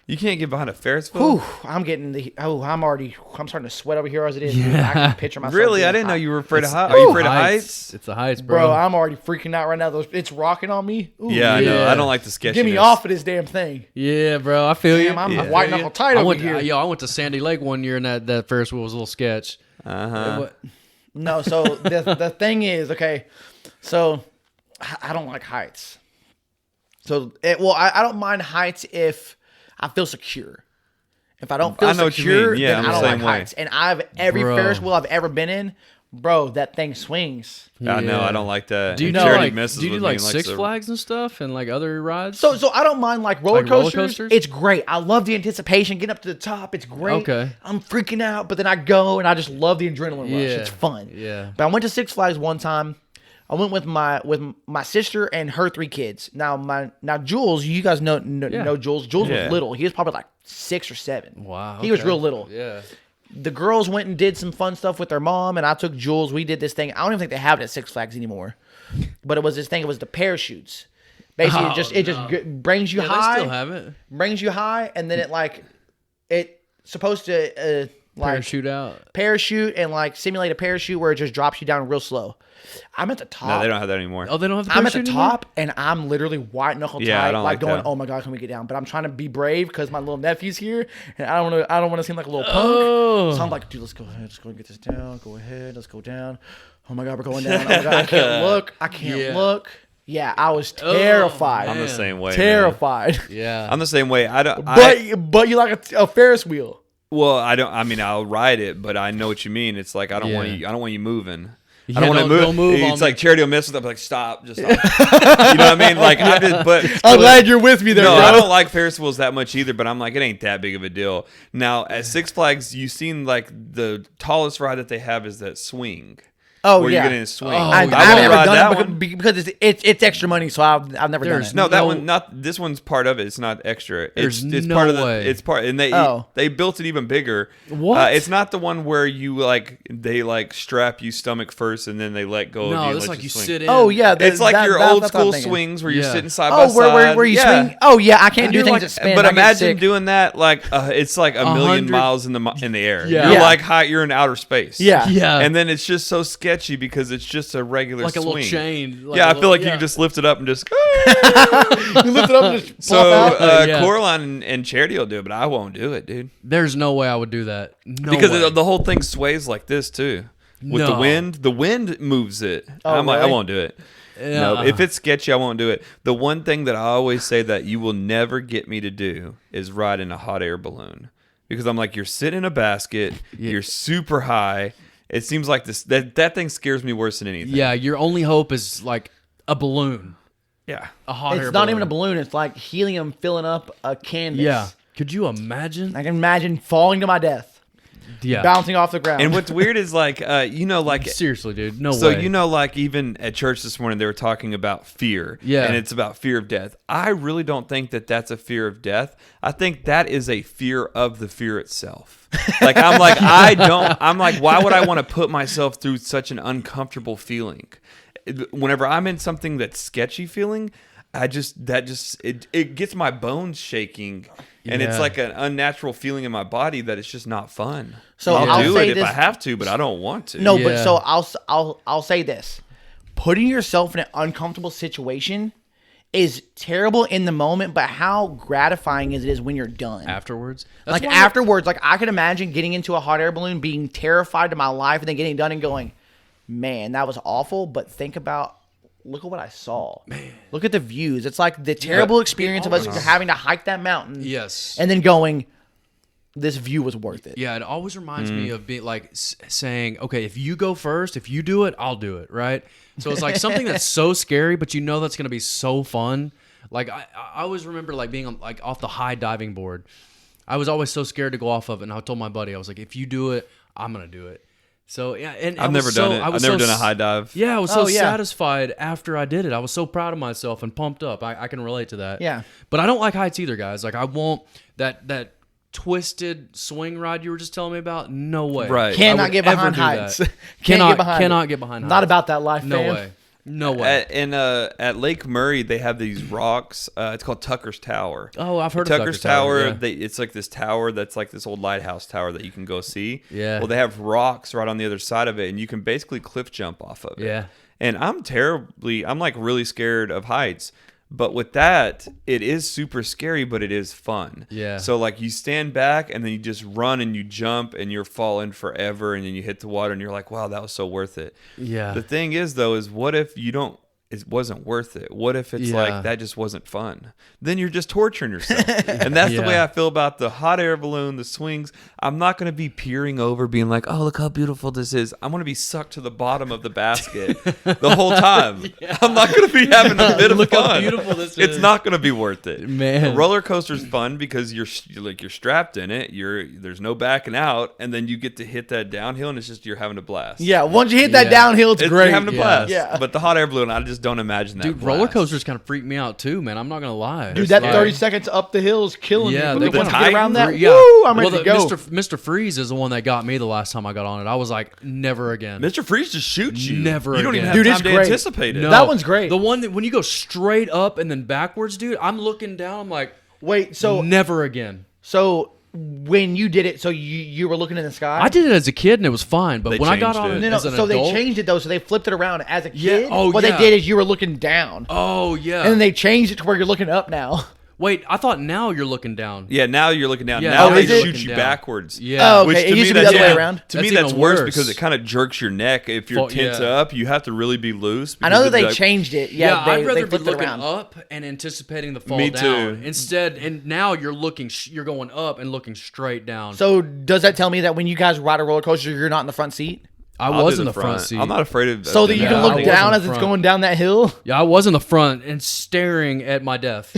You can't get behind a Ferris wheel? Ooh, I'm starting to sweat over here as it is. Dude. I can picture myself. Really? being I didn't know high. you were afraid of heights. Are you afraid of heights? It's the heights, bro. Bro, I'm already freaking out right now. It's rocking on me. Ooh, Yeah, I know. I don't like the sketchiness. Get me off of this damn thing. Yeah, bro. I feel you. Damn, I'm Yeah. white knuckle tight over here. I went to Sandy Lake one year, and that Ferris wheel was a little sketch. No, so the thing is, okay, so I don't like heights. So, I don't mind heights if I feel secure. If I don't feel know what you secure, mean. Yeah, then I'm I don't the like same way. heights. And every Bro. Ferris wheel I've ever been in, bro, that thing swings. I know. I don't like that. Do you And do Charity like messes do you do with like me and Six likes to- Flags and stuff and like other rides? So I don't mind like roller Like roller coasters. coasters? It's great. I love the anticipation, getting up to the top. It's great. Okay. I'm freaking out, but then I go and I just love the adrenaline rush. Yeah. It's fun. Yeah. But I went to Six Flags one time. I went with my sister and her 3 kids. Now Jules, you guys know Jules. Jules Yeah. was little. He was probably like 6 or 7. Wow. He was okay. real little. Yeah. The girls went and did some fun stuff with their mom, and I took Jules. We did this thing. I don't even think they have it at Six Flags anymore. But it was this thing. It was the parachutes. Basically, it just brings you high. They still have it. Brings you high, and then it's supposed to parachute and like simulate a parachute where it just drops you down real slow. I'm at the top. No, they don't have that anymore. Oh, they don't have the I'm at the parachute anymore? top, and I'm literally white knuckle Yeah, I tight, don't like like going, that. "Oh my god, can we get down?" But I'm trying to be brave because my little nephew's here, and I don't want to seem like a little punk. Oh. So I'm like, "Dude, let's go ahead, let's go and get this down. Go ahead, let's go down. Oh my god, we're going down. Oh my god, I can't look. I can't look." Yeah, I was terrified. I'm the same way. Terrified. Yeah. I'm the same way. But you like a Ferris wheel. Well, I don't. I mean, I'll ride it, but I know what you mean. It's like I don't want you. I don't want you moving. Yeah, I don't want to don't move. move on It's me. like Charity will mess with. I'm like, stop, just stop. You know what I mean? Like, I'm glad you're with me there, no, bro. I don't like Ferris wheels that much either. But I'm like, it ain't that big of a deal. Now at Six Flags, you've seen like the tallest ride that they have is that swing. Oh where yeah, you're gonna swing. Oh, I've won't never ride done that it one. because it's extra money, so I've never done There's it. No, that No. one not. This one's part of it. It's not extra. There's It's no part of way. It's part, and they built it even bigger. What? It's not the one where you they strap you stomach first and then they let go. of No, you that's and let like you swing. sit in. Oh yeah, It's like your old that's what I'm school thinking. swings where you're Yeah. sitting side by Oh, where side. you Yeah. swing? Oh yeah, I can't do things Like- that spin. But I get imagine sick. doing that it's like a million 100 miles in the air. Yeah. You're Yeah. like high. You're in outer space. Yeah. Yeah. And then it's just so sketchy because it's just a regular like a swing. little chain. Like Yeah, a I feel like you yeah. can just lift it up and just. You lift it up and just So plop out. Yeah. Coraline and Charity will do it, but I won't do it, dude. There's no way I would do that. No Because way. the whole thing sways like this too. With the No. wind, the wind moves it. Oh, I'm like, I really? won't do it. Yeah. No, if it's sketchy, I won't do it. The one thing that I always say that you will never get me to do is ride in a hot air balloon. Because I'm like, you're sitting in a basket, you're super high, it seems like that thing scares me worse than anything. Yeah, your only hope is like a balloon. Yeah. A hot air It's not balloon. even a balloon. It's like helium filling up a canvas. Yeah. Could you imagine? I can imagine falling to my death, Yeah. bouncing off the ground. And what's weird is like, Seriously, dude. No so way. like even at church this morning, they were talking about fear. Yeah. And it's about fear of death. I really don't think that that's a fear of death. I think that is a fear of the fear itself. Like, I'm like, why would I want to put myself through such an uncomfortable feeling? Whenever I'm in something that's sketchy feeling, it gets my bones shaking, and it's Yeah. like an unnatural feeling in my body that it's just not fun. So I'll do say it if this- I have to, but I don't want to. No, Yeah. but so I'll say this: putting yourself in an uncomfortable situation is terrible in the moment, but how gratifying is it when you're done? Afterwards? Like afterwards, like I could imagine getting into a hot air balloon, being terrified to my life, and then getting done and going, "Man, that was awful." But look at what I saw. Man. Look at the views. It's like the terrible experience of us having to hike that mountain. Yes. And then going, this view was worth it. Yeah, it always reminds me of being like saying, okay, if you go first, if you do it, I'll do it, right? So it's like something that's so scary, but you know that's going to be so fun. Like I always remember like being on, like off the high diving board. I was always so scared to go off of it, and I told my buddy, I was like, if you do it, I'm going to do it. So yeah, and I've never done it. I've never done a high dive. Yeah, I was so Oh, yeah. satisfied after I did it. I was so proud of myself and pumped up. I can relate to that. Yeah. But I don't like heights either, guys. Like I won't that twisted swing ride you were just telling me about. No way. Right. Cannot I would get ever behind do heights. that. Cannot Cannot get behind heights. Not about that life, No fam. way. No way. At Lake Murray, they have these rocks. It's called Tucker's Tower. Oh, I've heard of Tucker's Tower. Yeah. It's like this tower that's like this old lighthouse tower that you can go see. Yeah. Well, they have rocks right on the other side of it, and you can basically cliff jump off of it. Yeah. And I'm like really scared of heights. But with that, it is super scary, but it is fun. Yeah. So like you stand back and then you just run and you jump and you're falling forever, and then you hit the water and you're like, wow, that was so worth it. Yeah. The thing is though, is what if it wasn't worth it? What if it's like that just wasn't fun? Then you're just torturing yourself. And that's the way I feel about the hot air balloon, the swings. I'm not going to be peering over being like, oh, look how beautiful this is. I'm going to be sucked to the bottom of the basket the whole time. I'm not going to be having a bit of Look fun. how beautiful this is. It's not going to be worth it. Man. A roller coaster's fun because you're strapped in it. There's no backing out, and then you get to hit that downhill, and it's just you're having a blast. Yeah, once you hit that Yeah. downhill, it's great. You're having a blast. Yeah. But the hot air balloon, I just don't imagine that. Dude, blast. roller coasters kind of freak me out too, man. I'm not gonna lie. Dude, that Like- 30 seconds up the hill is killing Yeah, me. they But once kinda- you get around that, Yeah. woo, I'm ready Well, to go. Mr. Freeze is the one that got me the last time I got on it. I was like, never again. Mr. Freeze just shoots you. Never You don't even again. have Dude, time it's to great. anticipate it. No. That one's great. The one that when you go straight up and then backwards, dude, I'm looking down. I'm like, Wait, so never again. when you did it, so you were looking in the sky? I did it as a kid and it was fine, but They when I got changed on it. it No, as an so they adult, changed it though, so they flipped it around as a Yeah, kid. oh, what yeah. they did is you were looking down, oh yeah. and then they changed it to where you're looking up now. Wait, I thought now you're looking down. Yeah, now you're looking down. Yeah, now oh, they is it? shoot you Looking down. backwards. Yeah. Oh, okay. Which It to used me to be the that's other way around. To me That's that's even worse worse. because it kind of jerks your neck. If you're tense yeah. up, you have to really be loose. I know that because they like- changed it. Yeah, Yeah, I'd rather they be flipped it looking around. up and anticipating the fall Me down. too. Instead, and now you're looking, you're going up and looking straight down. So does that tell me that when you guys ride a roller coaster, you're not in the front seat? I I'll was do in the front seat. I'm not afraid of So that you Yeah, can I look was down in as the it's front. going down that hill? Yeah, I was in the front and staring at my death.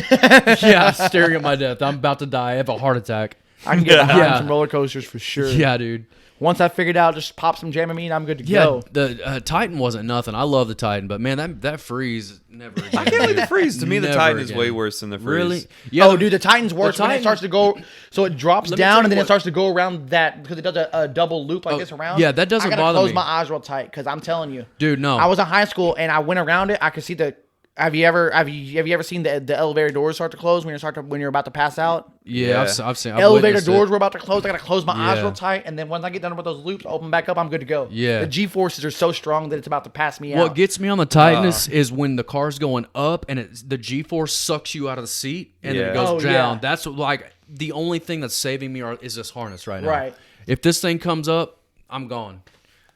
Yeah, staring at my death. I'm about to die. I have a heart attack. I can get behind Yeah. some roller coasters for sure. Yeah, dude. Once I figured out, just pop some Dramamine, I'm good to Yeah, go. the Titan wasn't nothing. I love the Titan, but man, that freeze never again. I can't like dude. the freeze. To me, the Never Titan is again. way worse than the freeze. Really? Yeah. Oh, dude, the Titan's worse when it Titan- starts to go. So it drops Let me tell down you and then it what- starts to go around that because it does a double loop like this around. yeah, that doesn't I gotta bother close me. my eyes real tight because I'm telling you, Dude, no. I was in high school and I went around it. I could see the. Have you ever seen the elevator doors start to close when you're about to pass out? yeah, Yeah. I've seen. I've Elevator witnessed doors it. were about to close. I gotta close my eyes Yeah. real tight, and then once I get done with those loops, open back up. I'm good to go. Yeah. the G forces are so strong that it's about to pass me What out. gets me on the Titan is when the car's going up and the G-force sucks you out of the seat and then Yeah. it goes Oh, down. yeah. That's like the only thing that's saving me is this harness right now. Right. If this thing comes up, I'm gone.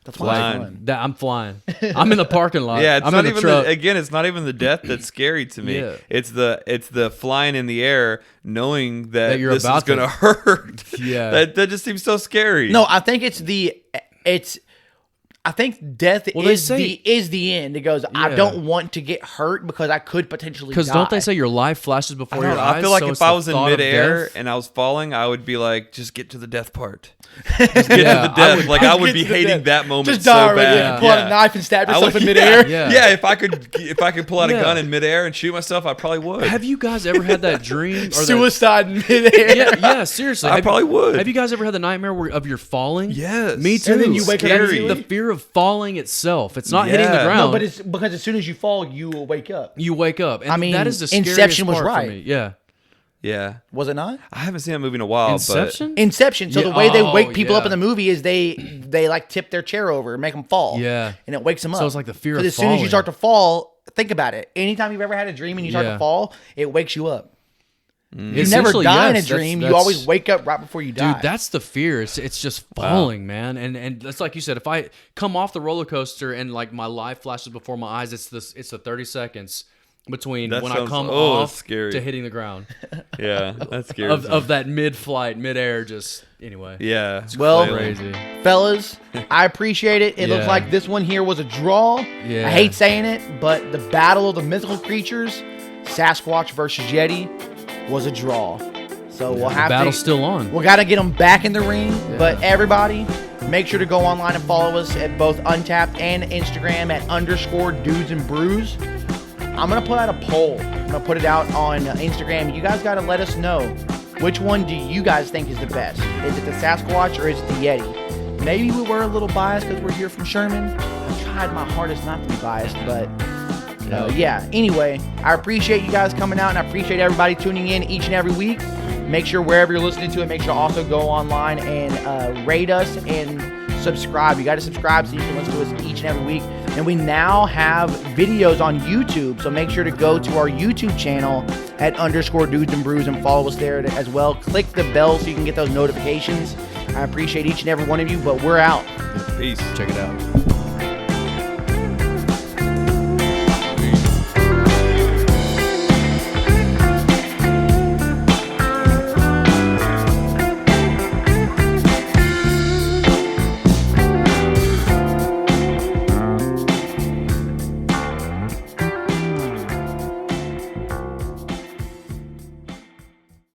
That's why Flying. it's fun. I'm flying. I'm in the parking lot. Yeah, it's I'm not in the even truck. it's not even the death that's scary to me. Yeah. It's the flying in the air, knowing that, That you're this about is gonna to- hurt. Yeah. that just seems so scary. No, I think it's I think death is the end. It goes, I don't want to get hurt because I could potentially die. Because don't they say your life flashes before your eyes? I feel like so if I was in midair and I was falling, I would be like, just get to the death part. Just get to the death. I would be hating that moment just die so bad. Yeah. Pull out a knife and stab yourself in midair. Yeah, if I could pull out a gun in midair and shoot myself, I probably would. Have you guys ever had that dream? Or suicide in midair. Yeah, seriously. I probably would. Have you guys ever had the nightmare of your falling? Yes. Me too. And then you wake up the fear of falling itself. It's not hitting the ground. No, but it's because as soon as you fall, you will wake up. You wake up. And I mean, that is the scariest Inception was part right. for me. Yeah. Yeah. Was it not? I haven't seen that movie in a while. Inception? Inception. So the way they wake people up in the movie is they like tip their chair over and make them fall. Yeah. And it wakes them up. So it's like the fear of falling. As soon as you falling. start to fall, think about it. Anytime you've ever had a dream and you start to fall, it wakes you up. You never die in a dream. You always wake up right before you die. Dude, that's the fear. It's just falling, man. And that's like you said. If I come off the roller coaster and like my life flashes before my eyes, it's the 30 seconds between when I come off to hitting the ground. Yeah, that's scary. of that mid-flight, mid-air, just anyway. Yeah. Well, crazy. Fellas, I appreciate it. It looks like this one here was a draw. Yeah. I hate saying it, but the battle of the mythical creatures, Sasquatch versus Yeti, was a draw. So we'll have the battle's still on. We got to get them back in the ring. Yeah. But everybody, make sure to go online and follow us at both Untapped and Instagram at _Dudes and Brews. I'm going to put out a poll. I'm going to put it out on Instagram. You guys got to let us know, which one do you guys think is the best? Is it the Sasquatch or is it the Yeti? Maybe we were a little biased because we're here from Sherman. I tried my hardest not to be biased, but yeah. Anyway, I appreciate you guys coming out, and I appreciate everybody tuning in each and every week. Make sure wherever you're listening to it, make sure to also go online and rate us and subscribe. You got to subscribe so you can listen to us each and every week. And we now have videos on YouTube, so make sure to go to our YouTube channel at _Dudes and Brews and follow us there as well. Click the bell so you can get those notifications. I appreciate each and every one of you, but we're out. Peace. Check it out.